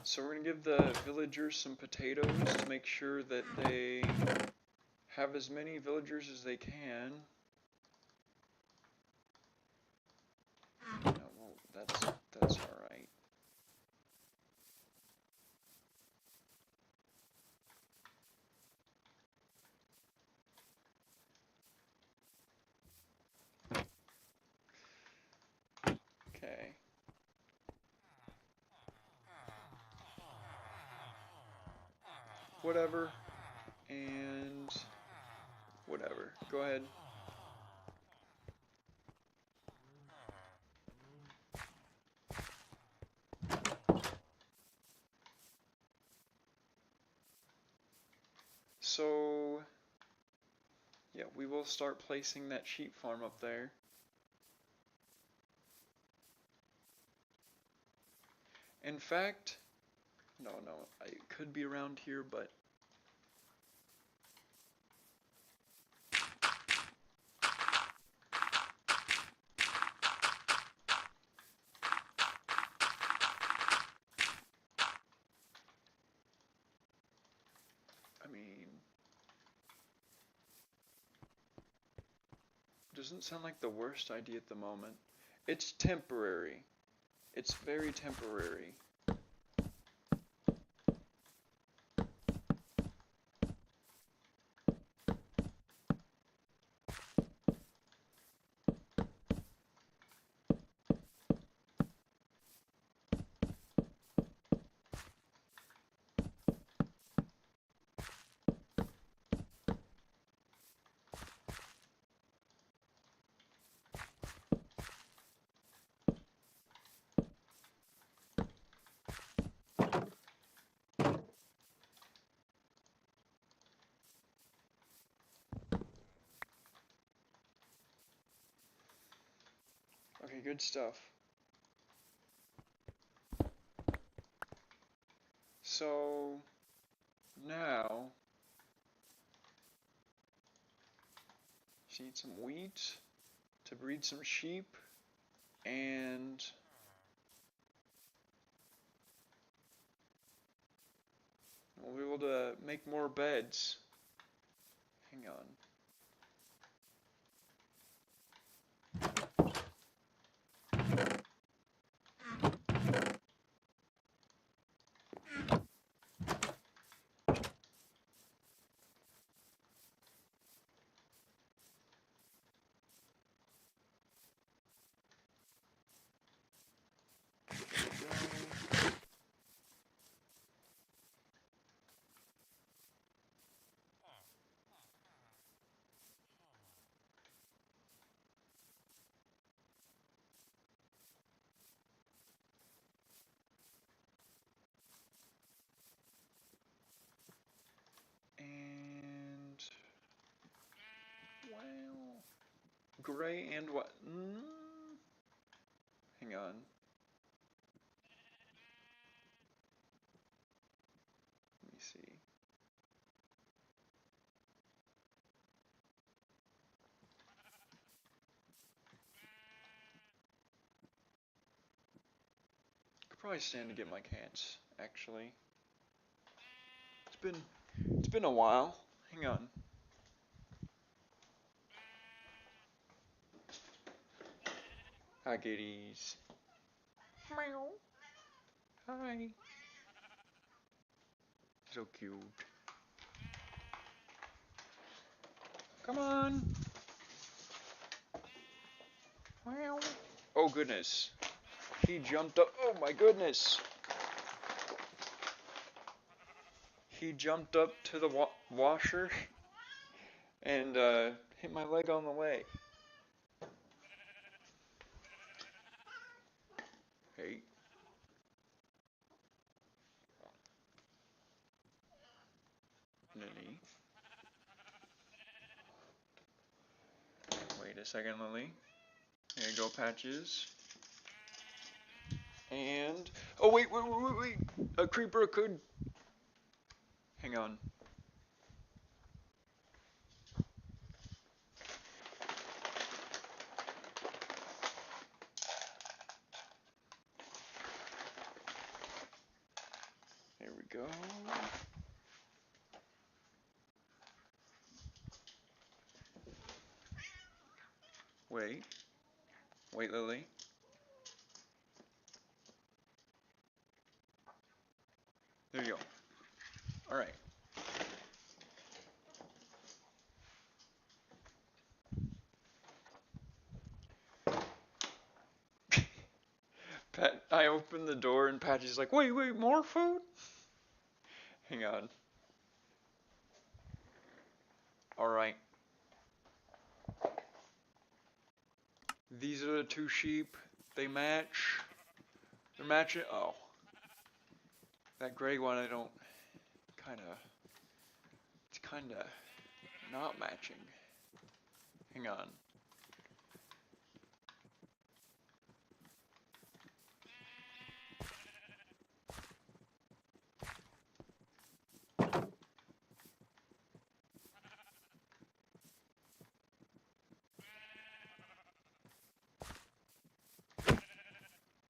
Speaker 1: So we're gonna give the villagers some potatoes to make sure that they have as many villagers as they can. No, well, that's all right. Okay. Whatever. And whatever. Go ahead. So, yeah, we will start placing that sheep farm up there. In fact, no, it could be around here, but I mean, doesn't sound like the worst idea at the moment. It's temporary. It's very temporary. Okay, good stuff. So, now, just need some wheat to breed some sheep, and we'll be able to make more beds. Hang on. way and what? Hang on. Let me see. Could probably stand to get my cats, actually. It's been a while. Hang on. Hi, kitties. Meow. Hi. So cute. Come on. Meow. Oh goodness. He jumped up. Oh my goodness. He jumped up to the washer and hit my leg on the way. Hey. Lily. Wait a second, Lily. Here you go, Patches. And oh wait. A creeper could. Hang on. There we go. Wait, Lily. There you go. All right. I opened the door and Patty's like, wait, more food? Hang on. Alright. These are the two sheep. They match. They're matching. Oh. That gray one, I don't. It's kinda not matching. Hang on.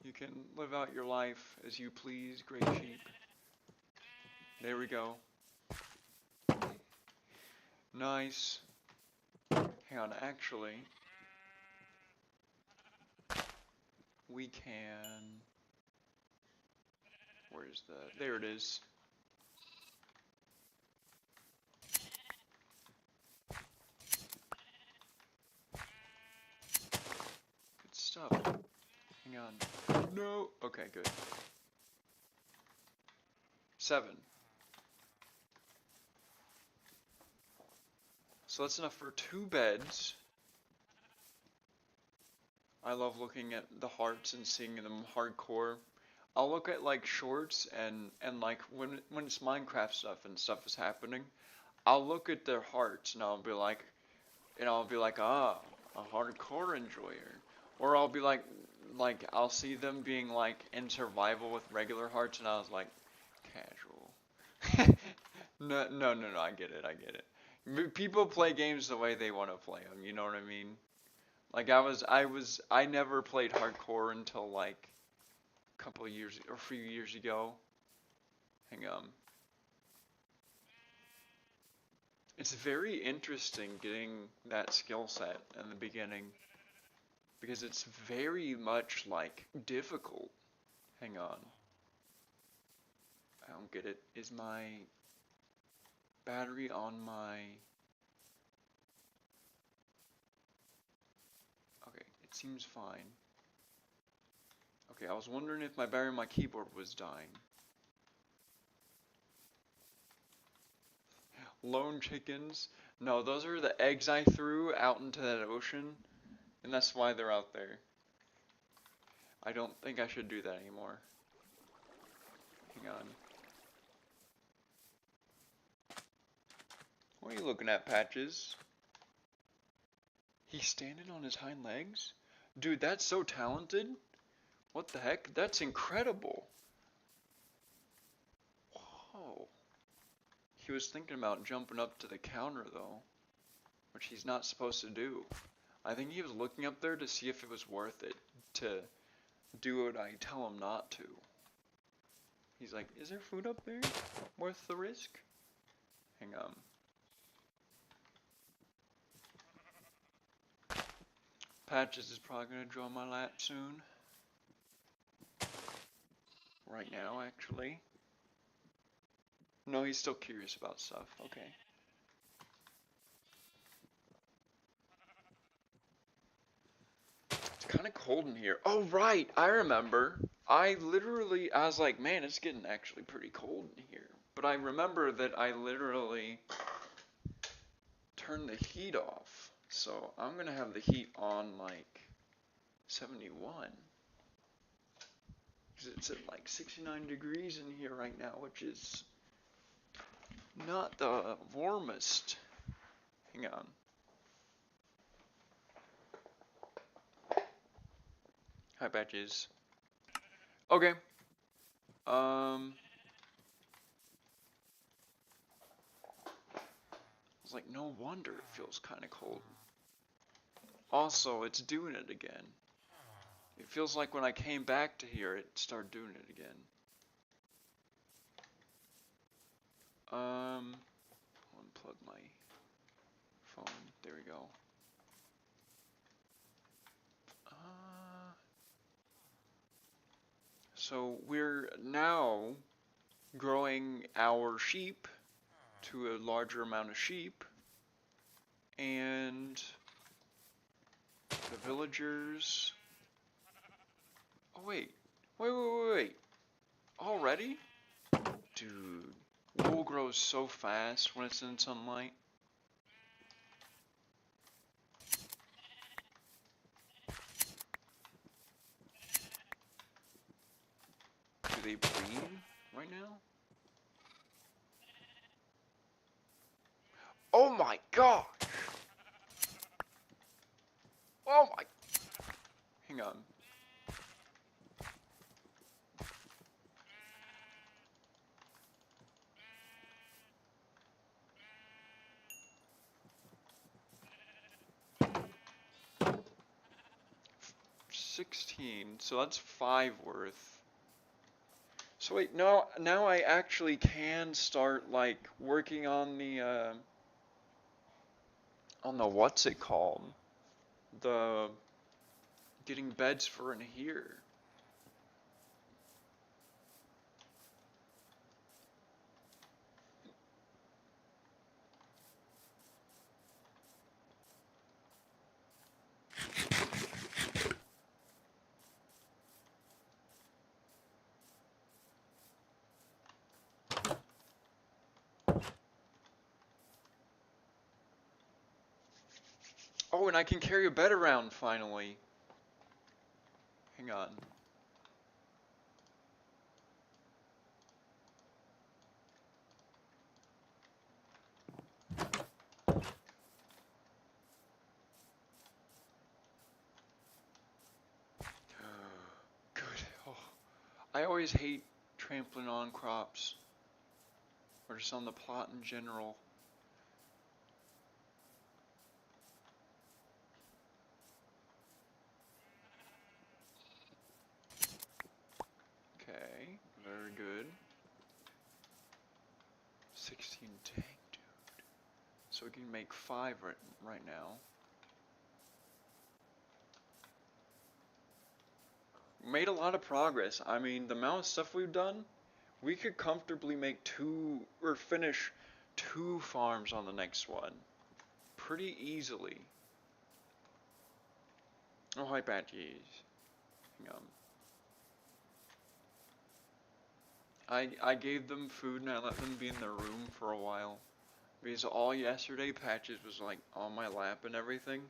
Speaker 1: You can live out your life as you please, gray sheep. There we go. Nice. Hang on, actually. We can. Where's the. There it is. Good stuff. Hang on. No. Okay, good. 7. So that's enough for 2 beds. I love looking at the hearts and seeing them hardcore. I'll look at like shorts and like when it's Minecraft stuff and stuff is happening, I'll look at their hearts and I'll be like, ah, a hardcore enjoyer. Or I'll be like I'll see them being like in survival with regular hearts and I was like, casual. No, I get it. People play games the way they want to play them, you know what I mean? Like I never played hardcore until like a couple of years or a few years ago. Hang on. It's very interesting getting that skill set in the beginning because it's very much like difficult. Hang on. I don't get it. Is my battery on my... Okay, it seems fine. Okay, I was wondering if my battery on my keyboard was dying. Lone chickens. No, those are the eggs I threw out into that ocean, and that's why they're out there. I don't think I should do that anymore. Hang on. What are you looking at, Patches? He's standing on his hind legs? Dude, that's so talented. What the heck? That's incredible. Whoa. He was thinking about jumping up to the counter though, which he's not supposed to do. I think he was looking up there to see if it was worth it to do what I tell him not to. He's like, is there food up there? Worth the risk? Hang on. Patches is probably gonna draw my lap soon. Right now, actually. No, he's still curious about stuff. Okay. It's kind of cold in here. Oh, right. I remember. I was like, man, it's getting actually pretty cold in here. But I remember that I literally turned the heat off. So I'm going to have the heat on like 71. It's at like 69 degrees in here right now, which is not the warmest. Hang on. Hi, Patches. Okay. It's like, no wonder it feels kind of cold. Also, it's doing it again. It feels like when I came back to here, it started doing it again. Unplug my phone. There we go. So we're now growing our sheep to a larger amount of sheep, and the villagers. Oh wait. Already? Dude, wool grows so fast when it's in sunlight. Do they breed right now? Oh my gosh! Oh my... Hang on. $16, so that's 5 worth. So wait, no, now I actually can start like working on the what's it called? The getting beds for in here. Oh, and I can carry a bed around finally. Hang on. Good. Oh, I always hate trampling on crops, or just on the plot in general. Okay, very good. 16 tank, dude. So we can make 5 right now. Made a lot of progress. I mean, the amount of stuff we've done, we could comfortably make 2 or finish 2 farms on the next one pretty easily. Oh, hi, Patches. Hang on. I gave them food and I let them be in their room for a while, because all yesterday Patches was like on my lap and everything,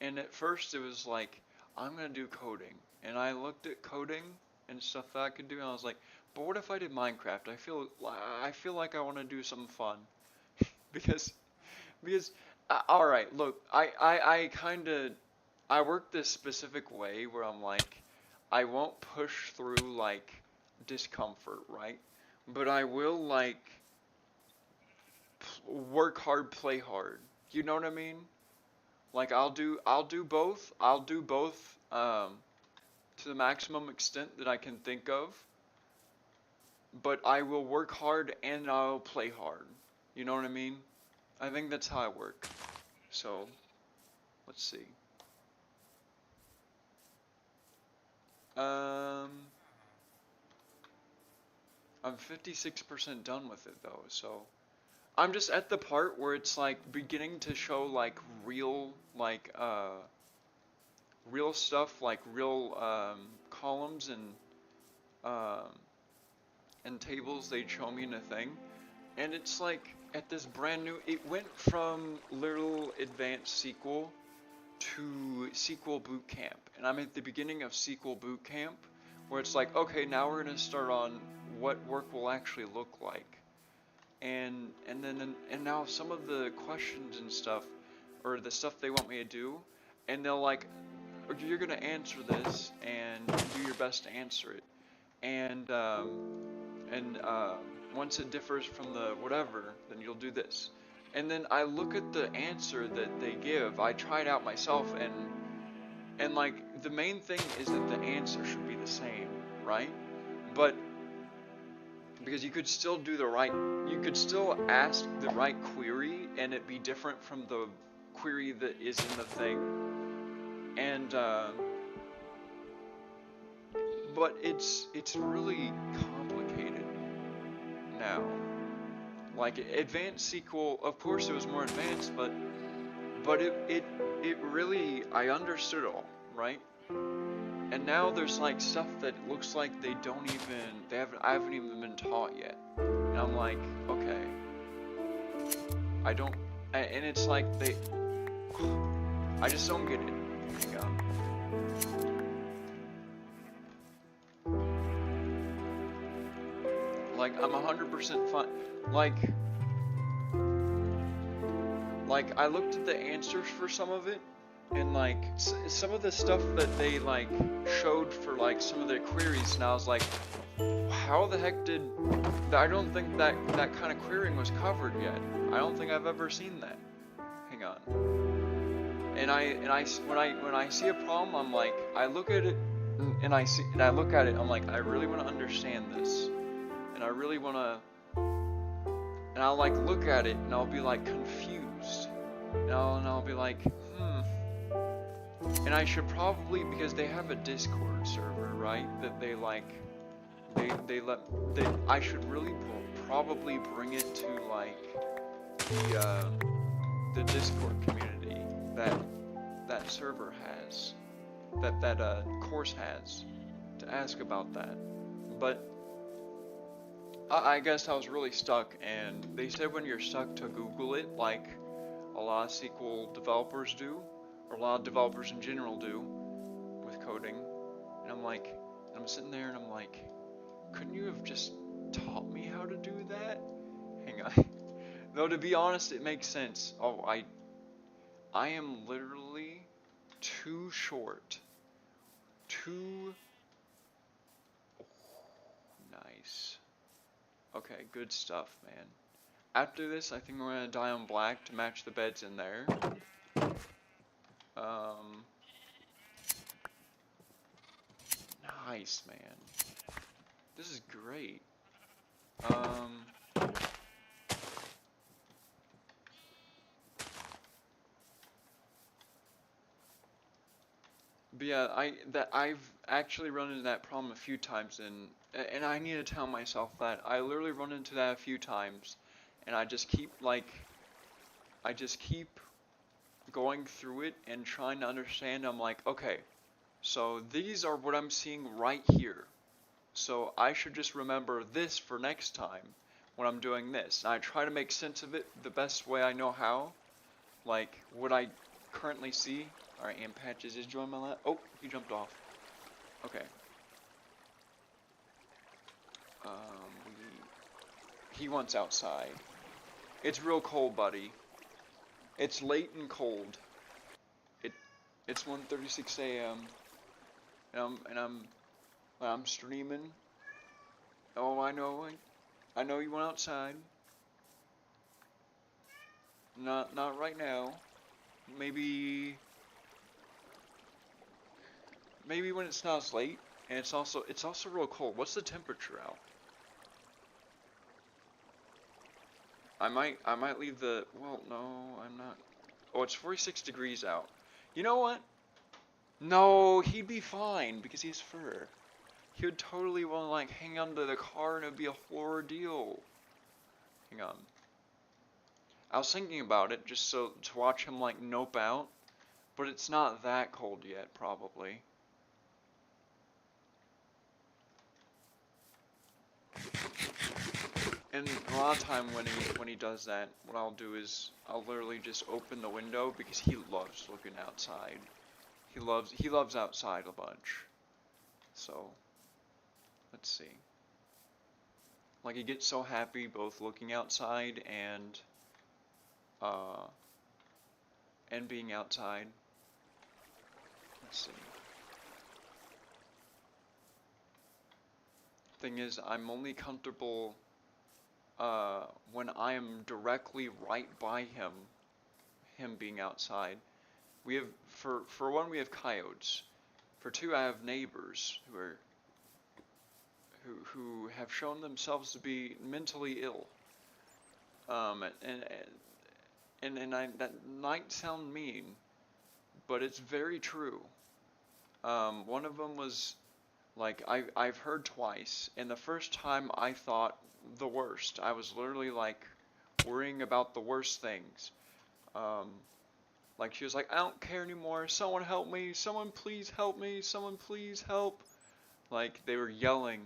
Speaker 1: and at first it was like, I'm gonna do coding, and I looked at coding and stuff that I could do, and I was like, but what if I did Minecraft? I feel like I want to do something fun, because Alright, look, I kinda, I work this specific way where I'm like, I won't push through, like, discomfort, right? But I will, like, work hard, play hard. You know what I mean? Like, I'll do both. I'll do both, to the maximum extent that I can think of. But I will work hard and I'll play hard. You know what I mean? I think that's how I work. So, let's see. Um, I'm 56% done with it though, so I'm just at the part where it's like beginning to show like real real stuff, like real columns um and tables they show me in a thing, and it's like at this brand new. It went from little advanced SQL to SQL boot camp, and I'm at the beginning of SQL boot camp, where it's like, okay, now we're gonna start on what work will actually look like, and now some of the questions and stuff, or the stuff they want me to do, and they'll like, "Okay, you're gonna answer this and do your best to answer it, and once it differs from the whatever, then you'll do this." And then I look at the answer that they give. I try it out myself, and like the main thing is that the answer should be the same, right? But because you could still do the right, you could still ask the right query and it be different from the query that is in the thing. And but it's really complicated now. Like advanced SQL, of course it was more advanced, but it really, I understood it all, right? And now there's like stuff that looks like I haven't even been taught yet. And I'm like, okay, I don't, and it's like I just don't get it. Hang on. Like I'm 100% fine. Like I looked at the answers for some of it, and like some of the stuff that they like showed for like some of their queries, and I was like, how the heck did I don't think that kind of querying was covered yet. I don't think I've ever seen that. Hang on. And when I see a problem, I'm like, I look at it and I look at it, I'm like, I really want to understand this, and I really want to, and I'll like look at it and I'll be like confused, and I'll be like, and I should probably, because they have a Discord server, right, that they like, I should really probably bring it to like the Discord community that server has, that course has, to ask about that. But I guess I was really stuck, and they said when you're stuck to Google it, like a lot of SQL developers do, or a lot of developers in general do with coding. And I'm like, I'm sitting there and I'm like, couldn't you have just taught me how to do that? Hang on. Though to be honest, it makes sense. Oh, I am literally too short. Nice. Okay, good stuff, man. After this, I think we're gonna dye on black to match the beds in there. Nice, man. This is great. But yeah, I've actually run into that problem a few times, and I need to tell myself that I literally run into that a few times, and I just keep going through it and trying to understand. I'm like, okay, so these are what I'm seeing right here, so I should just remember this for next time when I'm doing this. And I try to make sense of it the best way I know how, like what I currently see. Alright, Amp Patches is joining my lap. Oh, he jumped off. Okay. He wants outside. It's real cold, buddy. It's late and cold. It's 1:36 a.m. and I'm streaming. Oh, I know you went outside. Not right now. Maybe when it's not as late, and it's also real cold. What's the temperature out? I might leave the, well, no, I'm not. Oh, it's 46 degrees out. You know what? No, he'd be fine because he's fur. He would totally want to like hang onto the car and it'd be a whole ordeal. Hang on. I was thinking about it just so to watch him like nope out, but it's not that cold yet, probably. And a lot of time when he does that, what I'll do is I'll literally just open the window because he loves looking outside. He loves outside a bunch. So let's see. Like he gets so happy both looking outside and being outside. Let's see. Thing is, I'm only comfortable when I am directly right by him being outside. We have, for one, we have coyotes. For two, I have neighbors who have shown themselves to be mentally ill. That might sound mean, but it's very true. One of them was like I've heard twice, and the first time I thought the worst. I was literally like worrying about the worst things. Like she was like, I don't care anymore. Someone help me. Someone please help me. Someone please help. Like they were yelling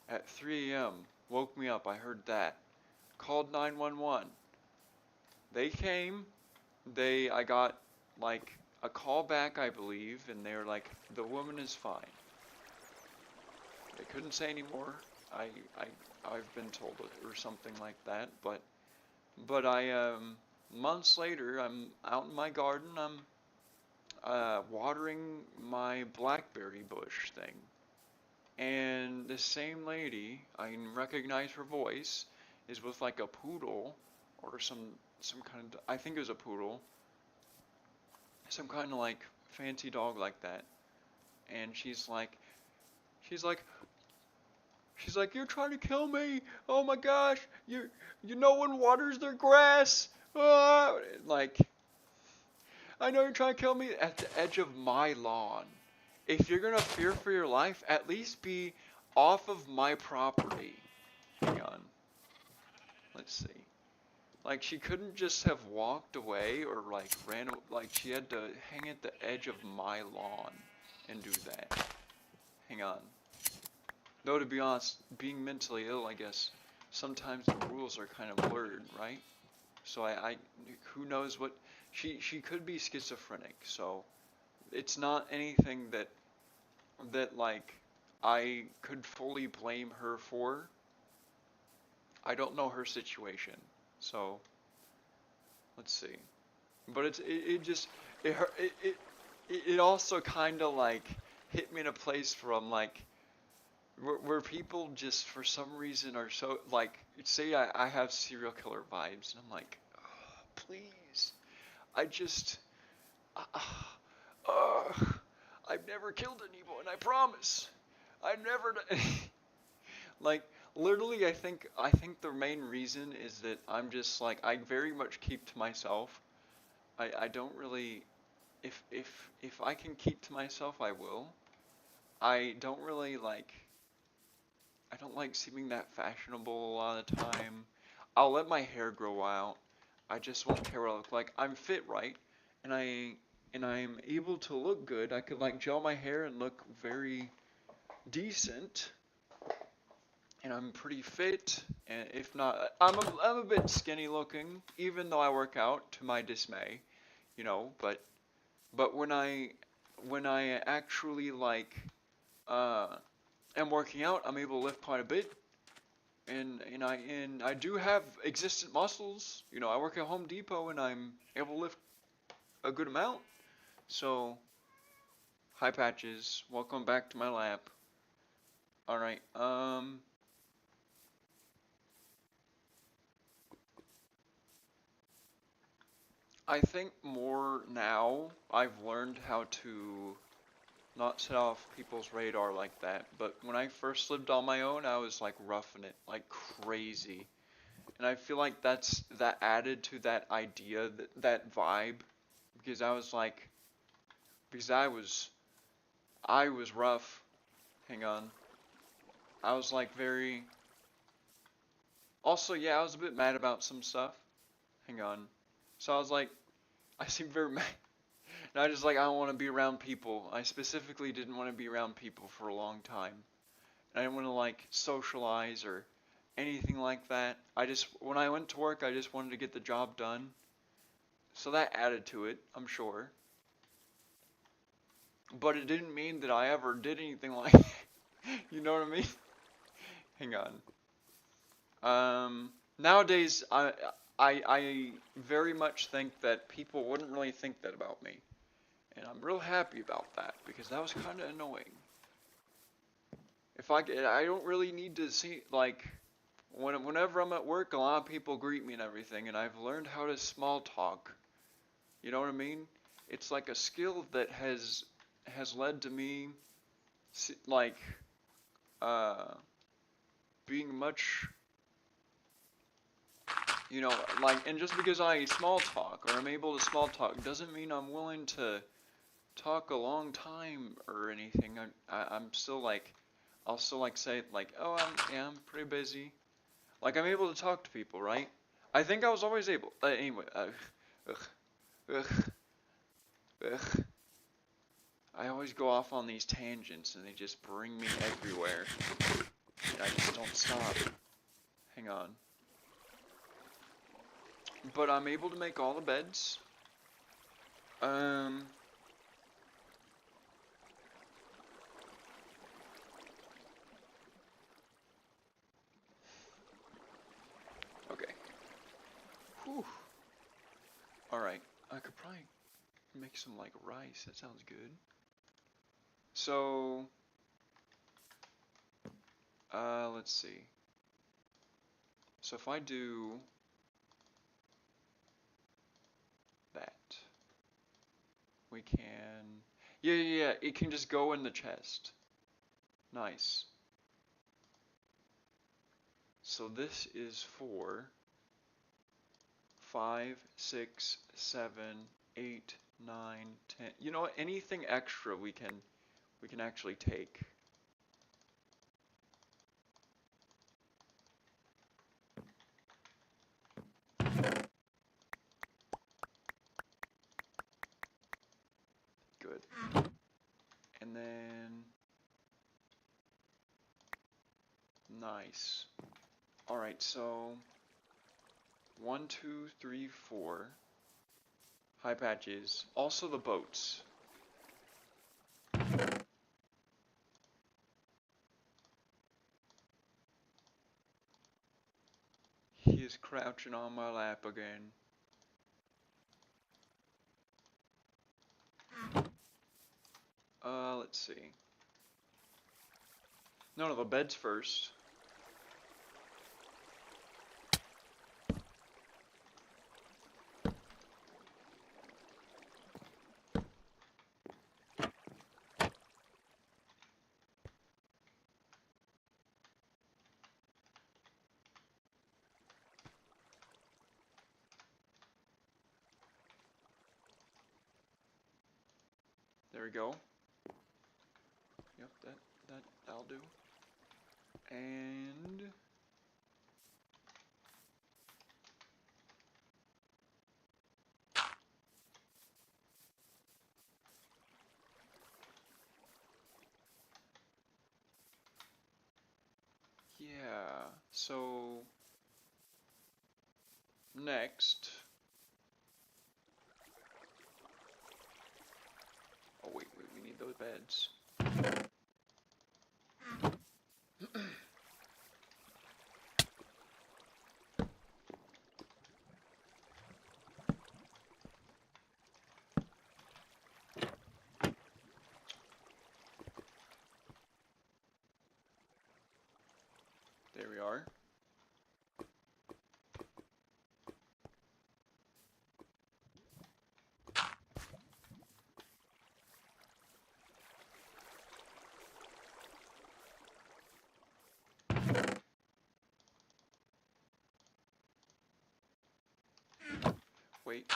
Speaker 1: at 3 a.m. Woke me up. I heard that. Called 911. They came. I got like a call back, I believe, and they were like, the woman is fine. They couldn't say anymore. I've been told it or something like that, but I months later I'm out in my garden, I'm watering my blackberry bush thing, and this same lady, I can recognize her voice, is with like a poodle or some kind of, I think it was a poodle, some kind of like fancy dog like that, and she's like, you're trying to kill me. Oh my gosh, no one waters their grass. Like, I know you're trying to kill me at the edge of my lawn. If you're gonna fear for your life, at least be off of my property. Hang on. Let's see. Like, she couldn't just have walked away or like ran. Like, she had to hang at the edge of my lawn and do that. Hang on. Though, to be honest, being mentally ill, I guess, sometimes the rules are kind of blurred, right? So who knows what, she could be schizophrenic, so it's not anything that like, I could fully blame her for. I don't know her situation, so, let's see. But it also kind of like, hit me in a place where I'm like, where people just for some reason are so like, say I have serial killer vibes, and I'm like, oh, please, I've never killed anyone, I promise, I've never like, literally, I think the main reason is that I'm just like, I very much keep to myself. I don't really, if I can keep to myself, I will. I don't really like, I don't like seeming that fashionable a lot of the time. I'll let my hair grow out. I just won't care what I look like. I'm fit, right? And I'm able to look good. I could like gel my hair and look very decent. And I'm pretty fit. And if not, I'm a bit skinny looking, even though I work out to my dismay, you know. But when I actually like am working out, I'm able to lift quite a bit, and I do have existent muscles. You know, I work at Home Depot and I'm able to lift a good amount. So, hi Patches, welcome back to my lap. All right, I think more now I've learned how to not set off people's radar like that. But when I first lived on my own, I was like roughing it like crazy. And I feel like that added to that idea, that vibe, because I was like, because I was rough. Hang on. I was like very, also yeah, I was a bit mad about some stuff. Hang on. So I was like, I seem very mad. And I just like, I don't want to be around people. I specifically didn't want to be around people for a long time. And I didn't want to like socialize or anything like that. When I went to work, I just wanted to get the job done. So that added to it, I'm sure. But it didn't mean that I ever did anything like that. You know what I mean? Hang on. Nowadays, I very much think that people wouldn't really think that about me. And I'm real happy about that, because that was kind of annoying. I don't really need to see, like, whenever I'm at work, a lot of people greet me and everything, and I've learned how to small talk. You know what I mean? It's like a skill that has led to me, like, being much, you know, like, and just because I small talk, or I'm able to small talk, doesn't mean I'm willing to talk a long time or anything. I'm still like, I'll still like say like, oh, I'm pretty busy. Like, I'm able to talk to people, right? I think I was always able. Anyway, ugh. I always go off on these tangents and they just bring me everywhere. And I just don't stop. Hang on. But I'm able to make all the beds. Okay. Whew. Alright. I could probably make some, like, rice. That sounds good. So, let's see. So if I do that, we can, yeah, it can just go in the chest. Nice. So this is for 5, 6, 7, 8, 9, 10. You know what? Anything extra we can actually take. Good. And then nice. Alright, so 1, 2, 3, 4. High patches. Also the boats. He is crouching on my lap again. Let's see. No, the beds first. There we go. Yep, that'll do. And yeah, so next. Oh wait, we need those beds. Wait.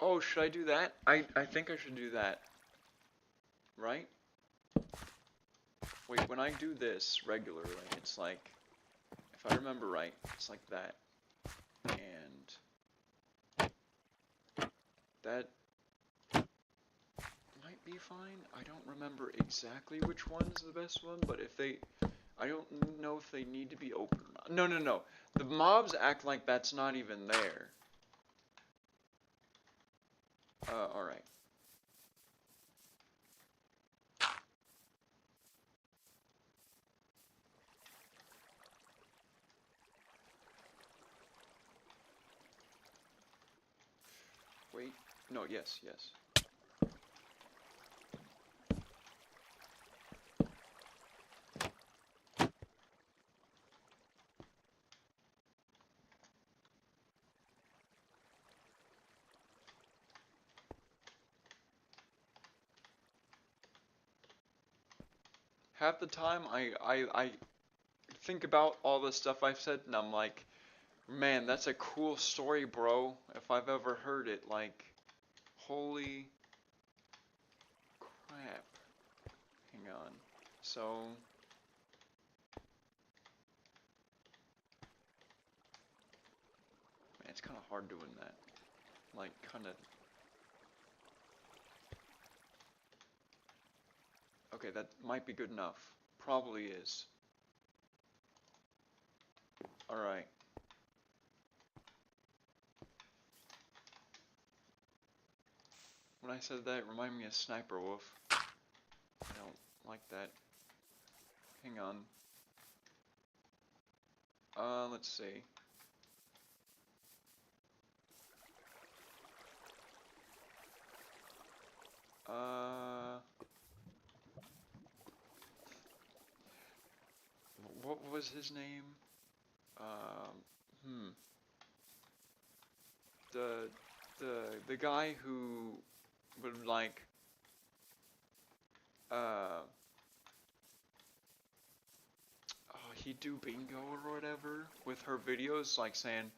Speaker 1: Oh, should I do that? I think I should do that. Right? Wait, when I do this regularly, it's like, if I remember right, it's like that. And that might be fine. I don't remember exactly which one's the best one, but if they, I don't know if they need to be open or not. No, no, no. The mobs act like that's not even there. Alright. Wait. No, yes, yes. Half the time, I think about all the stuff I've said, and I'm like, man, that's a cool story, bro, if I've ever heard it. Like, holy crap. Hang on. So, man, it's kind of hard doing that. Like, kind of. Okay, that might be good enough. Probably is. Alright. When I said that, it reminded me of Sniper Wolf. I don't like that. Hang on. Let's see. What was his name? The guy who would like, oh, he'd do bingo or whatever with her videos, like saying,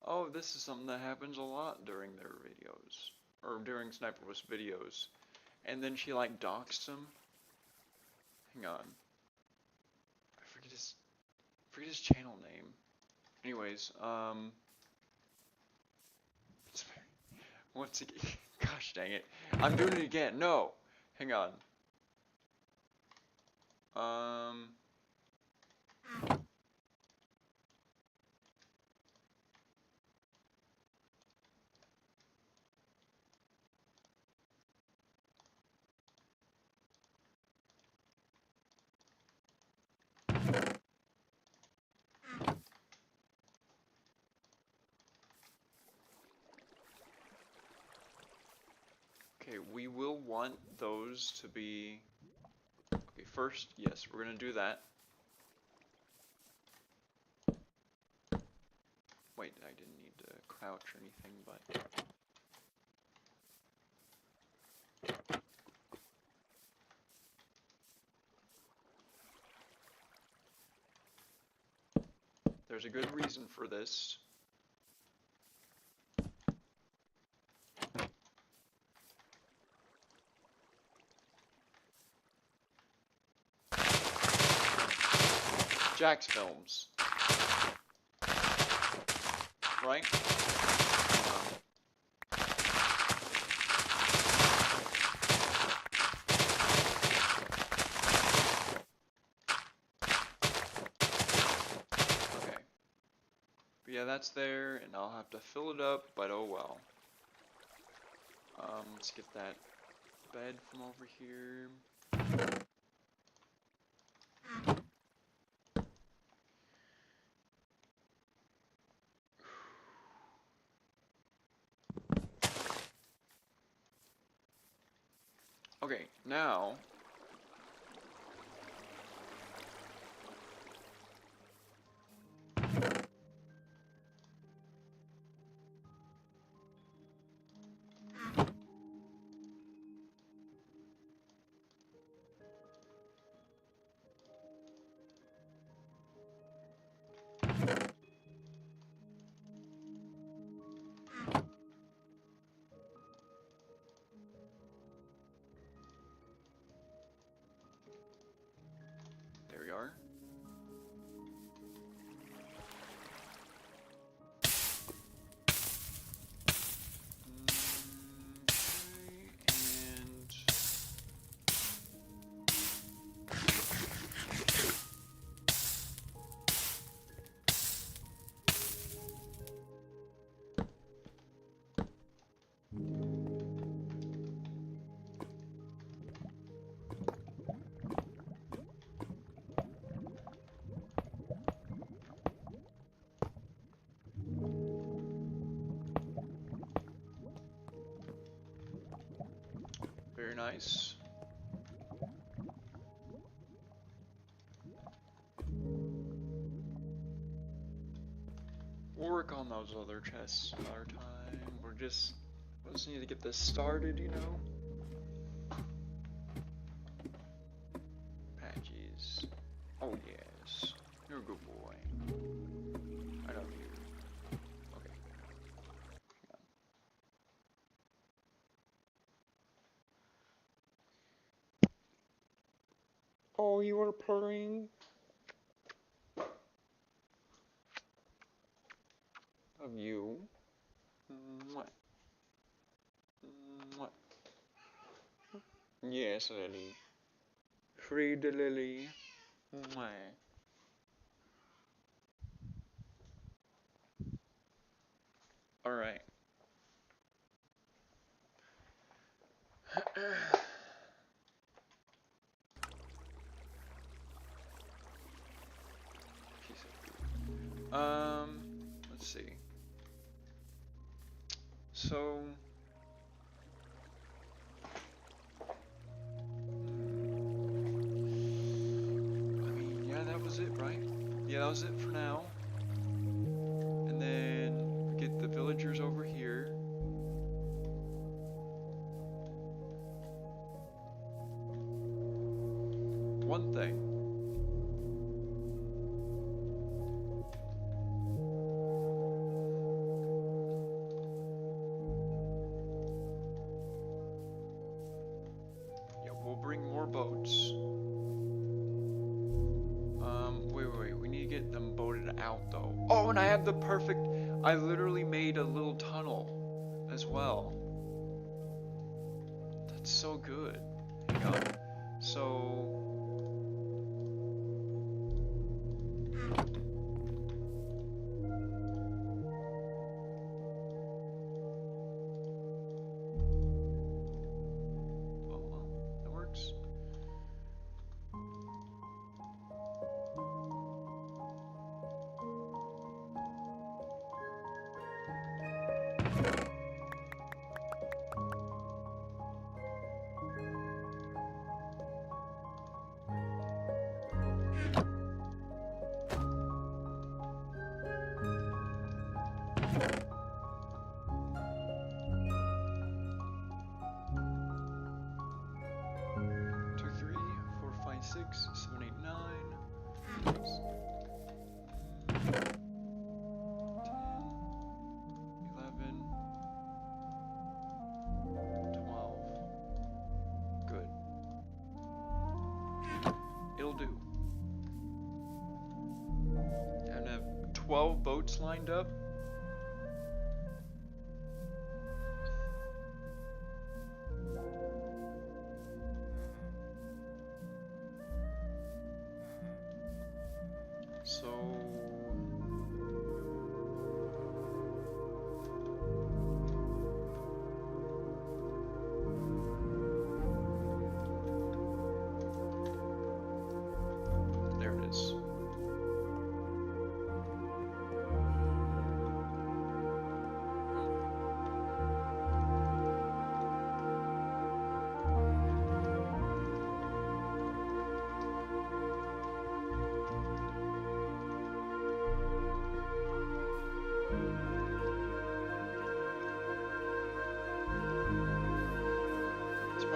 Speaker 1: oh, this is something that happens a lot during their videos, or during Sniper Wolf's videos, and then she like doxed him. Hang on. I forget his channel name. Anyways, once again, gosh dang it. I'm doing it again. No. Hang on. Okay, we will want those to be, okay, first, yes, we're gonna do that. Wait, I didn't need to crouch or anything, but there's a good reason for this. Jack's Films. Right? Okay. But yeah, that's there, and I'll have to fill it up, but oh well. Let's get that bed from over here. Okay, now. There we are. And very nice. We'll work on those other chests another time. We just need to get this started, you know? Patches. Oh yes. You're a good boy. I love you. Okay. Hang on. Oh, you are purring. Of you. Mwah. Mwah. Yes, Lily. Free the Lily. Mwah. Alright. Piece of food. Let's see. So I mean, yeah, that was it, right? Yeah, that was it for now. And then get the villagers over here. One thing. Yeah, we'll bring more boats. Wait, we need to get them boated out though. Oh, and I have the perfect, I literally made a little tunnel as well. That's so good. Hang on. So, oh well, that works. Two, 3, 4, 5, 6, 7, 8, 9. Oops. 10, 11, 12. Good. It'll do. And have 12 boats lined up. So there it is.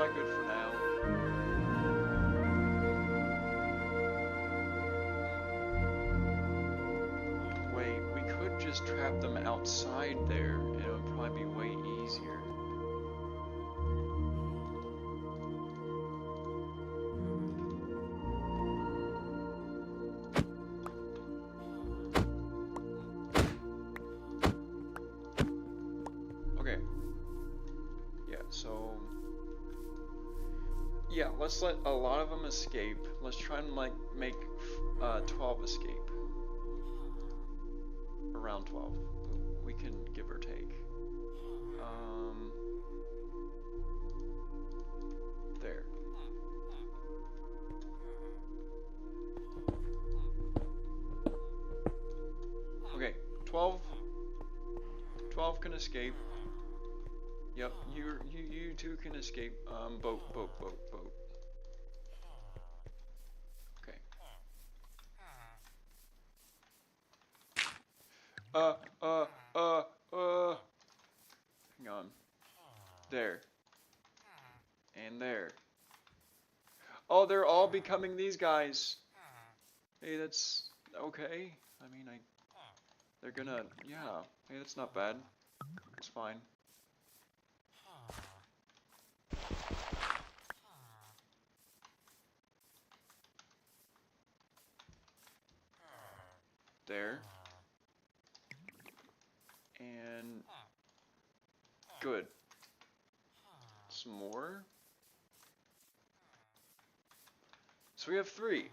Speaker 1: not good for now. Wait, we could just trap them outside there, and it would probably be way easier. Okay. Yeah, so... yeah, let's let a lot of them escape. Let's try and like make 12 escape. Around 12. We can give or take. There. Okay, 12 can escape. Yep, you two can escape. Boat. Okay. Hang on. There. And there. Oh, they're all becoming these guys. Hey, that's okay. I mean, they're gonna, yeah. Hey, that's not bad. It's fine. There. And good. Some more. So we have 3.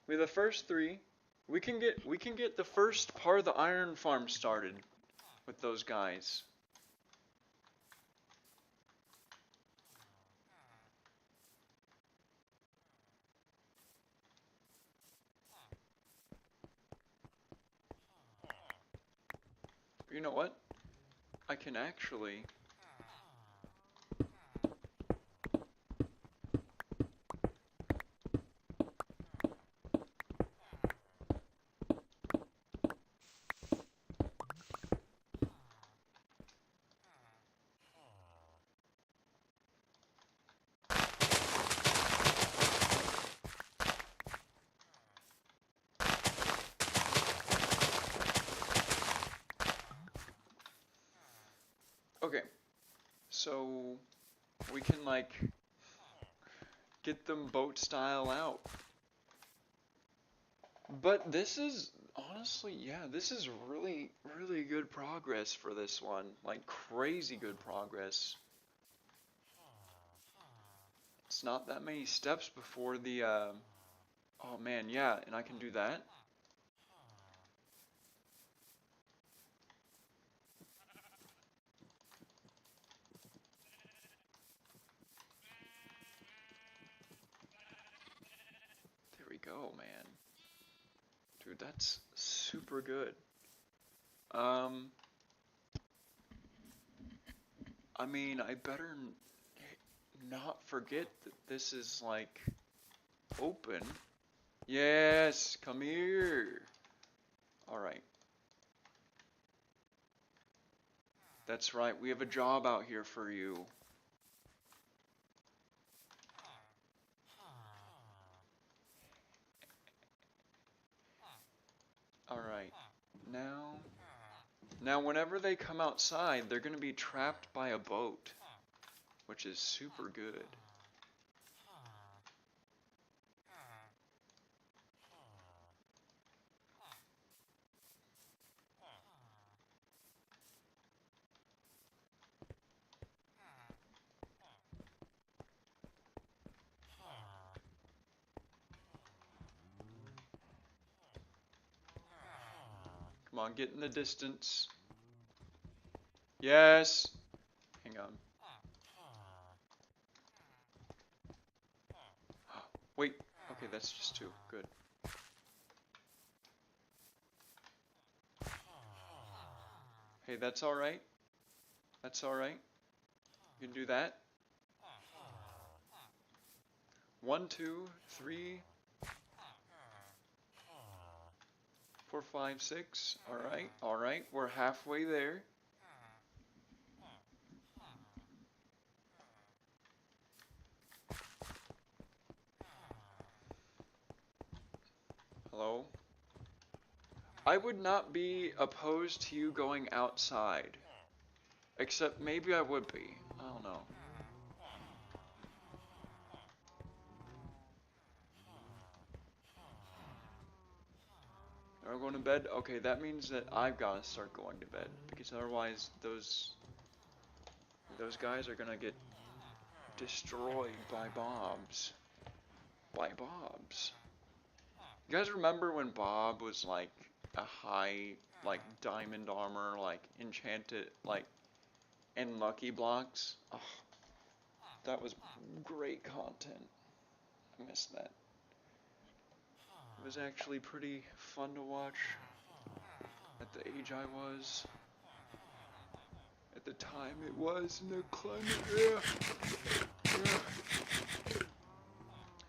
Speaker 1: We have the first 3. We can get the first part of the iron farm started with those guys. You know what? I can actually... Okay, so we can like get them boat style out. But this is honestly, yeah, this is really good progress for this one. Like crazy good progress. It's not that many steps before the oh man, yeah, and I can do that. There we go, man. Dude, that's super good. I mean, I better not forget that this is like open. Yes, come here. All right. That's right. We have a job out here for you. All right. Now whenever they come outside, they're going to be trapped by a boat, which is super good. Come on, get in the distance. Yes. Hang on. Wait. Okay, that's just 2. Good. Hey, that's all right. That's all right. You can do that. 1, 2, 3, 4, 5, 6. All right. We're halfway there. I would not be opposed to you going outside. Except maybe I would be. I don't know. Are we going to bed? Okay, that means that I've got to start going to bed. Because otherwise those guys are gonna get destroyed by Bobs. By Bobs. You guys remember when Bob was like a high, like diamond armor, like enchanted, like and lucky blocks? Oh, that was great content. I missed that. It was actually pretty fun to watch at the age I was. At the time it was in the climate. Yeah.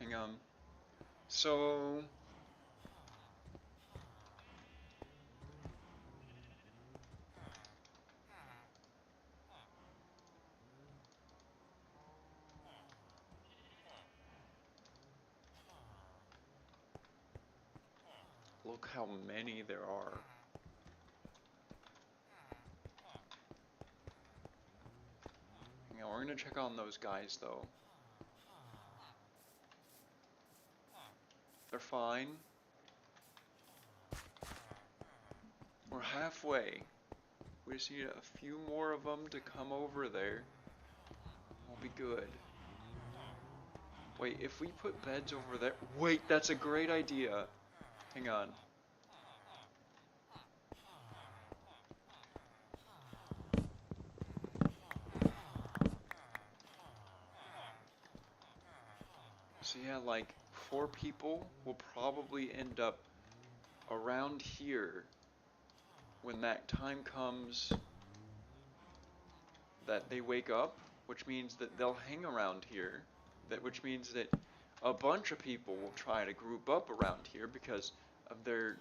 Speaker 1: Hang on. So look how many there are. Hang on, we're gonna check on those guys though. They're fine. We're halfway. We just need a few more of them to come over there. We'll be good. Wait, if we put beds over there... Wait, that's a great idea. Hang on. So yeah, like 4 people will probably end up around here when that time comes that they wake up, which means that they'll hang around here, which means that a bunch of people will try to group up around here because of their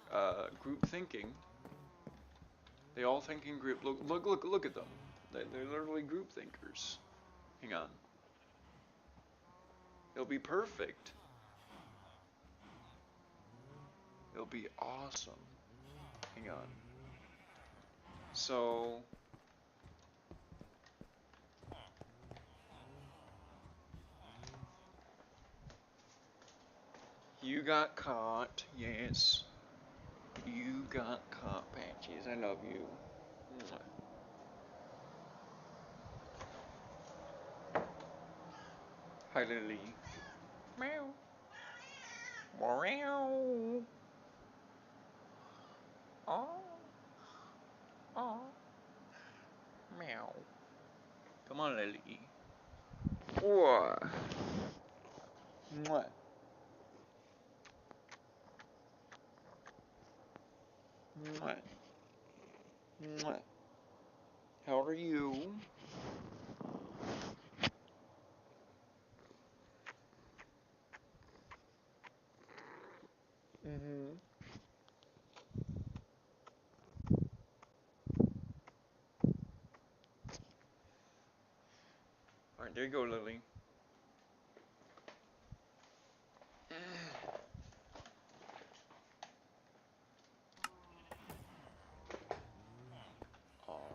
Speaker 1: group thinking. They all think in group. Look at them. They're literally group thinkers. Hang on. It'll be perfect. It'll be awesome. Hang on. So you got caught, yes. You got caught, Patches. I love you. Hi, Lily. Meow. Meow. Oh. Oh. Meow. Come on, Lily. What? Mwah. Mwah. Mwah. How are you? Mm-hmm. Alright, there you go, Lily. Alright.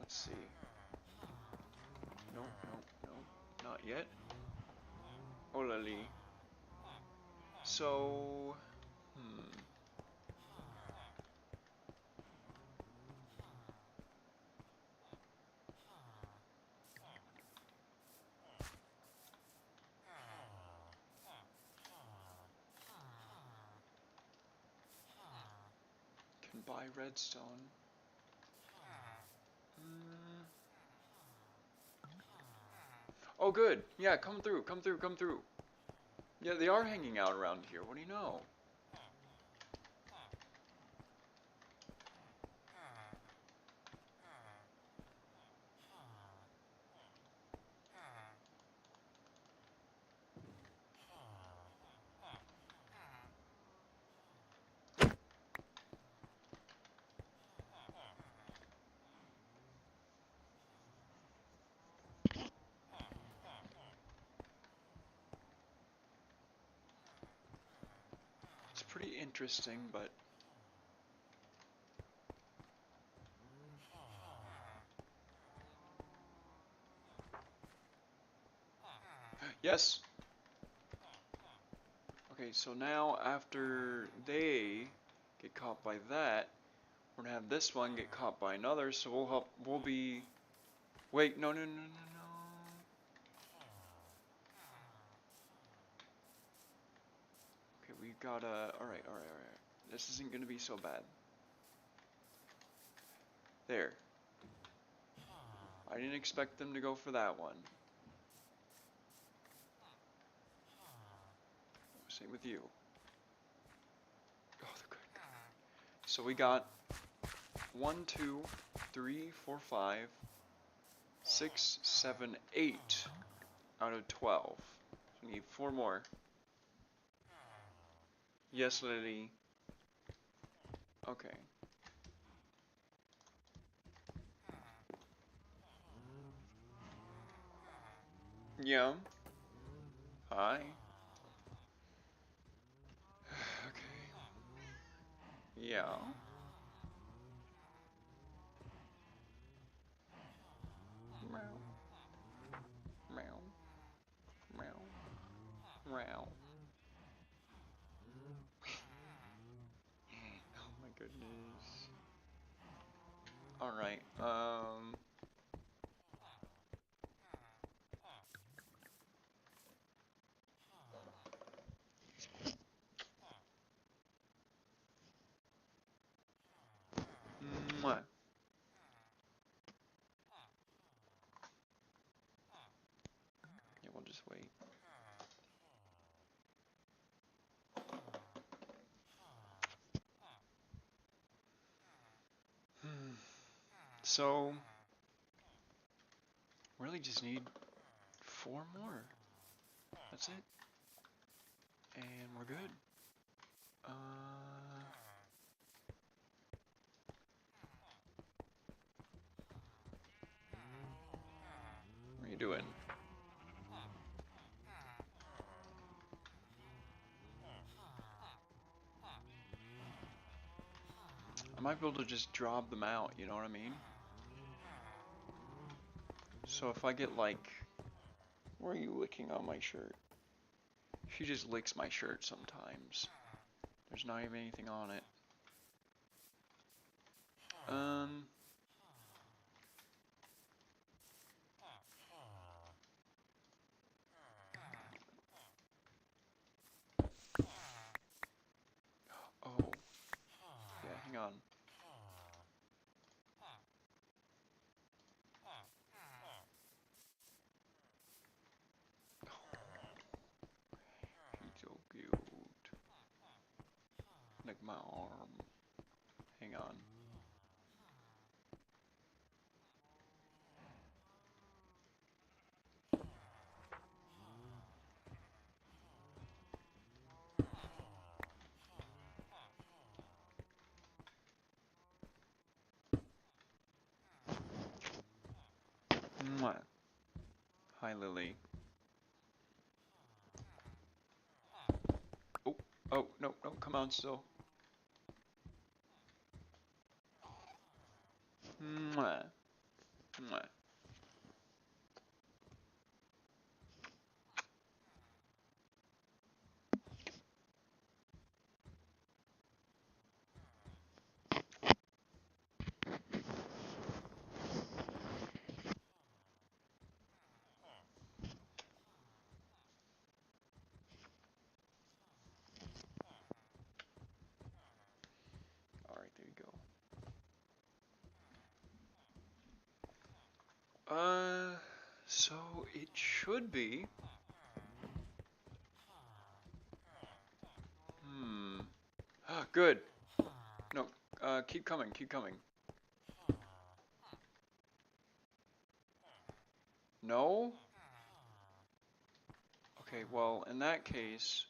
Speaker 1: Let's see. Nope, not yet. Oh, Lily. So, can buy redstone. Oh, good. Yeah, come through. Yeah, they are hanging out around here. What do you know? interesting, but yes. Okay, so now after they get caught by that, we're gonna have this one get caught by another, so we'll be, wait, no, no, no, no, no. Okay, we gotta, alright, alright, alright. This isn't gonna be so bad. There. I didn't expect them to go for that one. Same with you. Oh, they're good. So we got 1, 2, 3, 4, 5, 6, 7, 8 out of 12. So we need 4 more. Yes, Lily. Okay. Yeah. Hi. Okay. Yeah. Meow. Meow. Meow. Meow. Oh my goodness. Alright, mwah. Yeah, we'll just wait. So, really just need 4 more. That's it. And we're good. What are you doing? I might be able to just drop them out, you know what I mean? So if I get like, where are you licking on my shirt? She just licks my shirt sometimes. There's not even anything on it. Oh. Yeah, hang on. He's so cute. Like my arm. Hang on. Mwah. Hi, Lily. Oh, oh, no, no, come on still. Mwah. Mwah. Alright, there you go. So it should be. Good. No, keep coming, keep coming. No? Okay, well, in that case...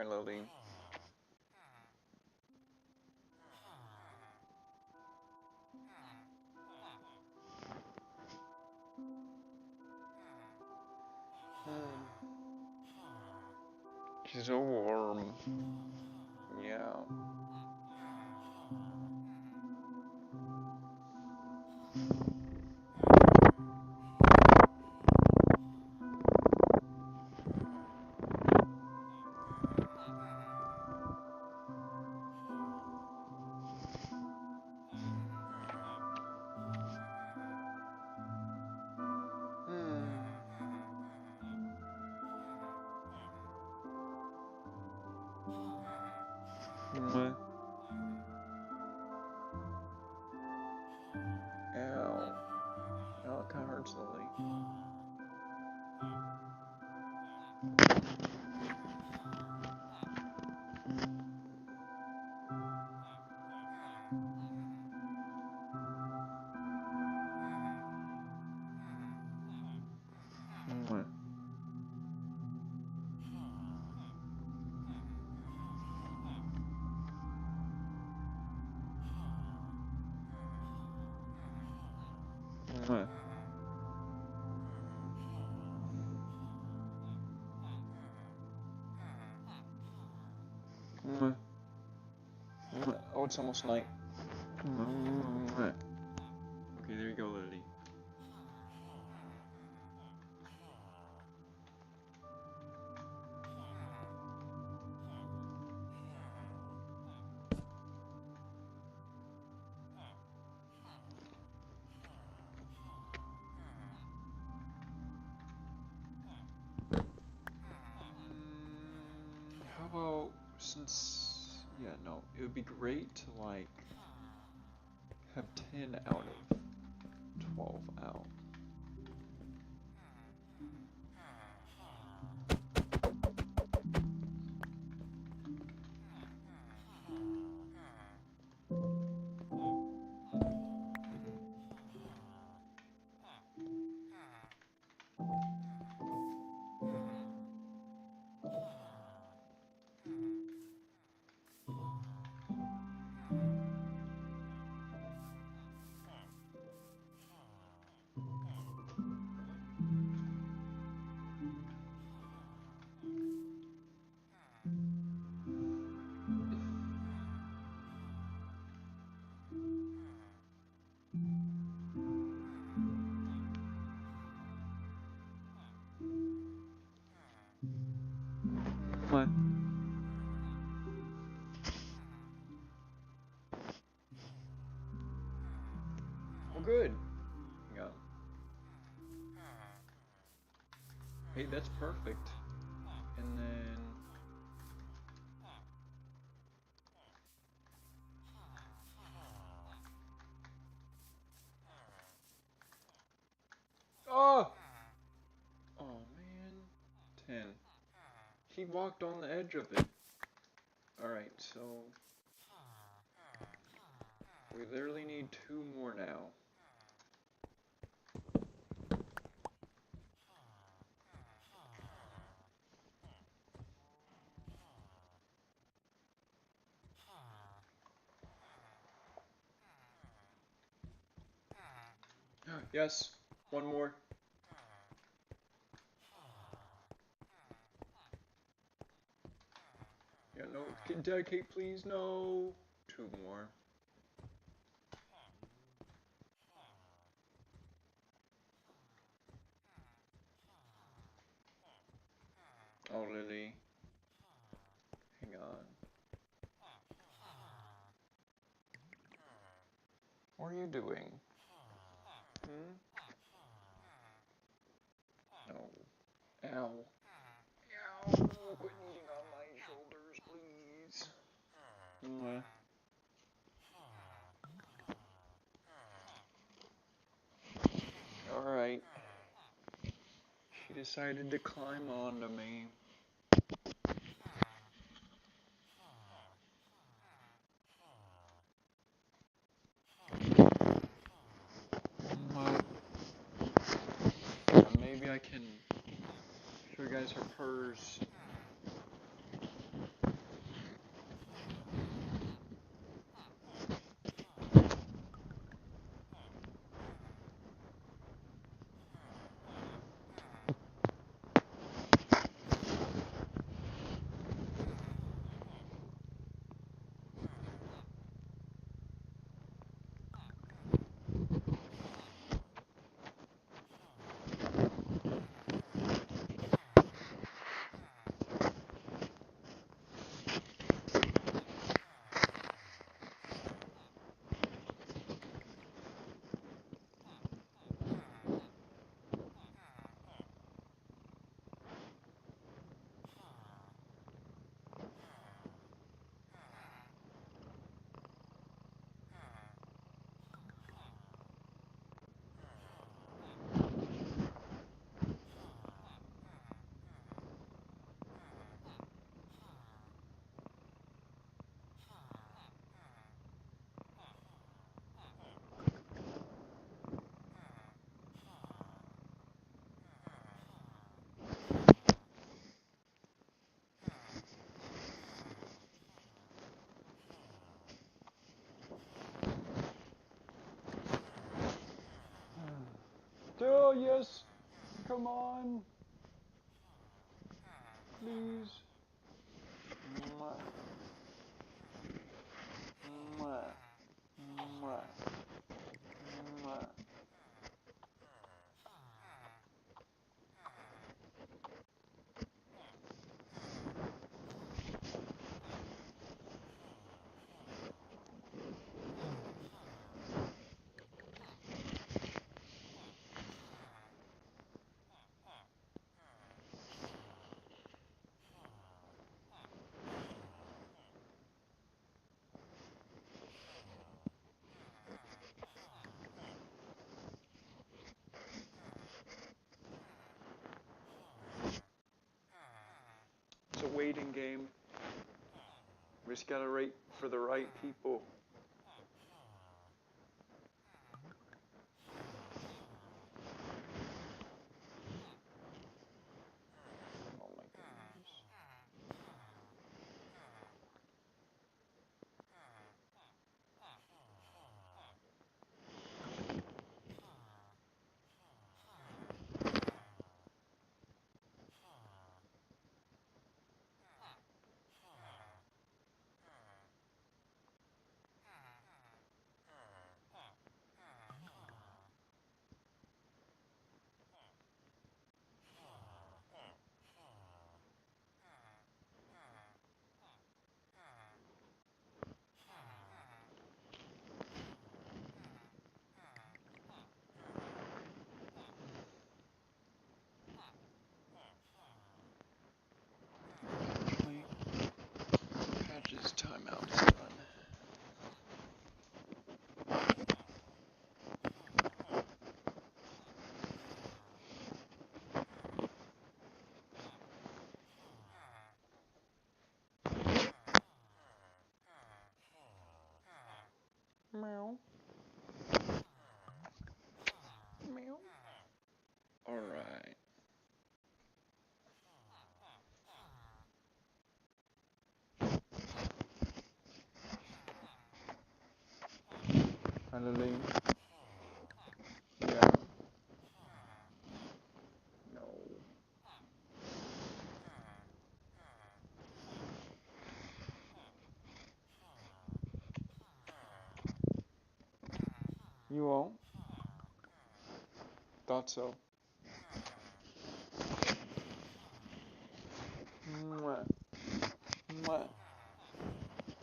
Speaker 1: Hi, Lily. She's so warm. Yeah. Mwah. Ow. Oh, it kind of hurts, Lily. Mwah. Mwah. Mwah. Mwah. Oh, it's almost night. Mwah. Okay, there you go, Lily. How about, yeah, no, it would be great to, like, have 10 out of 12 out. What? Well, good. Yeah. Hey, that's perfect. And then... Oh! Oh, man. 10. He walked on the edge of it. Alright, so... we literally need 2 more now. Yes, 1 more. Yeah, no, dedicate, please, no. 2 more. Oh, Lily. Hang on. What are you doing? Hmm? No. Ow. Ow. Quit kneading on my shoulders, please. Mwah. Alright. She decided to climb onto me. Maybe I can show you guys her purrs. Still, yes. Come on. Please. Mwah. Mwah. Mwah. Mwah. It's a waiting game. We just gotta wait for the right people. Oh my goodness. Actually, Patch's timeout is done. Meow. Meow. Alright. Hi, Lily. Yeah. No. You won't? Thought so. Mwah. Mwah.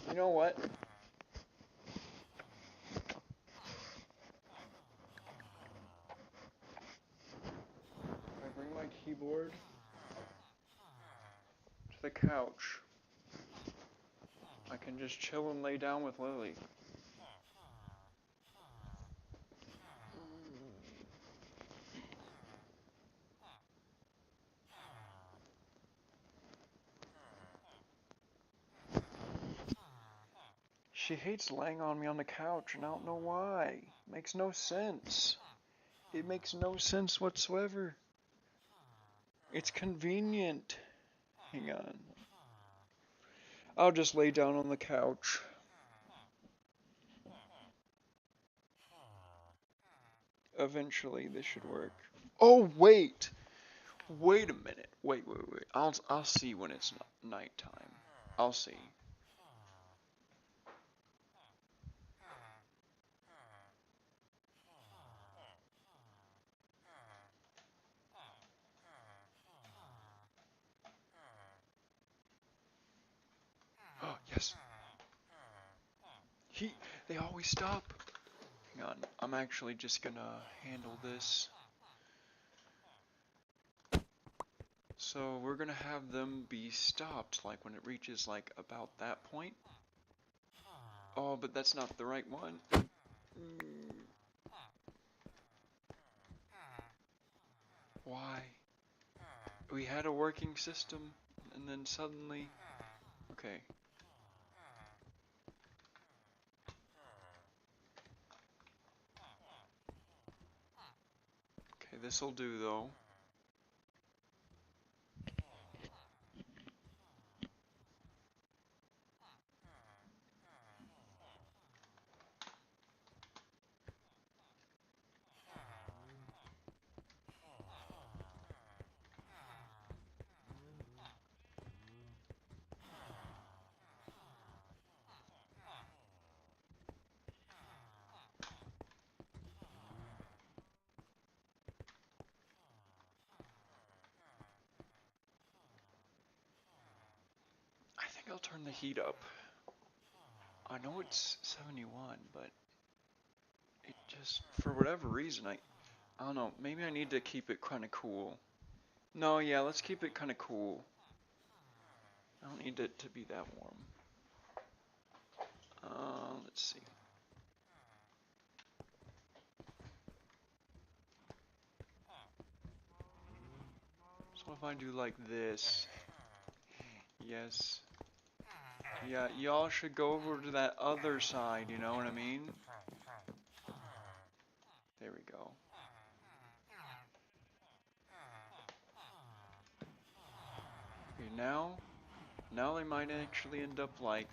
Speaker 1: You know what? If I bring my keyboard to the couch, I can just chill and lay down with Lily. She hates laying on me on the couch, and I don't know why. Makes no sense. It makes no sense whatsoever. It's convenient. Hang on. I'll just lay down on the couch. Eventually, this should work. Oh, wait! Wait a minute. Wait. I'll see when it's nighttime. I'll see. Oh, yes. They always stop. Hang on. I'm actually just gonna handle this. So we're gonna have them be stopped, like when it reaches like about that point. Oh, but that's not the right one. Why? We had a working system, and then suddenly... Okay. Okay, this'll do though. I'll turn the heat up. I know it's 71, but it just, for whatever reason, I don't know, maybe I need to keep it kind of cool. No, yeah, let's keep it kind of cool. I don't need it to be that warm. Let's see. So if I do like this, yes. Yeah, y'all should go over to that other side, you know what I mean? There we go. Okay, now they might actually end up like...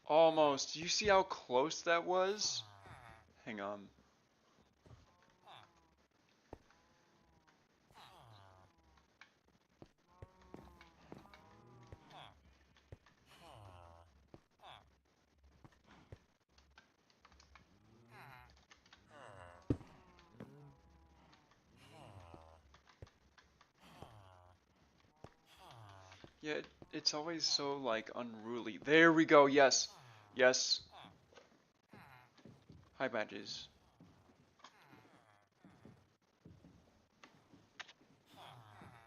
Speaker 1: Almost. Do you see how close that was? Hang on. Yeah, it's always so, like, unruly. There we go, yes. Yes. Hi, badges.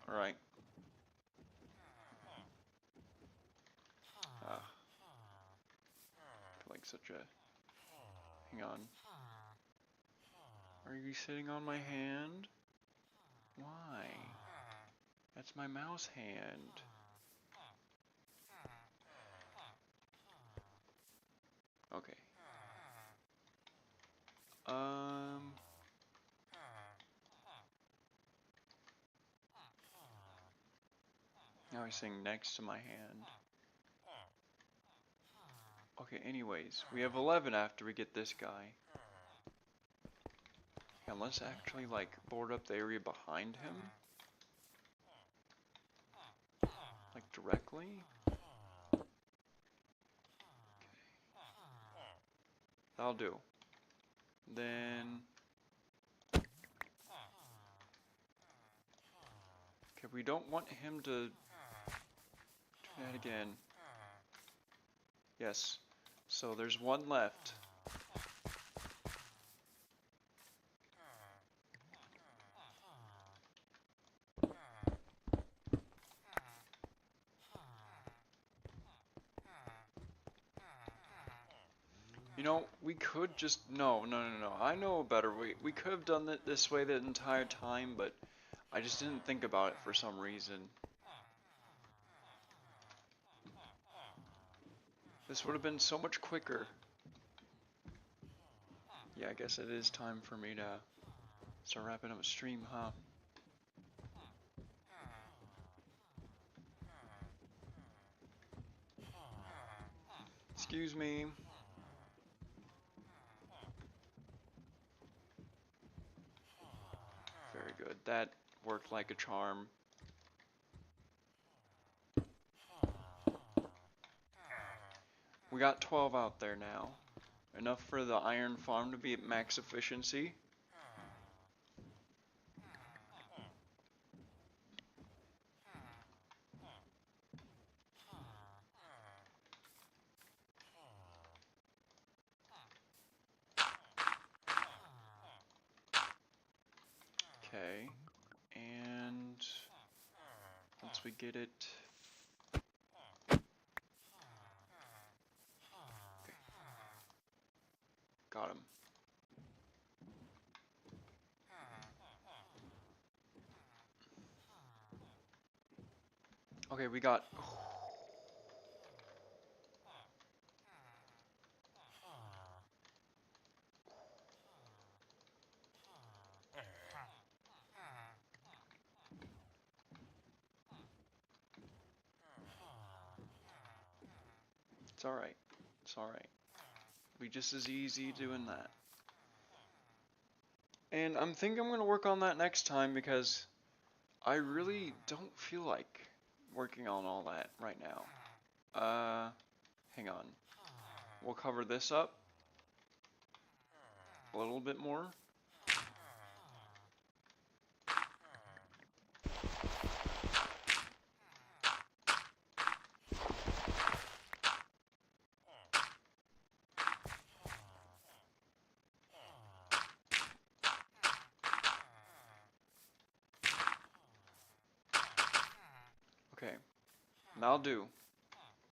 Speaker 1: Alright. Like such a... Hang on. Are you sitting on my hand? Why? That's my mouse hand. Okay. Now he's sitting next to my hand. Okay, anyways, we have 11 after we get this guy. And let's actually, like, board up the area behind him. Like, directly. Okay. That'll do. Then... Okay, we don't want him to do that again. Yes. So there's one left. You know, we could just... No. I know a better way. We could have done it this way the entire time, but I just didn't think about it for some reason. This would have been so much quicker. Yeah, I guess it is time for me to start wrapping up a stream, huh? Excuse me. Very good. That worked like a charm. We got 12 out there now. Enough for the iron farm to be at max efficiency. Okay. And once we get it... Okay. Got him. Okay, we got... It's alright. It's alright. Be just as easy doing that. And I'm thinking I'm going to work on that next time because I really don't feel like working on all that right now. Hang on. We'll cover this up a little bit more. Okay, that'll do.